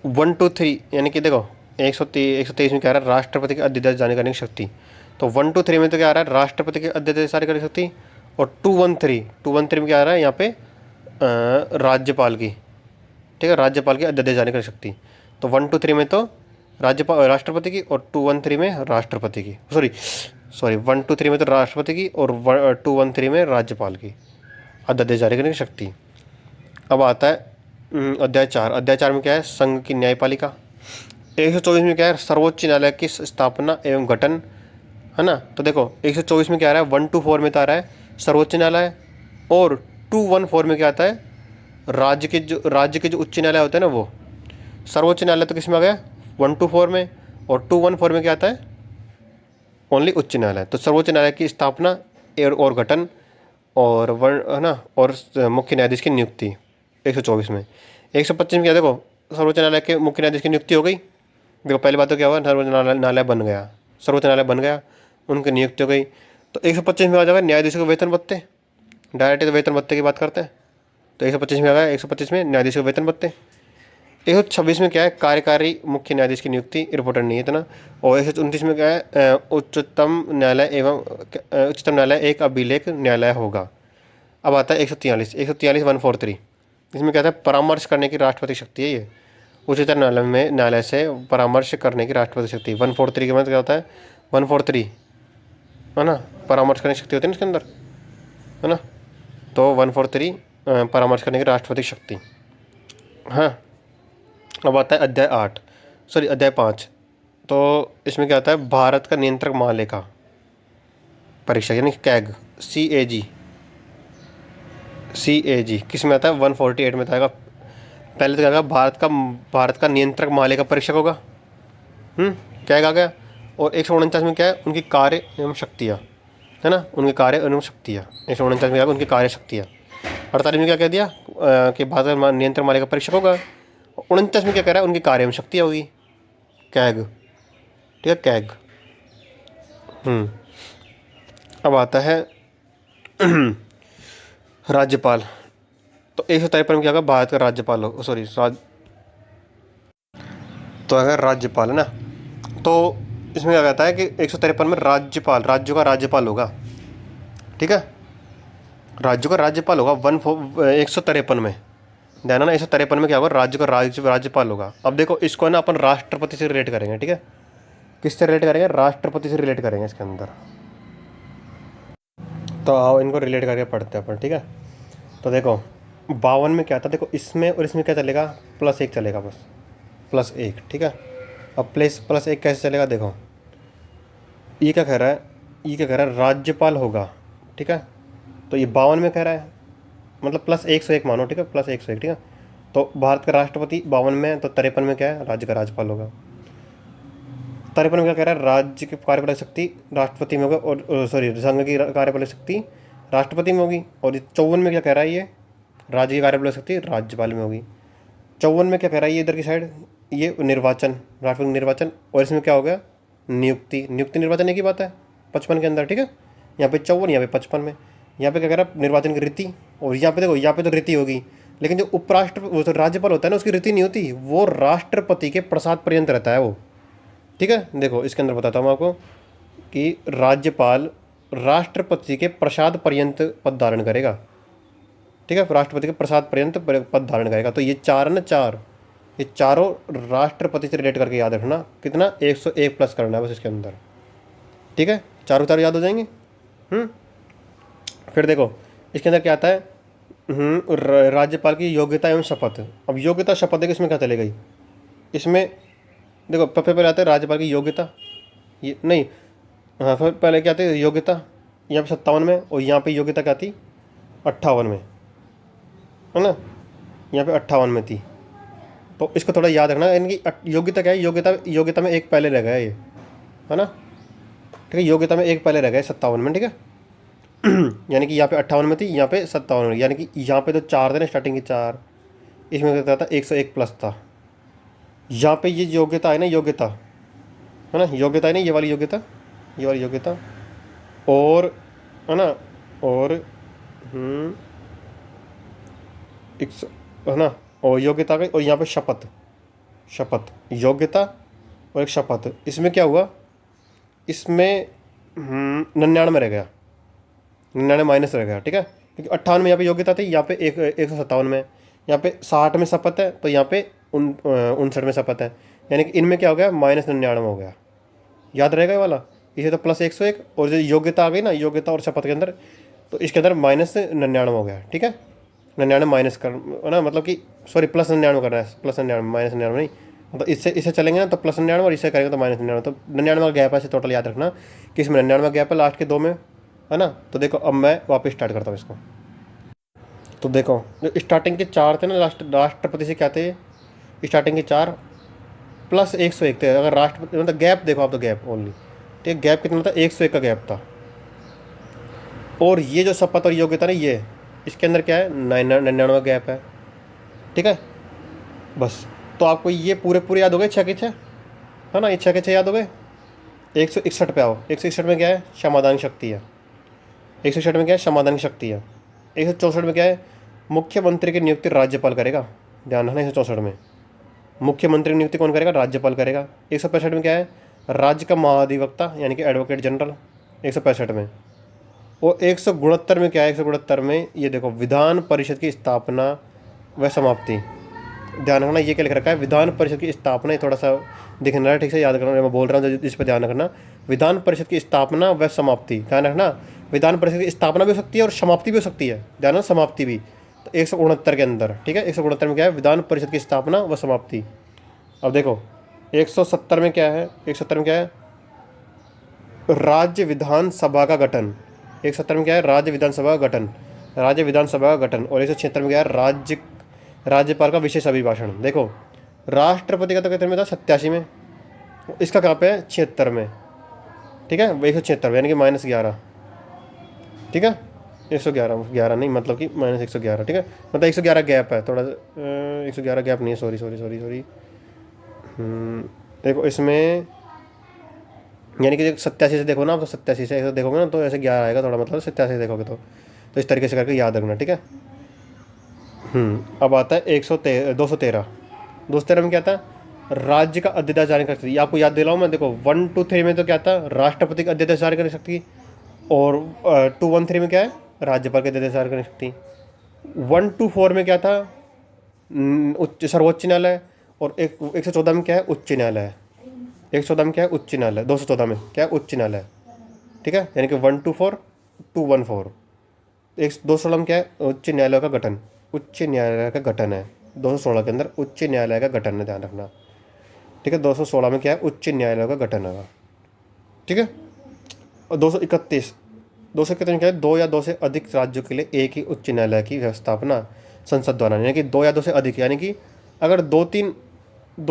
1, 2, 3 यानी कि देखो 123 में क्या आ रहा है? राष्ट्रपति के अध्यादेश जारी करने की शक्ति। तो 1, 2, 3 में तो क्या आ रहा है? राष्ट्रपति के अध्यादेश जारी करने की शक्ति। और 213 में क्या आ रहा है? यहाँ पे राज्यपाल की। ठीक है, राज्यपाल के अध्यादेश जारी करने की शक्ति। तो 1, 2, 3 में तो राष्ट्रपति की, और 213 में राष्ट्रपति की, सॉरी 1, 2, 3 में तो राष्ट्रपति की, और 213 में राज्यपाल की अध्यादेश जारी करने की शक्ति। अब आता है अध्याय 4। अध्याय 4 में क्या है? संघ की न्यायपालिका। 124 में क्या है? सर्वोच्च न्यायालय की स्थापना एवं गठन, है ना। तो देखो 124 में क्या आ रहा है? 124 में तो आ रहा है सर्वोच्च न्यायालय, और 214 में क्या आता है? राज्य के जो उच्च न्यायालय होते हैं ना, वो। सर्वोच्च न्यायालय तो किस में आ गया? 124 में। और 214 में क्या आता है? ओनली उच्च न्यायालय। तो सर्वोच्च न्यायालय की स्थापना और गठन, और है ना, और मुख्य न्यायाधीश की नियुक्ति 124 में। 125 में क्या? देखो सर्वोच्च न्यायालय के मुख्य न्यायाधीश की नियुक्ति हो गई। देखो पहली बात तो क्या हुआ? सर्वोच्च न्यायालय बन गया, सर्वोच्च न्यायालय बन गया, उनकी नियुक्ति हो गई। तो 125 में आ जाएगा न्यायाधीशों के वेतन भत्ते। डायरेक्ट तो वेतन भत्ते की बात करते हैं, तो 125 में आ गया। 125 में न्यायाधीशों के वेतन भत्ते। 126 में क्या है? कार्यकारी मुख्य न्यायाधीश की नियुक्ति, इंपॉर्टेंट नहीं है इतना। और 129 में क्या है? उच्चतम न्यायालय एक अभिलेख न्यायालय होगा। अब आता है 143, 143 इसमें क्या था, परामर्श करने की राष्ट्रपति शक्ति है ये, उच्चतम न्यायालय से परामर्श करने की राष्ट्रपति शक्ति। 143 के मतलब क्या होता है, 143 है ना, परामर्श करने की शक्ति होती है ना इसके अंदर, है ना। तो 143 परामर्श करने की राष्ट्रपति शक्ति। हाँ, अब आता है अध्याय 8, सॉरी अध्याय 5। तो इसमें क्या आता है, भारत का नियंत्रक महालेखा परीक्षा यानी कैग, CAG किस में आता है, 148 में आएगा। पहले तो क्या आएगा, भारत का नियंत्रक महालेखा परीक्षक होगा, कैग आ गया। और 149 में क्या है, उनकी कार्य एवं शक्तियाँ, है ना, उनके कार्य एवं शक्तियाँ। 149 में क्या है, उनकी कार्य शक्तियाँ। 48 में क्या कह दिया कि भारत का नियंत्रक महालेखा परीक्षक होगा। 49 में क्या कह रहा है, उनकी कार्य एवं शक्तियाँ होगी, कैग, ठीक है, कैग। अब आता है राज्यपाल। तो 153 में क्या होगा, भारत का राज्यपाल हो, सॉरी तो अगर राज्यपाल है ना, तो इसमें क्या कहता है कि 153 में राज्यपाल, राज्यों का राज्यपाल होगा, ठीक है, राज्यों का राज्यपाल होगा। 153 में ध्यान ना, 153 में क्या होगा, राज्य का राज्यपाल होगा। अब देखो इसको ना अपन राष्ट्रपति से रिलेट करेंगे, ठीक है, किससे रिलेट करेंगे, राष्ट्रपति से रिलेट करेंगे इसके अंदर। तो आओ इनको रिलेट करके पढ़ते हैं अपन, ठीक है। तो देखो 52 में क्या था, देखो इसमें और इसमें क्या चलेगा, +1 चलेगा, बस +1, ठीक है। अब +1 कैसे चलेगा, देखो ये क्या कह रहा है, ये क्या कह रहा है, राज्यपाल होगा, ठीक है। तो ये 52 में कह रहा है, मतलब +101 मानो, ठीक है, +101, ठीक है। तो भारत का राष्ट्रपति 52 में, तो 53 में क्या है, राज्य का राज्यपाल होगा। 53 में क्या कह रहा है, राज्य की कार्यपालक शक्ति राष्ट्रपति में होगा, और सॉरी संघ की कार्यपालक शक्ति राष्ट्रपति में होगी। और 54 में क्या कह रहा है, ये राज्य की कार्यपालक शक्ति राज्यपाल में होगी। 54 में क्या कह रहा है, ये इधर की साइड, ये निर्वाचन, राष्ट्रपति निर्वाचन। और इसमें क्या हो गया, नियुक्ति, निर्वाचन एक ही बात है 55 के अंदर, ठीक है। यहाँ पे 54, यहाँ पे 55 में, यहाँ पे क्या कह रहा है, निर्वाचन की रीति। और यहाँ पे देखो, यहाँ पे तो रीति होगी, लेकिन जो वो तो राज्यपाल होता है ना, उसकी रीति नहीं होती, वो राष्ट्रपति के प्रसाद पर्यंत रहता है वो, ठीक है। देखो इसके अंदर बताता हूँ आपको कि राज्यपाल राष्ट्रपति के प्रसाद पर्यंत पद धारण करेगा, ठीक है, राष्ट्रपति के प्रसाद पर्यंत पद धारण करेगा। तो ये चार है ना, ये चारों राष्ट्रपति से रिलेट करके याद रखना, कितना 101 प्लस करना है बस इसके अंदर, ठीक है, चारों याद हो जाएंगे। फिर देखो इसके अंदर क्या आता है, राज्यपाल की योग्यता एवं शपथ। अब योग्यता शपथ है, इसमें क्या चले गई, इसमें देखो पहले आता है राज्यपाल की योग्यता, ये नहीं, हाँ फिर पहले क्या आती है योग्यता, यहाँ पे 57 में, और यहाँ पे योग्यता क्या थी 58 में, है ना, यहाँ पे 58 में थी। तो इसको थोड़ा याद रखना, इनकी योग्यता क्या है, योग्यता में एक पहले रह गया ये, है ना, ठीक है, योग्यता में एक पहले रह गए 57 में, ठीक है। यानी कि यहाँ पे 58 में थी, यहाँ पे 57 में, यानी कि यहाँ पे तो 4 थे ना, स्टार्टिंग की 4, इसमें क्या था 101 प्लस था। यहाँ पे ये योग्यता है ना, योग्यता है ना, योग्यता है ना, ये वाली योग्यता, और है ना, और है ना, और योग्यता का, और यहाँ पे शपथ, योग्यता और एक शपथ। इसमें क्या हुआ, इसमें 99 में रह गया, 99 माइनस रह गया, ठीक है, क्योंकि 58 में यहाँ पे योग्यता थी, यहाँ पे 157 में, यहाँ पे 60 में शपथ है, तो यहाँ पे 59 में शपथ है, यानी कि इनमें क्या हो गया, -99 हो गया, याद रहेगा ये वाला। इसे तो +101, और जो योग्यता आ गई ना, योग्यता और शपथ के अंदर, तो इसके अंदर -99 हो गया, ठीक है, 99 माइनस कर, है ना, मतलब कि सॉरी +99 करना है, +99 -99 नहीं, मतलब इससे चलेंगे ना तो +99 और इससे करेंगे तो -99, तो 99 का गैप है, इसे टोटल याद रखना कि इसमें 99 गैप है लास्ट के 2 में, है ना। तो देखो अब मैं वापस स्टार्ट करता हूँ इसको। तो देखो जो स्टार्टिंग के 4 थे ना, राष्ट्रपति से क्या थे, स्टार्टिंग के 4 +101 थे। अगर राष्ट्रपति मतलब गैप देखो आप, तो गैप ओनली, ठीक है, गैप कितना था, 101 का गैप था। और ये जो शपथ और योग्यता ना, ये इसके अंदर क्या है, 99 गैप है, ठीक है, बस। तो आपको ये पूरे याद हो गए, 6 के 6, है ना, ये 6 के 6 याद हो गए। 161 पे आओ, 161 में क्या है, क्षमादान शक्ति है, 161 में क्या है, क्षमादान शक्ति है। 164 में क्या है, मुख्यमंत्री की नियुक्ति राज्यपाल करेगा, ध्यान रखना, 164 में मुख्यमंत्री की नियुक्ति कौन करेगा, राज्यपाल करेगा। 165 में क्या है, राज्य का महाधिवक्ता यानी कि एडवोकेट जनरल, 165 में। और 169 में क्या है, 169 में ये देखो, विधान परिषद की स्थापना व समाप्ति। ध्यान रखना ये क्या लिख रखा है, विधान परिषद की स्थापना। ये थोड़ा सा दिखना रहा है, ठीक से याद करना, मैं बोल रहा हूँ इस पर ध्यान रखना। विधान परिषद की स्थापना व समाप्ति, ध्यान रखना। विधान परिषद की स्थापना भी हो सकती है और समाप्ति भी हो सकती है, ध्यान रखना, समाप्ति भी। तो 169 के अंदर, ठीक है, 169 में क्या है, विधान परिषद की स्थापना व समाप्ति। अब देखो 170 में क्या है, 170 में क्या है, राज्य विधानसभा का गठन। 170 में क्या है, राज्य विधानसभा का गठन, राज्य विधानसभा का गठन। और 176 में क्या है, राज्यपाल का विशेष अभिभाषण। देखो राष्ट्रपति का तो कितने में था, 87 में, इसका कहाँ पे है, 76 में, ठीक है, 176 यानी कि -11, ठीक है, 111, 11 नहीं, मतलब कि -111, ठीक है, मतलब 111 गैप है थोड़ा सा, 111 गैप नहीं है, सॉरी सॉरी सॉरी सॉरी। देखो इसमें यानी कि 87 से देखो ना, आप तो 87 से ऐसे देखोगे ना तो ऐसे 11 आएगा थोड़ा, मतलब 87 से देखोगे तो इस तरीके से करके याद रखना, ठीक है। अब आता है 213 में क्या था, राज्य का अध्यादेश जारी कर सकती। आपको याद दिलाऊं मैं, देखो 1 2 3 में तो क्या था, राष्ट्रपति का अध्यादेश जारी कर सकती, और 2 1 3 में क्या है, राज्यपाल के अध्यादेश जारी कर सकती। 1 2 4 में क्या था, सर्वोच्च न्यायालय। और 114 में क्या है, उच्च न्यायालय। 114 में क्या है, उच्च न्यायालय। 214 में क्या है, उच्च न्यायालय, ठीक है, यानी कि 1 2 4 2 1 4। 216 में क्या है, उच्च न्यायालय का गठन, उच्च न्यायालय का गठन है। 216 के अंदर उच्च न्यायालय का गठन है, ध्यान रखना, ठीक है। 216 में क्या है, उच्च न्यायालय का गठन है, ठीक है। और 231 में क्या है, 2 या 2 से अधिक राज्यों के लिए एक ही उच्च न्यायालय की व्यवस्थापना संसद द्वारा, यानी कि 2 या 2 से अधिक, यानी कि अगर दो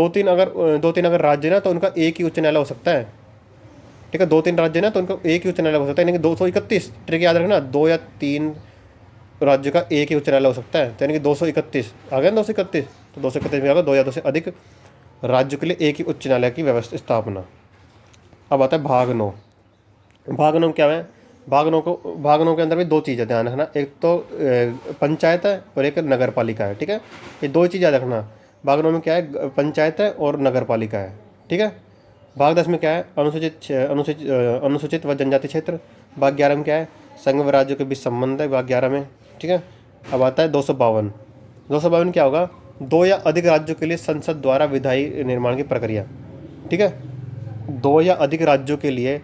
तीन अगर राज्य ना तो उनका एक ही उच्च न्यायालय हो सकता है, ठीक है। 2 3 राज्य ना तो उनका एक ही उच्च न्यायालय हो सकता है, यानी कि 231, ट्रिक याद रखना, 2 या 3 राज्य का एक ही उच्च न्यायालय हो सकता है, तो यानी कि 231 आ गया ना, 231। तो 231 में आ गया 2 या 2 से अधिक राज्यों के लिए एक ही उच्च न्यायालय की व्यवस्था स्थापना। अब आता है भाग 9। भाग 9 क्या है, भाग 9 के अंदर भी 2 चीज़ें ध्यान रखना, एक तो पंचायत है और एक नगर पालिका है, ठीक है। ये 2 चीज़ याद रखना। भाग 9 में क्या है, पंचायत है और नगर पालिका है, ठीक है। भाग 10 में क्या है, अनुसूचित व जनजाति क्षेत्र। भाग 11 में क्या है, संघ व राज्यों के बीच संबंध है, भाग 11 में, ठीक है। अब आता है 252 क्या होगा, 2 या अधिक राज्यों के लिए संसद द्वारा विधायी निर्माण की प्रक्रिया, ठीक है। 2 या अधिक राज्यों के लिए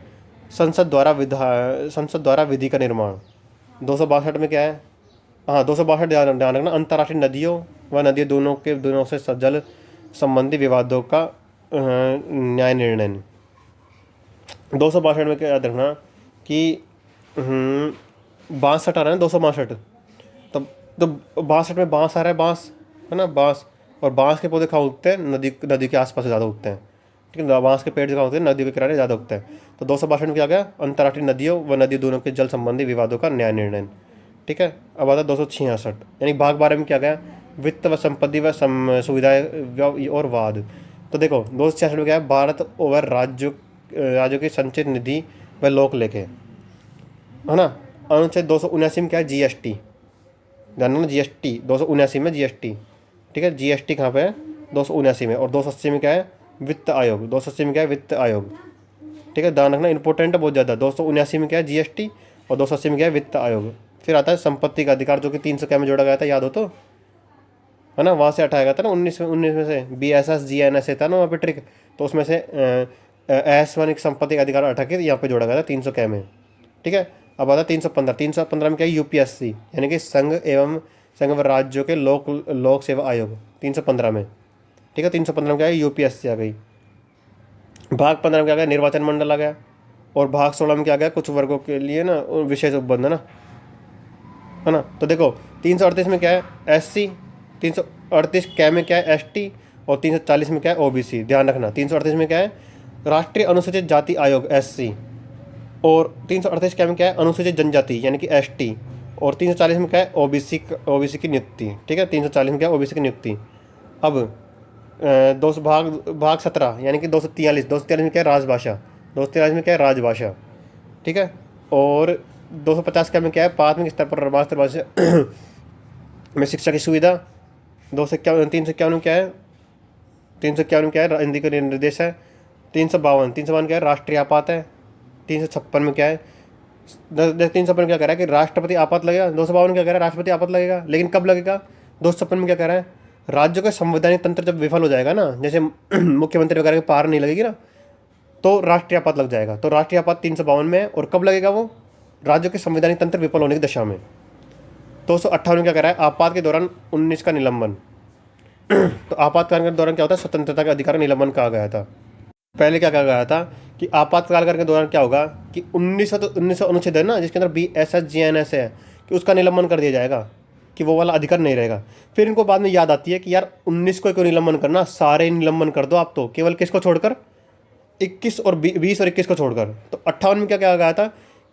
संसद द्वारा विधि का निर्माण। 262 में क्या है, हाँ 262 ध्यान रखना, अंतर्राष्ट्रीय नदियों व नदियों दोनों से जल संबंधी विवादों का न्याय निर्णय। 262 में क्या याद रखना कि 62 आ रहा है ना, 262, तो 62 में बांस आ रहा है, बांस है ना, बांस। और बांस के पौधे कहाँ उगते हैं, नदी के आसपास ज़्यादा उगते हैं, ठीक है। बांस के पेड़ जहाँ होते हैं नदी के किनारे ज़्यादा उगते हैं। तो 262 में क्या गया, अंतर्राष्ट्रीय नदियों व नदी दोनों के जल संबंधी विवादों का न्याय निर्णय, ठीक है। अब आता है 266, यानी भाग 12 में क्या गया, वित्त व संपत्ति व सुविधाएं और वाद। तो देखो 266 में क्या है, भारत और राज्यों की संचित निधि व लोक लेखे, है ना। अनुच्छेद 279 में क्या है, जीएसटी, ध्यान रखना, जीएसटी 279 में जीएसटी, ठीक है। जीएसटी कहाँ पे है, 279 में। और 280 में क्या है, वित्त आयोग। 280 में क्या है, वित्त आयोग, ठीक है, ध्यान रखना, इंपॉर्टेंट है बहुत ज़्यादा। 279 में क्या है, जीएसटी, और 280 में क्या है, वित्त आयोग। फिर आता है संपत्ति का अधिकार, जो कि 300 क्या में जोड़ा गया था, याद हो तो, है ना, वहाँ से हटाया गया था ना, 19 में से BSS GNS था ना वहाँ पे ट्रिक, तो उसमें से S1 संपत्ति का अधिकार हटा के यहाँ पे जोड़ा गया था 300 क्या में, ठीक है। अब आता है 315 में क्या है, UPSC, यानी कि संघ व राज्यों के लोक सेवा आयोग, 315 में, ठीक है। 315 में क्या है, UPSC आ गई। भाग 15 में क्या गया, निर्वाचन मंडल आ गया। और भाग 16 में क्या गया, कुछ वर्गों के लिए ना विशेष उपबंध, है ना। तो देखो 338 में क्या है, SC, 338 क्या में क्या है, ST, और 340 में क्या है, OBC। ध्यान रखना 338 में क्या है, राष्ट्रीय अनुसूचित जाति आयोग, SC, और 338 क्या में क्या है, अनुसूचित जनजाति यानी कि ST, और 340 में क्या है, OBC की नियुक्ति, ठीक है। 340 में क्या है, OBC की नियुक्ति। अब भाग 17 यानी कि 243 में क्या है, राजभाषा। 243 में क्या है, राजभाषा, ठीक है। और 250 क्या में क्या है, प्राथमिक स्तर पर मातृभाषा में शिक्षा की सुविधा। 351 क्या है, 351 क्या है, हिंदी का निर्देश है। 352 क्या है, राष्ट्रीय आपात है। 356 में क्या है, तीन सौ क्या कह रहा है कि राष्ट्रपति आपात लगेगा। 252 क्या कह रहा है, राष्ट्रपति आपात लगेगा, लेकिन कब लगेगा। 256 में क्या कह रहा है, राज्यों का संवैधानिक तंत्र जब विफल हो जाएगा ना, जैसे मुख्यमंत्री वगैरह की पार नहीं लगेगी ना, तो राष्ट्रीय आपात लग जाएगा। तो राष्ट्रीय आपात 352 में है, और कब लगेगा वो, राज्यों के संवैधानिक तंत्र विफल होने की दशा में। 258 में क्या कह रहा है, आपात के दौरान 19 का निलंबन। तो आपातकाल के दौरान क्या होता है, स्वतंत्रता का अधिकार निलंबन कहा गया था। पहले क्या कहा गया था कि आपातकाल के दौरान क्या होगा कि 1900 अनुच्छेद है ना, जिसके अंदर BSSGNS है, कि उसका निलंबन कर दिया जाएगा, कि वो वाला अधिकार नहीं रहेगा। फिर इनको बाद में याद आती है कि यार 19 को क्यों निलंबन करना, सारे निलंबन कर दो आप, तो केवल किसको छोड़कर, 21 और 20 और 21 को छोड़कर। तो 58 में क्या कहा गया था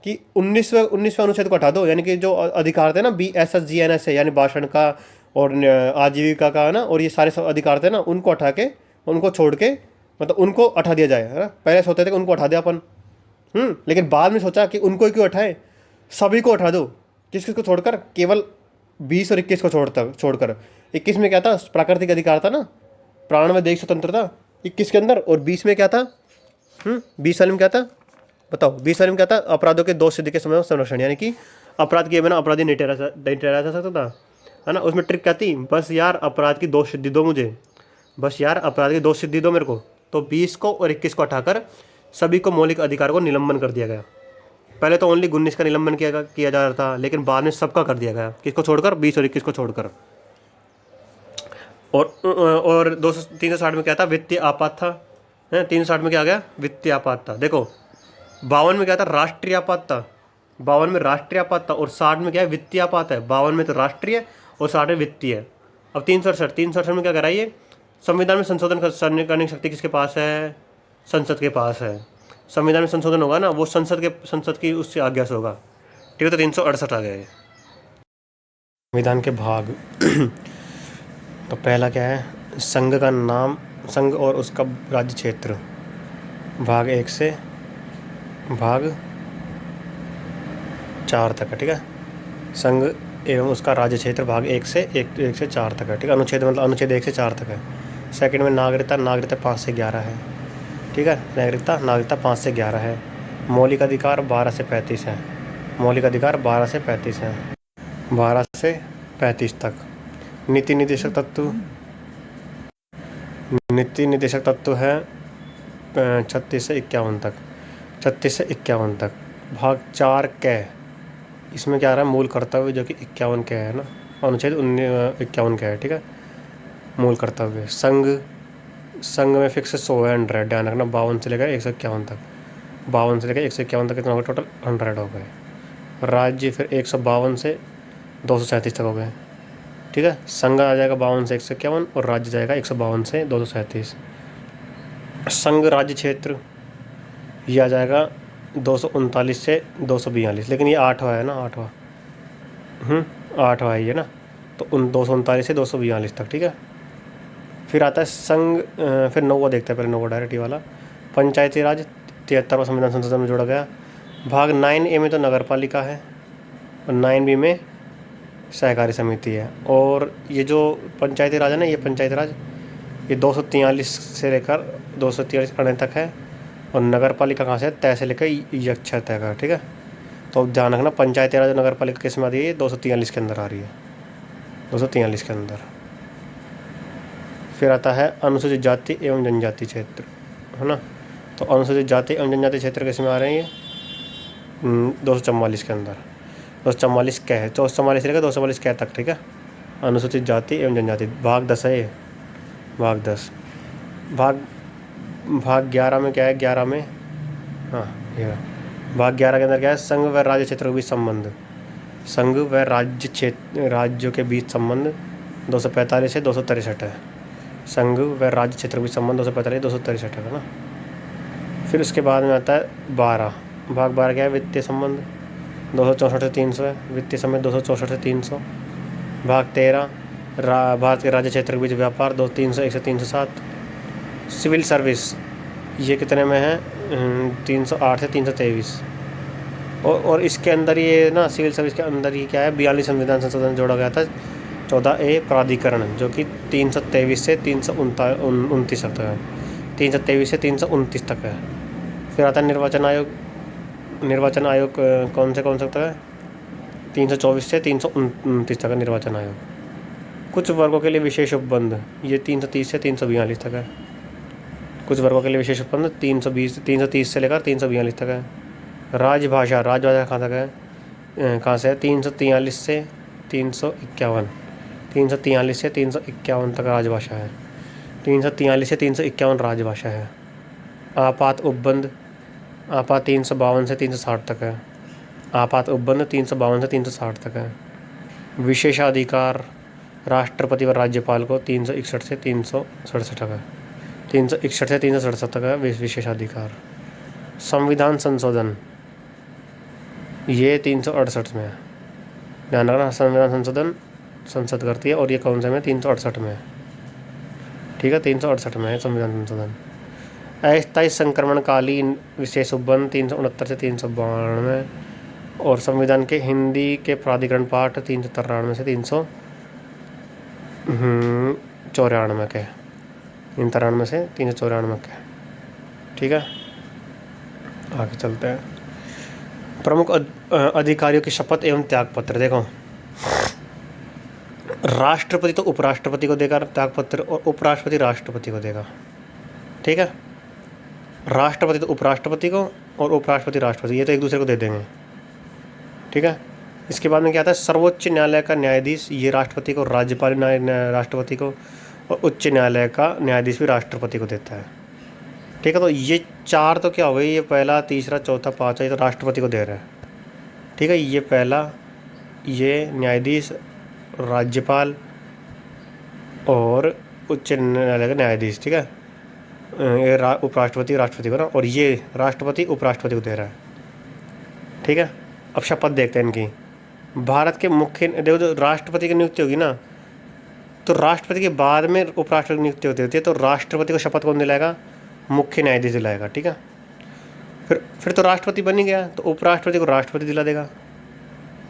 कि 19वें अनुच्छेद को हटा दो, यानी कि जो अधिकार थे ना BSSGNS है, यानी भाषण का और आजीविका का ना, और ये सारे सब अधिकार थे ना, उनको हटा के, उनको छोड़ के, मतलब उनको हटा दिया जाए, है ना। पहले सोचते थे कि उनको हटा दिया अपन, लेकिन बाद में सोचा कि उनको ही क्यों हटाए, सभी को हटा दो। किस किस को छोड़कर, केवल 20 और 21 को छोड़कर। 21 में क्या था, प्राकृतिक अधिकार था ना, प्राण में देश स्वतंत्रता 21 के अंदर, और 20 में क्या था, 20 वाले में क्या था बताओ, 20 वाले में क्या था, अपराधों के दोष सिद्धि के समय संरक्षण, यानी कि अपराध किए बिना अपराधी नहीं ठहराया जा सकता था, है ना। उसमें ट्रिक क्या थी, बस यार अपराध की दोष सिद्धि दो मुझे, बस यार अपराध की दोष सिद्धि दो मेरे को। तो 20 को और 21 को हटाकर सभी को मौलिक अधिकार को निलंबन कर दिया गया। पहले तो ओनली 19 का निलंबन किया जा रहा था, लेकिन बाद में सबका कर दिया गया, किसको छोड़कर, 20 और 21 को छोड़कर। और 360 में क्या था, वित्तीय आपात था, है। 360 में क्या आ गया, वित्तीय आपात था। देखो 52 में क्या था, राष्ट्रीय आपात था। 52 में राष्ट्रीय आपात था, और 60 में क्या है, वित्तीय आपात है। 52 में तो राष्ट्रीय और 60 में वित्तीय है। अब 367 में क्या कराइए, संविधान में संशोधन करने की शक्ति किसके पास है, संसद के पास है। संविधान में संशोधन होगा ना, वो संसद की उससे आज्ञा से होगा, ठीक है। तो 368 आ गए संविधान के भाग। तो पहला क्या है, संघ का नाम, संघ और उसका राज्य क्षेत्र, भाग 1 से भाग 4 तक है, ठीक है। संघ एवं उसका राज्य क्षेत्र भाग 1 से 4 तक है, ठीक है। अनुच्छेद मतलब अनुच्छेद 1 से 4 तक है। सेकंड में नागरिकता 5 से 11 है, ठीक है। नागरिकता 5 से 11 है। मौलिक अधिकार 12 से 35 है। मौलिक अधिकार 12 से 35 है, 12 से 35 तक। नीति निर्देशक तत्व है 36 से 51 तक, 36 से 51 तक। भाग 4 कै, इसमें क्या आ रहा है, मूल कर्तव्य, जो कि 51 कै है ना, अनुच्छेद 51 कै है, ठीक है। मूल कर्तव्य, संघ में फिक्स 100 है, 100, ध्यान रखना। 52 से लेकर 151 तक, 52 से लेकर 151 तक कितना हो गया, टोटल 100 हो गए। राज्य फिर 152 से 237 तक हो गए, ठीक है। संघ आ जाएगा 52 से 151, और राज्य जाएगा 152 से 237। संघ राज्य क्षेत्र ये आ जाएगा 239 से 242, लेकिन ये 8वां है ना, 8वां है ये ना, तो 239 से 242 तक, ठीक है। फिर आता है संघ, फिर 9वां देखते हैं पहले, 9वां डायरेक्ट वाला, पंचायती राज 73वां संविधान संशोधन में जोड़ा गया। भाग 9A में तो नगर पालिका है, और 9B में सहकारी समिति है। और ये जो पंचायती राज है ना, ये पंचायती राज ये 243 से लेकर 243 अणे तक है, और नगर पालिका कहाँ से है, तय से लेकर यक्ष तय का, ठीक है। तो ध्यान रखना, पंचायती राज नगर पालिका किस में आती है, 243 के अंदर आ रही है, 243 के अंदर। फिर आता है अनुसूचित जाति एवं जनजाति क्षेत्र, है ना। तो अनुसूचित जाति एवं जनजाति क्षेत्र किस में आ रहे हैं, ये 244 के अंदर, 244 कै है, 244 से लेकर 244 कै तक, ठीक है। अनुसूचित जाति एवं जनजाति भाग 10 है ये, भाग 10। भाग 11 में क्या है, 11 में हाँ ये भाग 11 के अंदर क्या है, संघ व राज्य क्षेत्र के बीच संबंध, संघ व राज्यों के बीच संबंध 245 से 263 है। संघ व राज्य क्षेत्र के बीच संबंध 245 263 है ना। फिर उसके बाद में आता है 12, भाग 12 क्या है, वित्तीय संबंध 264 से 300 है, वित्तीय संबंध 264 से 300। भाग 13 भारत के राज्य क्षेत्र के बीच व्यापार 301 से 307। सिविल सर्विस ये कितने में है, 308 से 323। और इसके अंदर ये ना, सिविल सर्विस के अंदर ही क्या है, 42 संविधान संशोधन जोड़ा गया था। 14A प्राधिकरण, जो कि 323 से 329 तक है, 323 से 329 तक है। फिर आता है निर्वाचन आयोग, निर्वाचन आयोग कौन से तक है? 324 से 329 तक है निर्वाचन आयोग। कुछ वर्गों के लिए विशेष उपबंध, ये 330 से 342 तक है। कुछ वर्गों के लिए विशेष उपबंध 330 से लेकर 342 तक है। राजभाषा कहाँ तक है? कहाँ से है? 343 से 351, 343 से 351 तक राजभाषा है। 343 से 351 राजभाषा है। आपात उपबंध 352 से 360 तक है। आपात उपबंध 352 से 360 तक है। विशेषाधिकार राष्ट्रपति व राज्यपाल को 361 से 367 तक है। 361 से 367 तक है विशेषाधिकार। संविधान संशोधन ये 368 में है। ध्यान रखना, संविधान संशोधन संसद करती है और ये कौन से में? 368 में है। ठीक है, 368 में है संविधान संशोधन। अस्थायी संक्रमणकालीन विशेष उपबंध 369 से 392 और संविधान के हिंदी के प्राधिकरण पाठ 393 से 394 के, 393 से 394 के। ठीक है, आगे चलते हैं। प्रमुख अधिकारियों की शपथ एवं त्यागपत्र। देखो, राष्ट्रपति तो उपराष्ट्रपति को देगा त्यागपत्र और उपराष्ट्रपति राष्ट्रपति को देगा। ठीक है, राष्ट्रपति तो उपराष्ट्रपति को और उपराष्ट्रपति राष्ट्रपति, ये तो एक दूसरे को दे देंगे। ठीक है, इसके बाद में क्या आता है? सर्वोच्च न्यायालय का न्यायाधीश ये राष्ट्रपति को, राज्यपाल राष्ट्रपति को और उच्च न्यायालय का न्यायाधीश भी राष्ट्रपति को देता है। ठीक है, तो ये 4 तो क्या हो गई? ये पहला, तीसरा, चौथा, पाँचवा, ये तो राष्ट्रपति को दे रहा है। ठीक है, ये पहला, ये न्यायाधीश, राज्यपाल और उच्च न्यायालय का न्यायाधीश। ठीक है, ये उपराष्ट्रपति राष्ट्रपति को ना, और ये राष्ट्रपति उपराष्ट्रपति को दे रहा है। ठीक है, अब शपथ देखते हैं इनकी। भारत के मुख्य, देखो जो राष्ट्रपति की नियुक्ति होगी ना, तो राष्ट्रपति के बाद में उपराष्ट्रपति की नियुक्ति होती है, तो राष्ट्रपति को शपथ कौन दिलाएगा? मुख्य न्यायाधीश दिलाएगा। ठीक है, फिर तो राष्ट्रपति बन ही गया, तो उपराष्ट्रपति को राष्ट्रपति दिला देगा।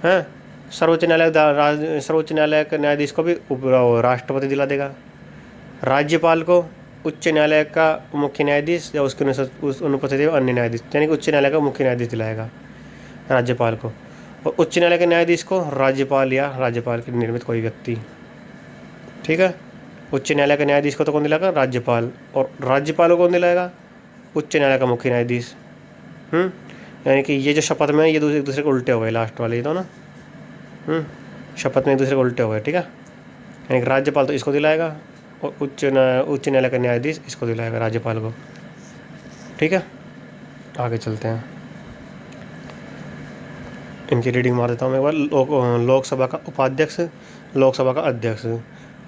हैं, सर्वोच्च न्यायालय के न्यायाधीश को भी राष्ट्रपति दिला देगा। राज्यपाल को उच्च न्यायालय का मुख्य न्यायाधीश या उसके अनुपस्थिति में अन्य न्यायाधीश, यानी कि उच्च न्यायालय का मुख्य न्यायाधीश दिलाएगा राज्यपाल को, और उच्च न्यायालय के न्यायाधीश को राज्यपाल या राज्यपाल के निर्मित कोई व्यक्ति। ठीक है, उच्च न्यायालय के न्यायाधीश को तो कौन दिलाएगा? राज्यपाल, और राज्यपाल को कौन दिलाएगा? उच्च न्यायालय का मुख्य न्यायाधीश। यानी कि ये जो शपथ में, ये एक दूसरे को उल्टे हो गए लास्ट वाले, ये तो ना शपथ में एक दूसरे को उल्टे हो गए। ठीक है, यानी कि राज्यपाल तो इसको दिलाएगा और उच्च न्यायालय का न्यायाधीश इसको दिलाएगा, राज्यपाल को। ठीक है, आगे चलते हैं। इनकी रीडिंग मार देता हूँ मैं एक बार। लोकसभा का उपाध्यक्ष, लोकसभा का अध्यक्ष,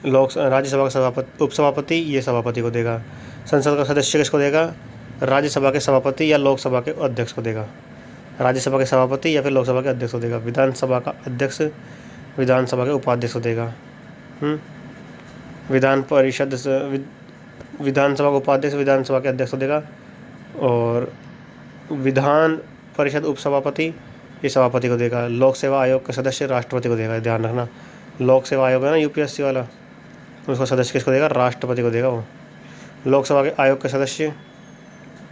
राज्यसभा का सभापति, उपसभापति ये सभापति को देगा। संसद का सदस्य किसको देगा? राज्यसभा के सभापति या लोकसभा के अध्यक्ष को देगा। राज्यसभा के सभापति या फिर लोकसभा के अध्यक्ष को देगा। विधानसभा का अध्यक्ष विधानसभा के उपाध्यक्ष को देगा। विधान परिषद, विधानसभा का उपाध्यक्ष विधानसभा के अध्यक्ष को देगा। और विधान परिषद उपसभापति ये सभापति को देगा। लोक सेवा आयोग का सदस्य राष्ट्रपति को देगा। ध्यान रखना, लोक सेवा आयोग है ना यूपीएससी वाला, उसका सदस्य किसको देगा? राष्ट्रपति को देगा वो। लोकसभा के आयोग के सदस्य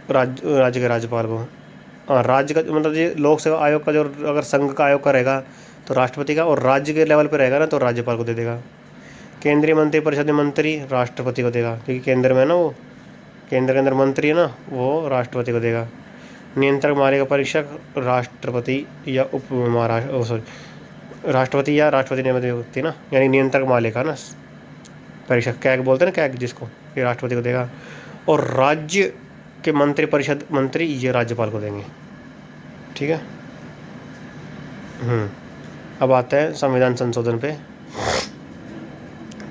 राज्य के राज्यपाल को। राज्य का मतलब ये लोक सेवा आयोग का जो अगर संघ का आयोग का रहेगा तो राष्ट्रपति का, और राज्य के लेवल पे रहेगा ना तो राज्यपाल को दे देगा। केंद्रीय मंत्रिपरिषद में मंत्री राष्ट्रपति को देगा, क्योंकि केंद्र में ना वो केंद्र के अंदर मंत्री है ना, वो राष्ट्रपति को देगा। नियंत्रक माले का परीक्षक राष्ट्रपति या राष्ट्रपति या राष्ट्रपति नियमित व्यक्ति ना, यानी नियंत्रक माले का ना परीक्षक, कैग बोलते हैं ना, कैग जिसको, ये राष्ट्रपति को देगा। और राज्य के मंत्रिपरिषद मंत्री ये राज्यपाल को देंगे। ठीक है। अब आते हैं संविधान संशोधन पे।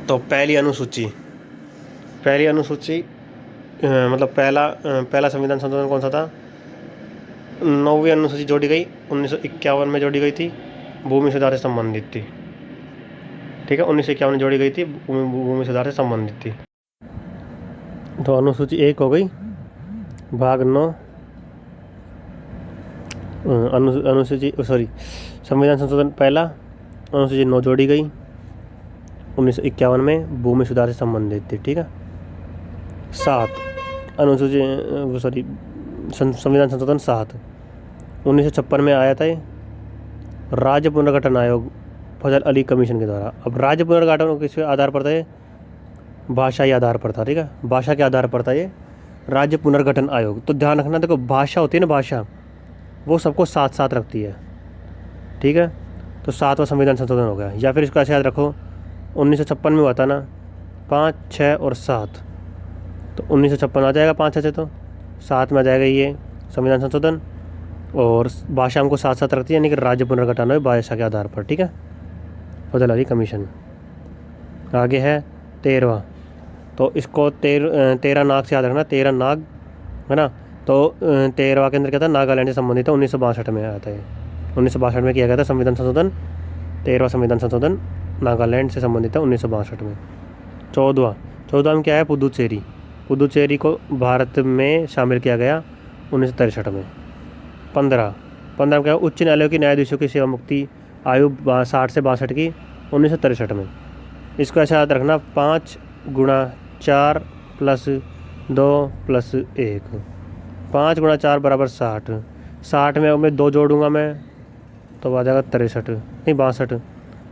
तो पहली अनुसूची मतलब पहला संविधान संशोधन कौन सा था? 9वीं अनुसूची जोड़ी गई 1951 में जोड़ी गई थी, भूमि सुधार से संबंधित थी। ठीक है, 1951 में जोड़ी गई थी, भूमि सुधार से संबंधित थी। तो अनुसूची 1 हो गई, भाग 9 संविधान संशोधन पहला, अनुसूची 9 जोड़ी गई 1951 में, भूमि सुधार से संबंधित थी। ठीक है। 7 संविधान संशोधन 7 1956 में आया था ये, राज्य पुनर्गठन आयोग फजल अली कमीशन के द्वारा। अब राज्य पुनर्गठन किस आधार पर था ये? भाषाई आधार पर था, ठीक है, भाषा के आधार पर था ये राज्य पुनर्गठन आयोग। तो ध्यान रखना, देखो भाषा होती है ना, भाषा वो सबको साथ साथ रखती है, ठीक है। तो 7वां संविधान संशोधन हो गया। या फिर इसको ऐसे याद रखो, 1956 में हुआ था ना, 5, 6 और 7, तो 1956 आ जाएगा 5 से, तो 7 में आ जाएगा ये संविधान संशोधन। और भाषा हमको साथ साथ रखती है, यानी कि राज्य पुनर्गठन हो भाषा के आधार पर, ठीक है, फजल अली कमीशन। आगे है 13वां, तो इसको 13 नाग से याद रखना, 13 नाग है ना। तो 13वां के अंदर क्या था, नागालैंड से संबंधित है, 1962 में आया था ये। 1962 में किया गया था संविधान संशोधन, 13वां संविधान संशोधन नागालैंड से संबंधित है 1962 में। 14वां में क्या है, पुदुचेरी को भारत में शामिल किया गया 1963 में। 15 में क्या है, उच्च न्यायालयों की न्यायाधीशों की सेवा मुक्ति आयु 60 से 62 की 1963 में। इसको ऐसा याद रखना, 5 गुणा 4 प्लस 2 प्लस 1, 5 गुणा 4 बराबर 60। 60 में मैं 2 जोड़ूंगा मैं तो आ जाएगा 63, नहीं 62,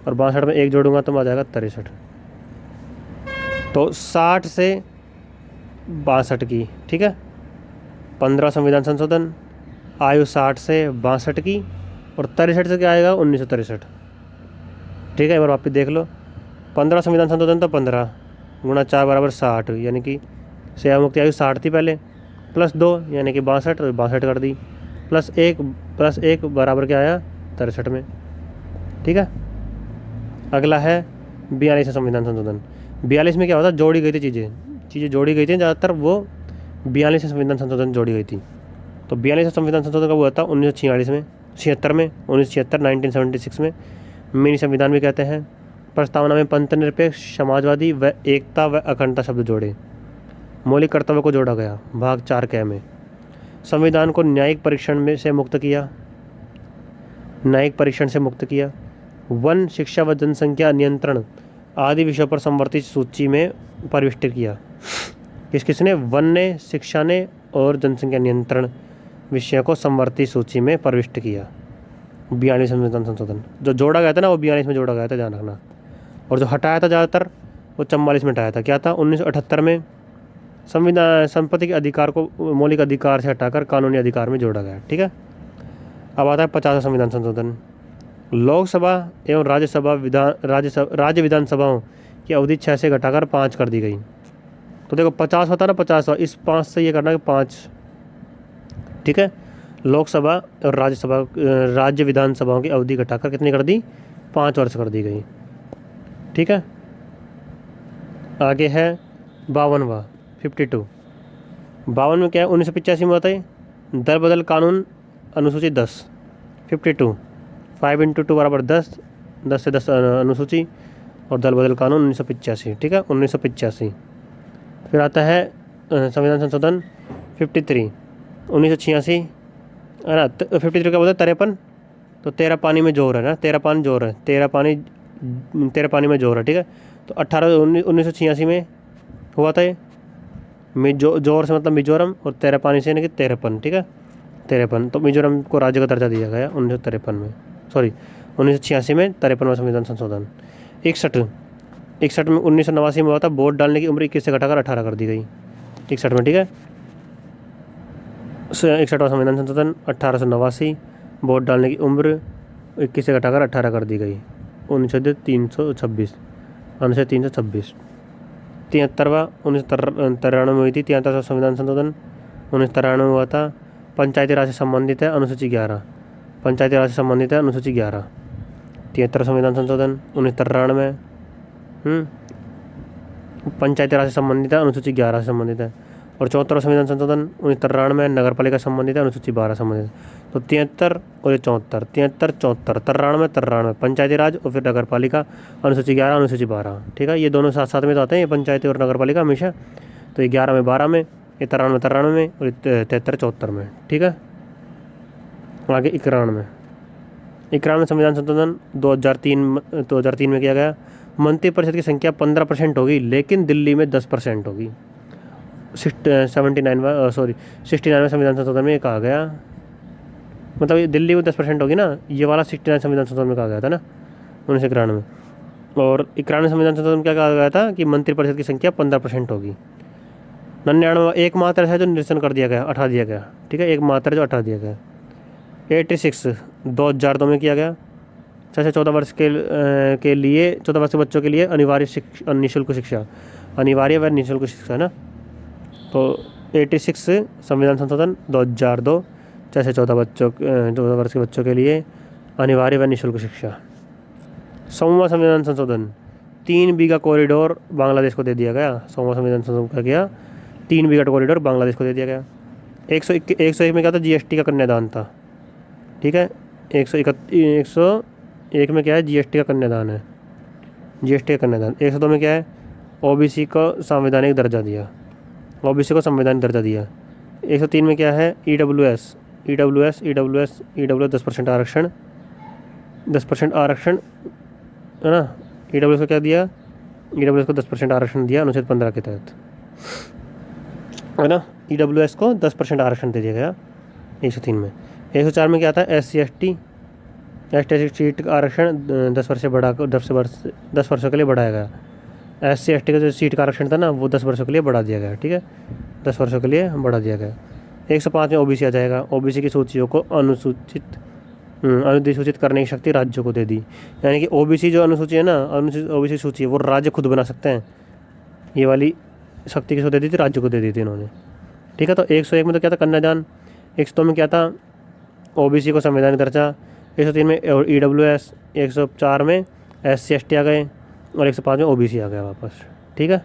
और 62 में 1 जोड़ूंगा तो आ जाएगा 63। तो 60 से 62 की, ठीक है। 15 संविधान संशोधन, आयु 60 से 62 की, और 63 से क्या आएगा 1963, ठीक है। एक बार वापस देख लो, 15 संविधान संशोधन तो 15 गुणा 4 बराबर 60, यानी कि सेवा मुक्ति आयु 60 थी पहले, प्लस 2 यानी कि 62, 62 कर दी, प्लस 1 बराबर क्या आया 63 में, ठीक है। अगला है 42 संविधान संशोधन। 42 में क्या होता है, जोड़ी गई थी चीज़ें जोड़ी गई थी, ज़्यादातर वो 42 संविधान संशोधन जोड़ी गई थी। तो 42 संविधान संशोधन कब हुआ था, 1946 में, 1976 1976 में। मिनी संविधान भी कहते हैं। प्रस्तावना में पंथनिरपेक्ष, समाजवादी व एकता व अखंडता शब्द जोड़े। मौलिक कर्तव्य को जोड़ा गया भाग 4 क में। संविधान को न्यायिक परीक्षण से मुक्त किया। वन, शिक्षा व जनसंख्या नियंत्रण आदि विषयों पर संवर्धित सूची में प्रविष्ट किया। किसने? वन ने, शिक्षा ने और जनसंख्या नियंत्रण विषयों को संवर्धित सूची में प्रविष्ट किया। 42 संविधान संशोधन जो जोड़ा गया था ना, वो 42 में जोड़ा गया था, ध्यान रखना। और जो हटाया था ज़्यादातर वो 44 में हटाया था। क्या था, 1978 में संविधान संपत्ति के अधिकार को मौलिक अधिकार से हटाकर कानूनी अधिकार में जोड़ा गया, ठीक है। अब आता है 50वां संविधान संशोधन। लोकसभा एवं राज्य विधानसभाओं की अवधि 6 से घटाकर 5 कर दी गई। तो देखो 50 होता है ना, 50, इस 5 से ये करना कि 5, ठीक है। लोकसभा और राज्य विधानसभाओं की अवधि घटाकर कितनी कर दी, 5 वर्ष कर दी गई, ठीक है। आगे है 52वां 52। 52 में क्या है, 1985 में होता है दल बदल कानून अनुसूची 10। 52 5 × 2 बराबर 10, 10 से 10 अनुसूची और दल बदल कानून 1985, ठीक है, 1985। फिर आता है संविधान संशोधन 53 1986 है ना। 53 क्या बोलते हैं, 53। तो 13 पानी में जोर है ना, 13 पानी जोर है, 13 पानी में जोर है, ठीक है। तो 1986 में हुआ था ये। जोर से मतलब मिजोरम, और 13 पानी से यानी कि 13पन, ठीक है, 13पन। तो मिजोरम को राज्य का दर्जा दिया गया 1953 में, 1986 में 53वां संविधान संशोधन। 61 में 1989 में हुआ था, वोट डालने की उम्र 21 से घटाकर 18 कर दी गई 61 में, ठीक है। 61वां संविधान संशोधन 1889, वोट डालने की उम्र 21 से घटाकर 18 कर दी गई। 326 अनुच्छेद 326। 73वां 1993 में हुई थी, 73वां संविधान संशोधन 1993 में हुआ था। पंचायती राज से संबंधित है अनुसूची 11, पंचायती राज से संबंधित है अनुसूची 11। 73 संविधान संशोधन 1993 पंचायती राज से संबंधित है अनुसूची 11 से संबंधित है। और 74 संविधान संशोधन 1993 में नगर पालिका संबंधित है अनुसूची 12 संबंधित। तो 73 और 74, 73 74, 93 पंचायती राज और फिर नगर पालिका अनुसूची 11 अनुसूची 12, ठीक है। ये दोनों साथ साथ में तो आते हैं, ये पंचायती और नगर पालिका हमेशा। तो ये 11 में 12 में, ये 93 में और 73 74 में, ठीक है। आगे 91 संविधान संशोधन 2003 में किया गया। मंत्रिपरिषद की संख्या 15% होगी, लेकिन दिल्ली में 10% होगी। 69वें संविधान संशोधन में कहा गया मतलब ये दिल्ली में 10% होगी ना, ये वाला 69 संविधान संशोधन में कहा गया था ना 1991। और 91 संविधान संशोधन में क्या कहा गया था कि मंत्रिपरिषद की संख्या 15% होगी। 99 एकमात्र है जो निरसन कर दिया गया, हटा दिया गया, ठीक है, एकमात्र जो हटा दिया गया। 86 2002 में किया गया, 6 से 14 वर्ष के लिए 14 वर्ष के बच्चों के लिए अनिवार्य निःशुल्क शिक्षा, अनिवार्य व निःशुल्क शिक्षा है ना। तो 86 संविधान संशोधन 2002, 6 से 14 वर्ष के बच्चों के लिए अनिवार्य व निःशुल्क शिक्षा। 100वां संविधान संशोधन 3 बीघा कॉरिडोर बांग्लादेश को दे दिया गया। 100वां संविधान संशोधन क्या किया, 3 बीघा कॉरिडोर बांग्लादेश को दे दिया गया। 101 में क्या था, जीएसटी का कन्यादान था, ठीक है। 101 में क्या है, जीएसटी का कन्यादान है, जीएसटी का कन्यादान। 102 में क्या है, ओबीसी को संवैधानिक दर्जा दिया, ओबीसी को संवैधानिक दर्जा दिया। 103 में क्या है, ईडब्ल्यूएस 10% आरक्षण, 10% आरक्षण है ना। ईडब्ल्यूएस को क्या दिया, ईडब्ल्यूएस को 10% आरक्षण दिया अनुच्छेद 15 के तहत, है ना। ईडब्ल्यूएस को 10% आरक्षण दे दिया गया 103 में। 104 में क्या था, SC ST सीट का आरक्षण 10 वर्ष से बढ़ाकर 10 वर्षों के लिए बढ़ाया गया। SC ST का जो सीट का आरक्षण था ना, वो 10 वर्षों के लिए बढ़ा दिया गया, ठीक है, 10 वर्षों के लिए बढ़ा दिया गया। 105 में ओबीसी आ जाएगा। ओबीसी की सूचियों को अनुसूचित करने की शक्ति राज्यों को दे दी। यानी कि ओबीसी जो अनुसूची है ना, ओबीसी सूची है, वो राज्य खुद बना सकते हैं। ये वाली शक्ति किसको दे दी थी, राज्य को दे दी थी इन्होंने, ठीक है। तो 101 में तो क्या था, कन्यादान। 102 में क्या था, ओबीसी को संवैधानिक दर्जा। 103 में ईडब्ल्यूएस। 104 में SC ST आ गए और 105 में ओबीसी आ गया वापस, ठीक है।